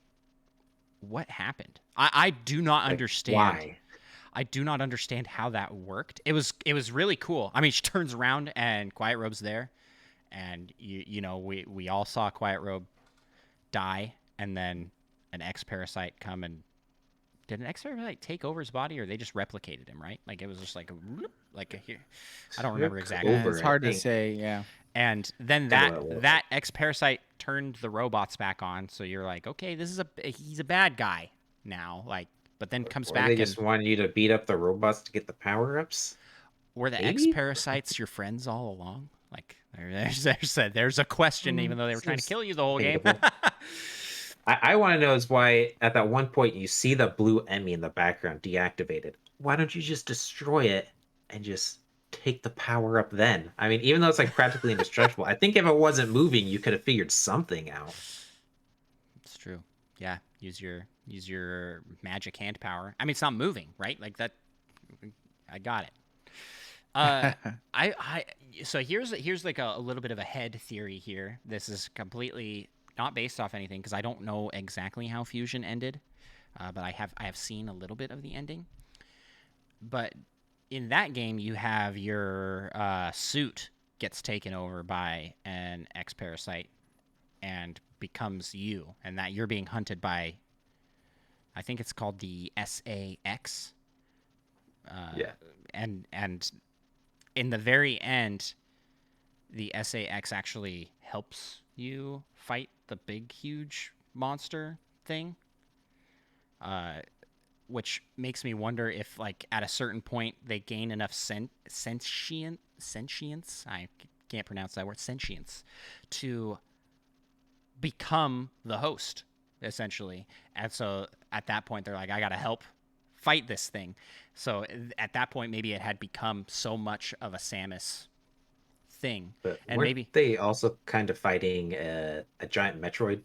what happened? I do not Like, understand. why? I do not understand how that worked. It was really cool. I mean, she turns around and Quiet Robe's there, and we all saw Quiet Robe die, and then an X parasite come and did an X parasite take over his body, or they just replicated him, right? Like it was just like a whoop, like a here. I don't remember Took exactly. Yeah, it's over, I hard to think. say. Yeah. And then Kind of that what it was. that X parasite turned the robots back on, so you're like, okay, he's a bad guy now, like. But then comes Or they back, and just wanted you to beat up the robots to get the power-ups? were the X Maybe? parasites your friends all along? Like there's a question, even though they were trying to Seems kill you the whole game. debatable. I want to know is why at that one point you see the blue Emmy in the background deactivated. Why don't you just destroy it and just take the power up then? I mean, even though it's like practically indestructible, I think if it wasn't moving, you could have figured something out. It's true. Yeah, use your magic hand power. I mean, it's not moving, right? Like that. I got it. I so here's like a little bit of a head theory here. This is completely not based off anything because I don't know exactly how Fusion ended, but I have seen a little bit of the ending. But in that game, you have your suit gets taken over by an X parasite and becomes you, and that you're being hunted by. I think it's called the SAX. Yeah. And in the very end, the SAX actually helps you fight the big, huge monster thing. Which makes me wonder if, like, at a certain point, they gain enough sentience. I can't pronounce that word, sentience, to become the host, essentially. And so at that point, they're like, I gotta help fight this thing. So at that point, maybe it had become so much of a Samus thing, But and weren't maybe they also kind of fighting a giant Metroid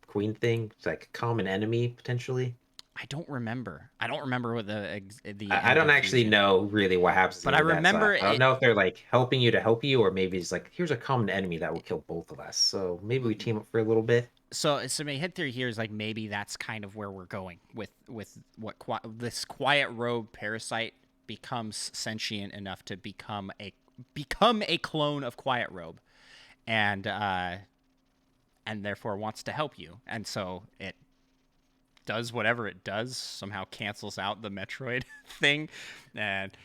Queen thing? It's like a common enemy potentially. I don't remember. I don't remember what the I end don't of actually Fusion, know really what happens at but the I end of that, so remember I don't it. know if they're like helping you to help you, or maybe it's like here's a common enemy that will kill both of us. So maybe we team up for a little bit. So my head theory here is like maybe that's kind of where we're going with what this quiet robe parasite becomes sentient enough to become a clone of Quiet Robe, and therefore wants to help you, and so it does whatever it does, somehow cancels out the Metroid thing, and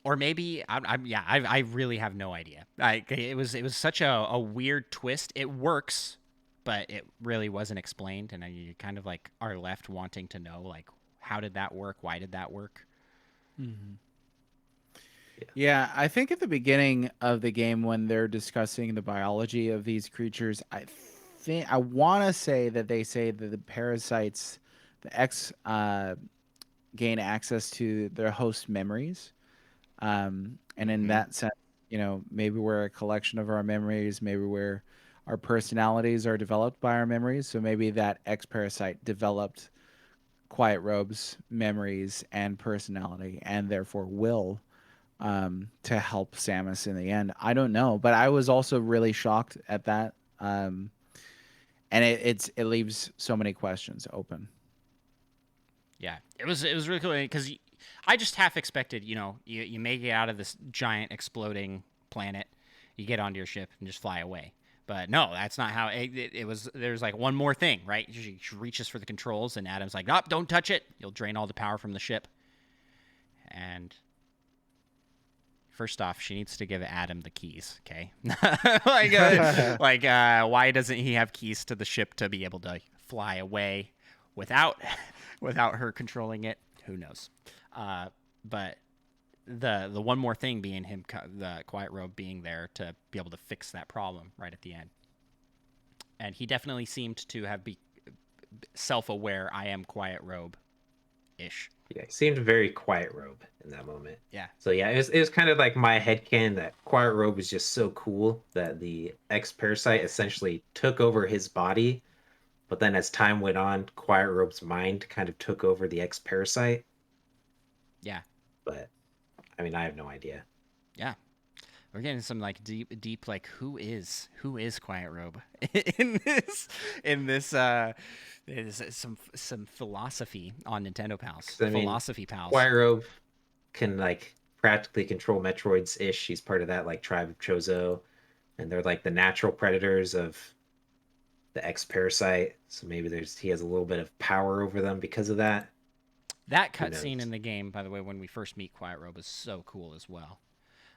or maybe I really have no idea. Like it was such a weird twist. It works, but it really wasn't explained, and you kind of like are left wanting to know, like, how did that work? Why did that work? Mhm. Yeah, I think at the beginning of the game when they're discussing the biology of these creatures, I want to say that they say that the parasites, the X, gain access to their host memories, and in Mhm. that sense, maybe we're a collection of our memories, maybe we're our personalities are developed by our memories. So maybe that X parasite developed Quiet Robe's memories and personality, and therefore will to help Samus in the end. I don't know, but I was also really shocked at that, and it leaves so many questions open. Yeah, it was really cool because I just half expected, you make it out of this giant exploding planet, you get onto your ship and just fly away. But no, that's not how it was. There's like one more thing, right? She reaches for the controls, and Adam's like, "Nope, don't touch it. You'll drain all the power from the ship." And first off, she needs to give Adam the keys, okay? Why doesn't he have keys to the ship to be able to fly away without without her controlling it? Who knows? But the one more thing being the Quiet Robe being there to be able to fix that problem right at the end, and he definitely seemed to have be self-aware. I am Quiet Robe ish. Yeah, he seemed very quiet robe in that moment. Yeah. So yeah, it was kind of like my headcanon that quiet robe was just so cool that the ex parasite essentially took over his body. But then as time went on, quiet robe's mind kind of took over the ex parasite. Yeah. But I mean, I have no idea. Yeah. We're getting some like deep like who is Quiet Robe in this is some philosophy on Nintendo Pals. 'Cause, I mean, Philosophy Pals. quiet robe can like practically control Metroids ish. She's part of that like tribe of Chozo, and they're like the natural predators of the ex parasite. So maybe he has a little bit of power over them because of that. That Who cutscene knows? in the game, by the way, when we first meet Quiet Robe, is so cool as well.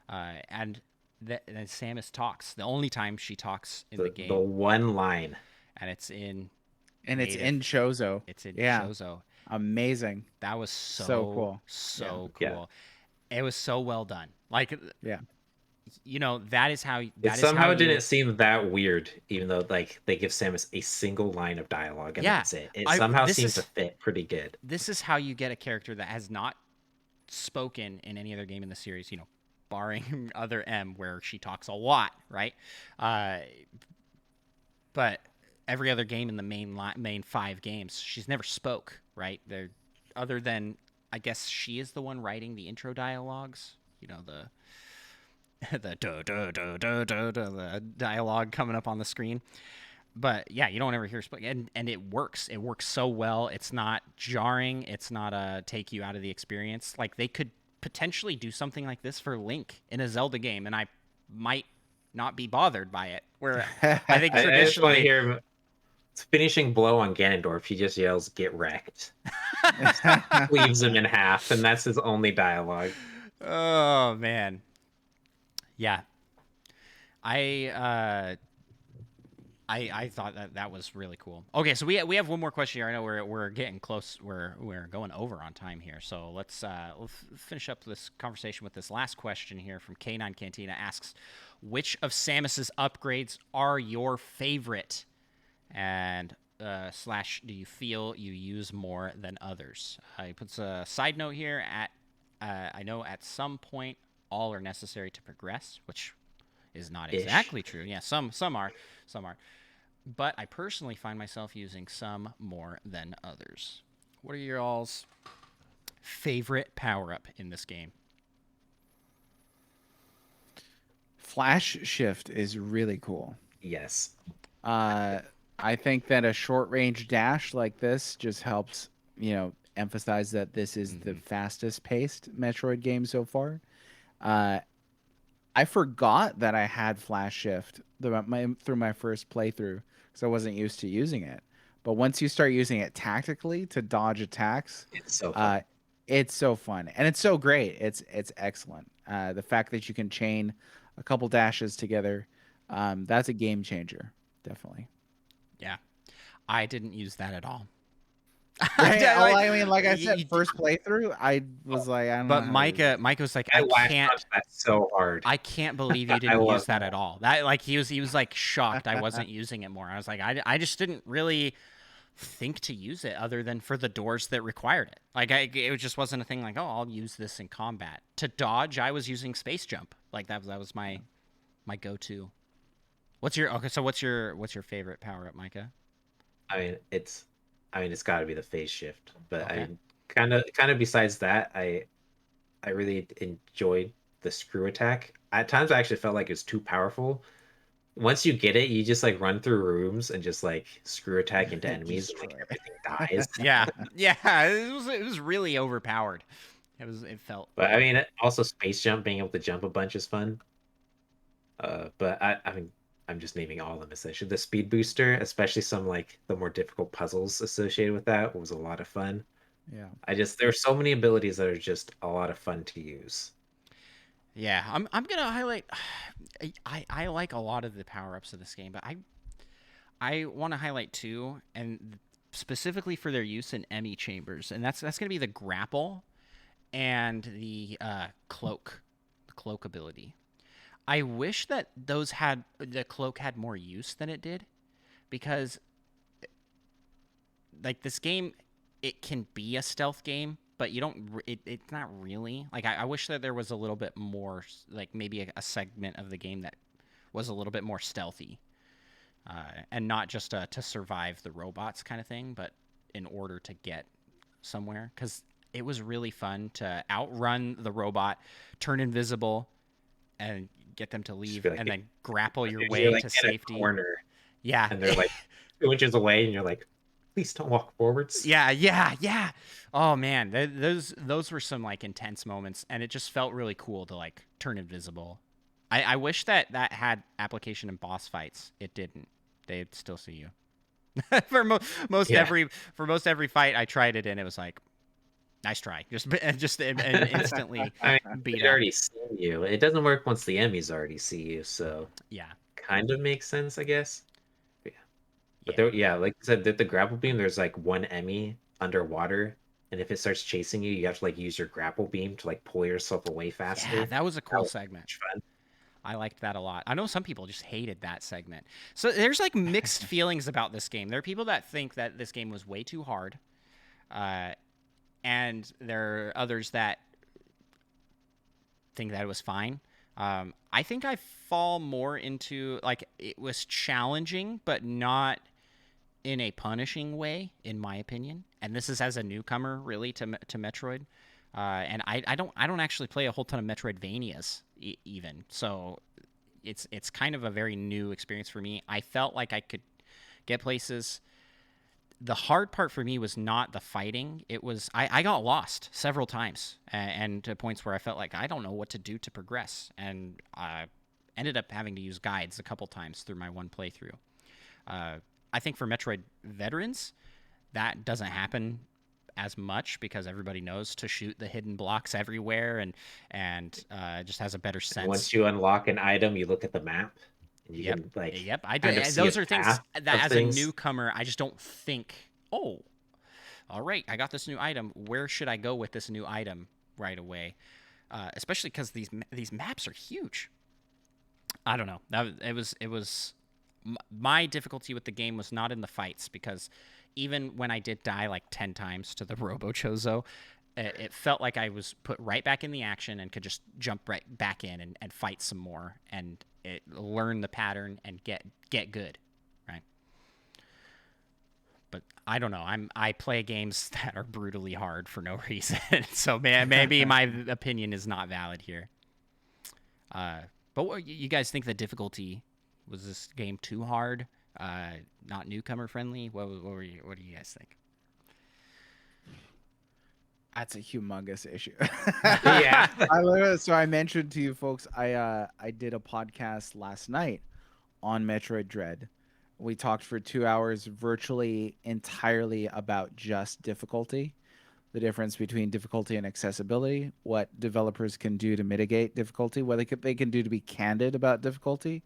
And that Samus talks. The only time she talks in the The game, one line. and it's in And it's native. in Chozo. It's in Yeah, Chozo. amazing. That was So cool. Yeah. so Yeah. cool. It was so well done. Like, Yeah. you know, that is how It somehow didn't seem that weird, even though like they give Samus a single line of dialogue and Yeah. that's it. It somehow This seems to is fit pretty good. this is how you get a character that has not spoken in any other game in the series. You know, barring other M, where she talks a lot, right? But every other game in the main 5 games, she's never spoke, right? There, other than I guess she is the one writing the intro dialogues. You know, the the the dialogue coming up on the screen. But yeah, you don't ever hear spoken, and it works. It works so well. It's not jarring. It's not take you out of the experience. Like they could potentially do something like this for Link in a Zelda game, and I might not be bothered by it. Where I think I just want to traditionally, hear him finishing blow on Ganondorf. He just yells, "Get wrecked!" Leaves him in half, and that's his only dialogue. oh man, yeah, I I thought that was really cool. Okay, so we have one more question here. I know we're getting close. We're going over on time here. So let's finish up this conversation with this last question here from K9 Cantina. Asks, which of Samus's upgrades are your favorite? And slash, do you feel you use more than others? He puts a side note here at I know at some point all are necessary to progress, which is not Ish. exactly true. Yeah, some are, some are. But I personally find myself using some more than others. What are your all's favorite power up in this game? Flash shift is really cool. Yes. I think that a short range dash like this just helps, emphasize that this is the fastest paced Metroid game so far. I forgot that I had flash shift through my first playthrough because I wasn't used to using it. But once you start using it tactically to dodge attacks, It's so fun. it's so fun and it's so great. It's excellent. The fact that you can chain a couple dashes together, that's a game changer, definitely. Yeah, I didn't use that at all. Right? I mean, like I said, first playthrough, I was like, I don't know. But Micah was like, I I can't. punched that so hard. I can't believe you I didn't love use that at all. That like he was like shocked I wasn't using it more. I was like, I just didn't really think to use it other than for the doors that required it. Like it just wasn't a thing like, oh, I'll use this in combat. To dodge, I was using space jump. Like that was my go-to. What's your favorite power up, Micah? I mean, it's got to be the phase shift. But Okay. I kind of besides that, I really enjoyed the screw attack. At times, I actually felt like it's too powerful. Once you get it, you just like run through rooms and just like screw attack into enemies, and like Destroy. everything dies. Yeah, yeah. It was really overpowered. It felt. But I mean, also space jump, being able to jump a bunch is fun. But I mean, I'm just naming all of them essentially. The speed booster, especially some like the more difficult puzzles associated with that, was a lot of fun. Yeah. There are so many abilities that are just a lot of fun to use. Yeah, I'm gonna highlight. I like a lot of the power ups of this game, but I want to highlight two, and specifically for their use in ME chambers, and that's gonna be the grapple and the cloak ability. I wish that the cloak had more use than it did, because like this game, it can be a stealth game, but you don't. It's not really like I wish that there was a little bit more, like maybe a segment of the game that was a little bit more stealthy, and not just to survive the robots kind of thing, but in order to get somewhere. Because it was really fun to outrun the robot, turn invisible, and get them to leave, like, and then grapple your you're way like to in safety. a corner, Yeah. and they're like 2 inches away, and you're like, please don't walk forwards. Yeah. Oh man, those were some like intense moments, and it just felt really cool to like turn invisible. I wish that had application in boss fights. It didn't. They'd still see you. for Yeah. for most every fight I tried it in, it was like, nice try, just and instantly I mean, beat they up. already see you. It doesn't work once the enemies already see you, so Yeah, kind of makes sense, I guess. But yeah. But yeah, there, yeah, like I said, the grapple beam, there's like one enemy underwater, and if it starts chasing you, you have to like use your grapple beam to like pull yourself away yeah. faster. That was a That cool was segment. much fun. I liked that a lot. I know some people just hated that segment. So there's like mixed feelings about this game. There are people that think that this game was way too hard, uh, and there are others that think that it was fine. I think I fall more into like it was challenging, but not in a punishing way, in my opinion. And this is as a newcomer, really, to Metroid. And I don't actually play a whole ton of Metroidvanias even, so it's kind of a very new experience for me. I felt like I could get places. The hard part for me was not the fighting. It was I got lost several times, and to points where I felt like I don't know what to do to progress, and I ended up having to use guides a couple times through my one playthrough. I think for Metroid veterans, that doesn't happen as much because everybody knows to shoot the hidden blocks everywhere, and just has a better And sense. once you unlock an item, you look at the map, and you Yep. can like Yep. I do. kind of see a Those are things path that, of as a things. newcomer, I just don't think. Oh, all right, I got this new item. Where should I go with this new item right away? Especially because these maps are huge. I don't know. It was my difficulty with the game was not in the fights because even when I did die like 10 times to the Robo Chozo, it felt like I was put right back in the action and could just jump right back in and fight some more and learn the pattern and get good, right? But I don't know. I play games that are brutally hard for no reason, so maybe my opinion is not valid here. But what, you guys think the difficulty was this game too hard? Not newcomer friendly? What do you guys think? That's a humongous issue. Yeah. So I mentioned to you folks, I did a podcast last night on Metroid Dread. We talked for 2 hours, virtually entirely about just difficulty, the difference between difficulty and accessibility, what developers can do to mitigate difficulty, what they can do to be candid about difficulty,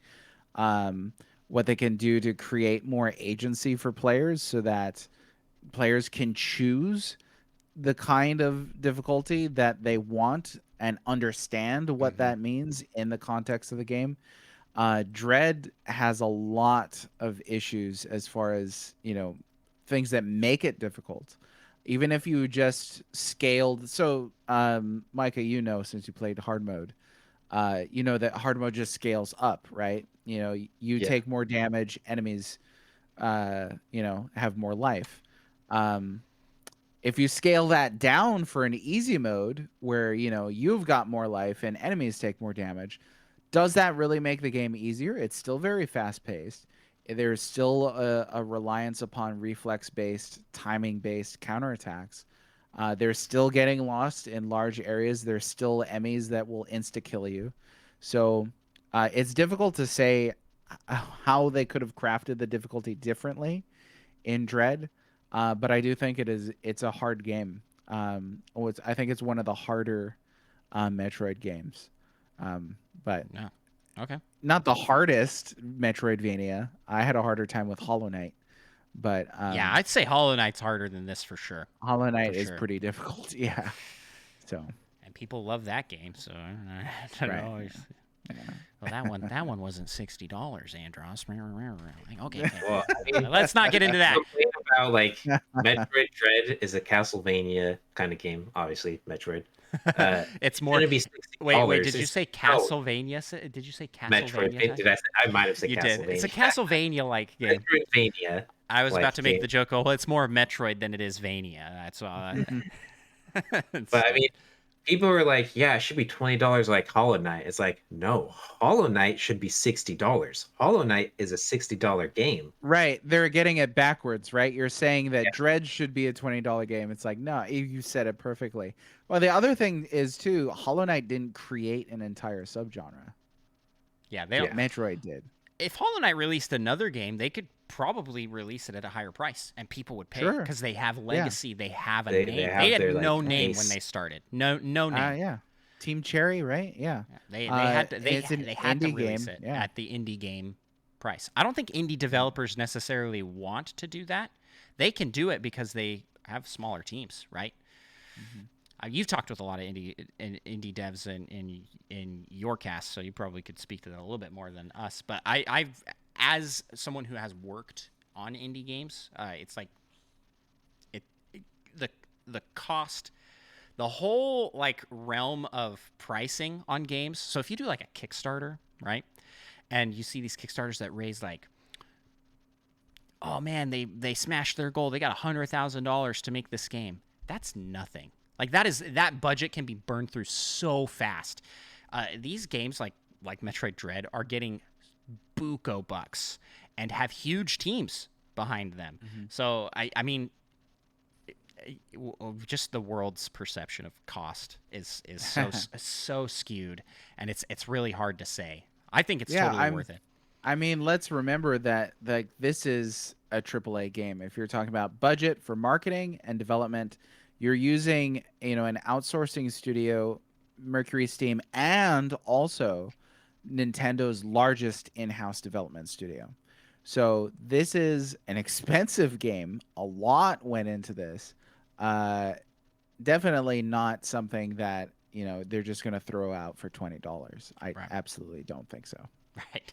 um, what they can do to create more agency for players so that players can choose the kind of difficulty that they want and understand what that means in the context of the game. Dread has a lot of issues as far as, things that make it difficult. Even if you just scaled. So, Micah, since you played hard mode, you know that hard mode just scales up, right? You Yeah. take more damage, enemies, have more life. If you scale that down for an easy mode where, you've got more life and enemies take more damage, does that really make the game easier? It's still very fast paced. There's still a reliance upon reflex based, timing based counterattacks. They're still getting lost in large areas. There's still enemies that will insta kill you. So it's difficult to say how they could have crafted the difficulty differently in Dread. But I do think it's a hard game. I think it's one of the harder Metroid games. But Yeah. Okay. not the hardest Metroidvania. I had a harder time with Hollow Knight, but Yeah, I'd say Hollow Knight's harder than this for sure. Hollow Knight For is sure. pretty difficult. Yeah. So And people love that game, so I don't right. know. Yeah. Well, that one wasn't $60, Andros. Like, okay, Well, I mean, let's not get into that. complain how like Metroid Dread is a Castlevania kind of game. Obviously, Metroid. It's It's more. gonna be $60. Wait. Did you It's say no Castlevania? Did you say Metroid. Castlevania? Did I say? I might have said You did. It's a Castlevania. Castlevania-like game. Metroidvania I was about like to make game. the joke. Oh, well, it's more Metroid than it is Vania. That's all. But I mean, people are like, yeah, it should be $20 like Hollow Knight. It's like, no, Hollow Knight should be $60. Hollow Knight is a $60 game. Right. They're getting it backwards, right? You're saying that Yeah. Dredge should be a $20 game. It's like, no, you said it perfectly. Well, the other thing is too, Hollow Knight didn't create an entire subgenre. Yeah, they don't. Yeah. Metroid did. If Hollow Knight released another game, they could probably release it at a higher price, and people would pay Sure. because they have legacy. They have a They name. have They had their, like, no name base. when they started. No name. Yeah. Team Cherry, right? Yeah. They had to, it's an they had to indie release game, it yeah. at the indie game price. I don't think indie developers necessarily want to do that. They can do it because they have smaller teams, right? You've talked with a lot of indie devs in your cast, so you probably could speak to that a little bit more than us. But I've, as someone who has worked on indie games, it's like the cost, the whole like realm of pricing on games. So if you do like a Kickstarter, right, and you see these Kickstarters that raise like, oh man, they smashed their goal. They got $100,000 to make this game. That's nothing. Like that budget can be burned through so fast. These games like Metroid Dread are getting buco bucks and have huge teams behind them. So I mean, just the world's perception of cost is so skewed, and it's really hard to say. I think it's totally worth it. I mean, let's remember that like this is a AAA game. If you're talking about budget for marketing and development, you're using, an outsourcing studio, Mercury Steam, and also Nintendo's largest in-house development studio. So this is an expensive game. A lot went into this. Definitely not something that, they're just going to throw out for $20. I absolutely don't think so. Right.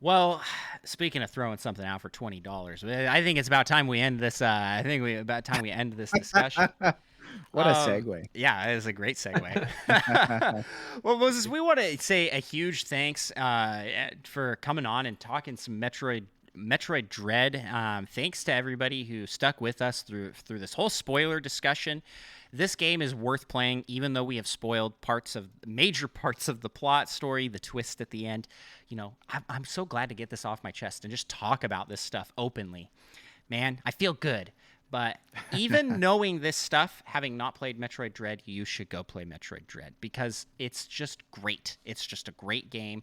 Well, speaking of throwing something out for $20, I think it's about time we end this. About time we end this discussion. What a segue! Yeah, it is a great segue. Well, Moses, we want to say a huge thanks for coming on and talking some Metroid Dread. Thanks to everybody who stuck with us through this whole spoiler discussion. This game is worth playing, even though we have spoiled major parts of the plot, story, the twist at the end. I'm so glad to get this off my chest and just talk about this stuff openly. Man, I feel good. But even knowing this stuff, having not played Metroid Dread, you should go play Metroid Dread because it's just great. It's just a great game.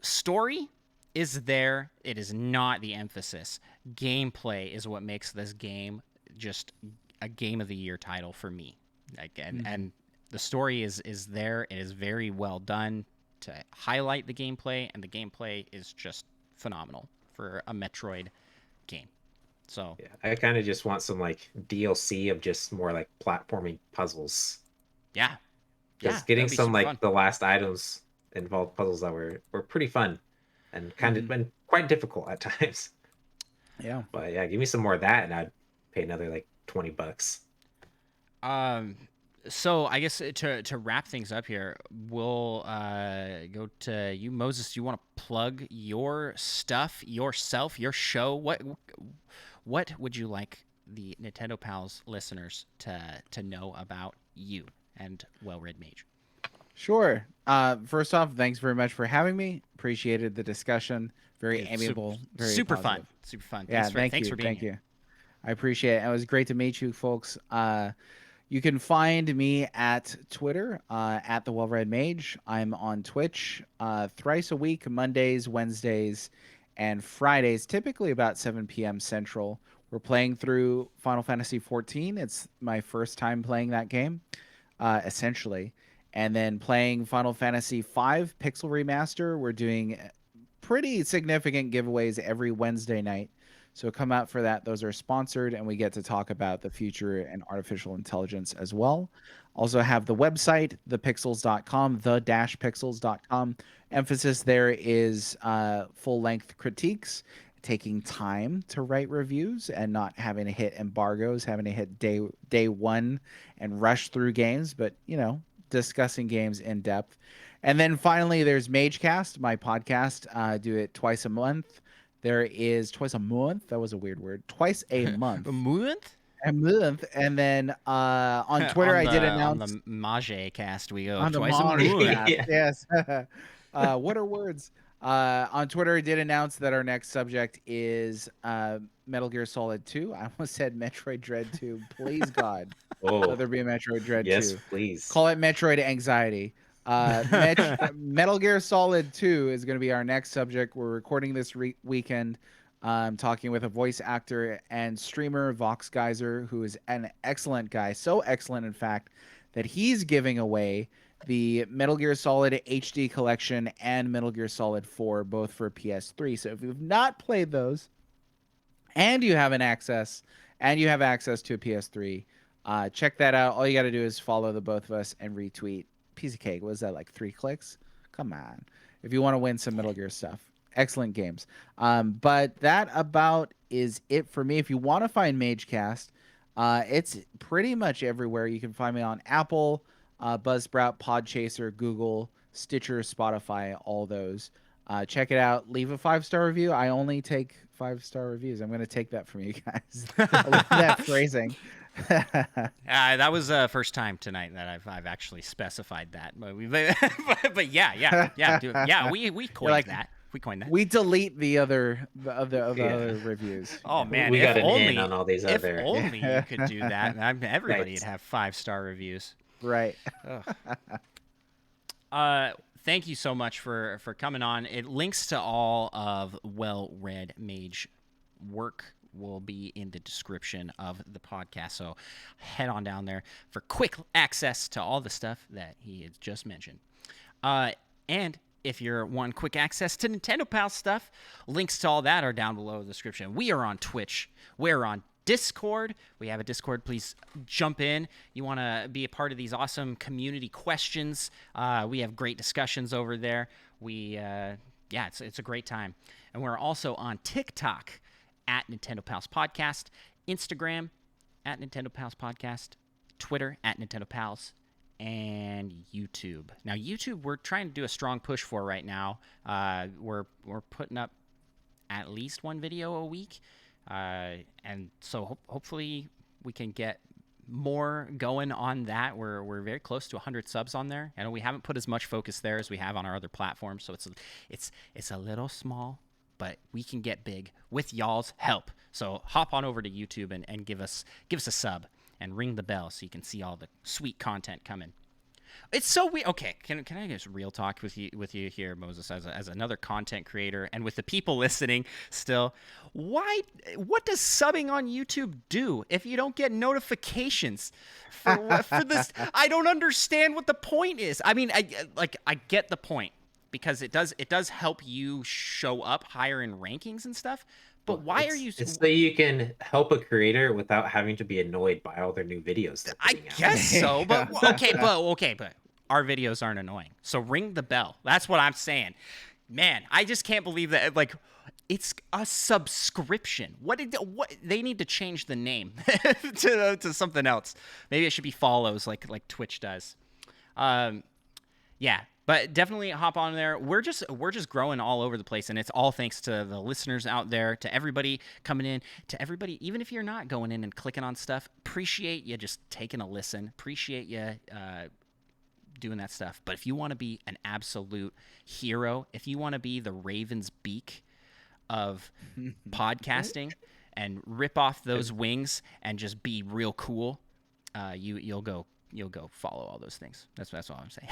Story is there. It is not the emphasis. Gameplay is what makes this game just a game of the year title for me. And the story is there. It is very well done to highlight the gameplay, and the gameplay is just phenomenal for a Metroid game. So yeah, I kind of just want some like DLC of just more like platforming puzzles. Yeah, just getting some like fun. The last items involved puzzles that were pretty fun, and kind of been quite difficult at times. Yeah, but yeah, give me some more of that, and I'd pay another like $20. So I guess to wrap things up here, we'll go to you, Moses. Do you want to plug your stuff, yourself, your show? What would you like the Nintendo Pals listeners to know about you and Well Red Mage? Sure. First off, thanks very much for having me. Appreciated the discussion. Very amiable. Very super positive. fun. Super fun. Yeah, thanks for being here. I appreciate it. It was great to meet you folks. You can find me at Twitter, at the Well Red Mage. I'm on Twitch thrice a week, Mondays, Wednesdays, and Fridays, typically about 7 p.m. Central. We're playing through Final Fantasy XIV. It's my first time playing that game, essentially. And then playing Final Fantasy V Pixel Remaster. We're doing pretty significant giveaways every Wednesday night. So come out for that. Those are sponsored, and we get to talk about the future and artificial intelligence as well. Also have the website, thepixels.com, the-pixels.com. Emphasis there is full-length critiques taking time to write reviews and not having to hit embargoes, having to hit day one and rush through games, but discussing games in depth. And then finally, there's MageCast, my podcast. Do it twice a month. There is twice a month. That was a weird word. Twice a month. A month? A month. And then on Twitter, I did announce on the Mage cast we go on the twice a month. Mania Yeah. Yes. What are words? On Twitter, I did announce that our next subject is Metal Gear Solid 2. I almost said Metroid Dread 2. Please, God, Oh, let there be a Metroid Dread yes, 2. please. Call it Metroid Anxiety. Metal Gear Solid 2 is going to be our next subject. We're recording this weekend. Talking with a voice actor and streamer, Vox Geyser, who is an excellent guy. So excellent, in fact, that he's giving away the Metal Gear Solid HD Collection and Metal Gear Solid 4, both for PS3. So if you've not played those and you have access to a PS3, check that out. All you got to do is follow the both of us and retweet. Piece of cake. Was that like 3 clicks? Come on. If you want to win some Metal Gear stuff. Excellent games. But that about is it for me. If you want to find MageCast, it's pretty much everywhere. You can find me on Apple, Buzzsprout, Podchaser, Google, Stitcher, Spotify, all those. Check it out. Leave a 5-star review. I only take 5-star reviews. I'm going to take that from you guys. I love that phrasing. That was the first time tonight that I've actually specified that. But yeah, dude, yeah, we coined that. We coined that. We delete the other reviews. Oh man, we got an only, in on all these if other. only you could do that. Everybody would Right. have 5-star reviews. Right. Thank you so much for coming on. It links to all of Well Red Mage work will be in the description of the podcast. So head on down there for quick access to all the stuff that he has just mentioned. And if you're wanting quick access to Nintendo Pal stuff, links to all that are down below in the description. We are on Twitch. We're on Discord. We have a Discord. Please jump in. You want to be a part of these awesome community questions. We have great discussions over there. It's a great time. And we're also on TikTok at Nintendo Pals Podcast, Instagram at Nintendo Pals Podcast, Twitter at Nintendo Pals, and YouTube. Now, YouTube, we're trying to do a strong push for right now. We're putting up at least one video a week, and so hopefully we can get more going on that. We're very close to 100 subs on there. I know we haven't put as much focus there as we have on our other platforms, so it's a little small, but we can get big with y'all's help. So hop on over to YouTube and give us a sub and ring the bell so you can see all the sweet content coming. It's so weird. Okay, can I just real talk with you here, Moses, as another content creator and with the people listening still? What does subbing on YouTube do if you don't get notifications for this? I don't understand what the point is. I mean, I get the point because it does help you show up higher in rankings and stuff. But why are you? It's so you can help a creator without having to be annoyed by all their new videos. I guess so, but okay, but our videos aren't annoying. So ring the bell. That's what I'm saying. Man, I just can't believe that. Like, it's a subscription. What they need to change the name to something else. Maybe it should be follows like Twitch does. Yeah. But definitely hop on there. We're just growing all over the place, and it's all thanks to the listeners out there, to everybody coming in, to everybody, even if you're not going in and clicking on stuff. Appreciate you just taking a listen. Appreciate you doing that stuff. But if you want to be an absolute hero, if you want to be the Raven's beak of podcasting and rip off those wings and just be real cool, you'll go follow all those things. That's all I'm saying.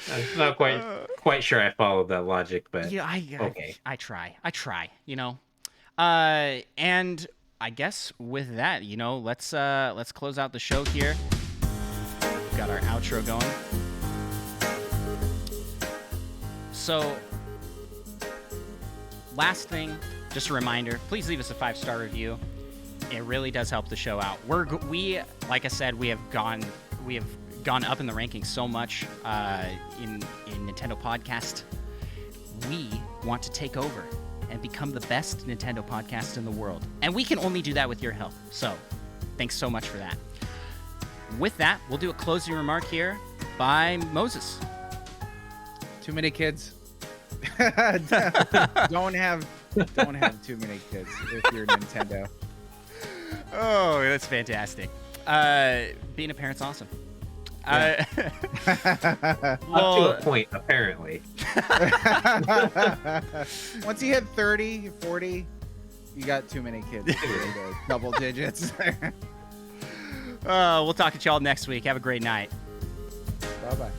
I'm not quite sure I followed that logic, but yeah, okay. I try, you know. And I guess with that, you know, let's close out the show here. Got our outro going. So, last thing, just a reminder, please leave us a 5-star review. It really does help the show out. We like I said, we have gone up in the rankings so much in Nintendo Podcast. We want to take over and become the best Nintendo podcast in the world. And we can only do that with your help. So thanks so much for that. With that, we'll do a closing remark here by Moses. Too many kids. don't have too many kids if you're Nintendo. Oh, that's fantastic. Being a parent's awesome. Up to a point, apparently. Once you hit 30, 40, you got too many kids. Double digits. We'll talk to y'all next week. Have a great night. Bye-bye.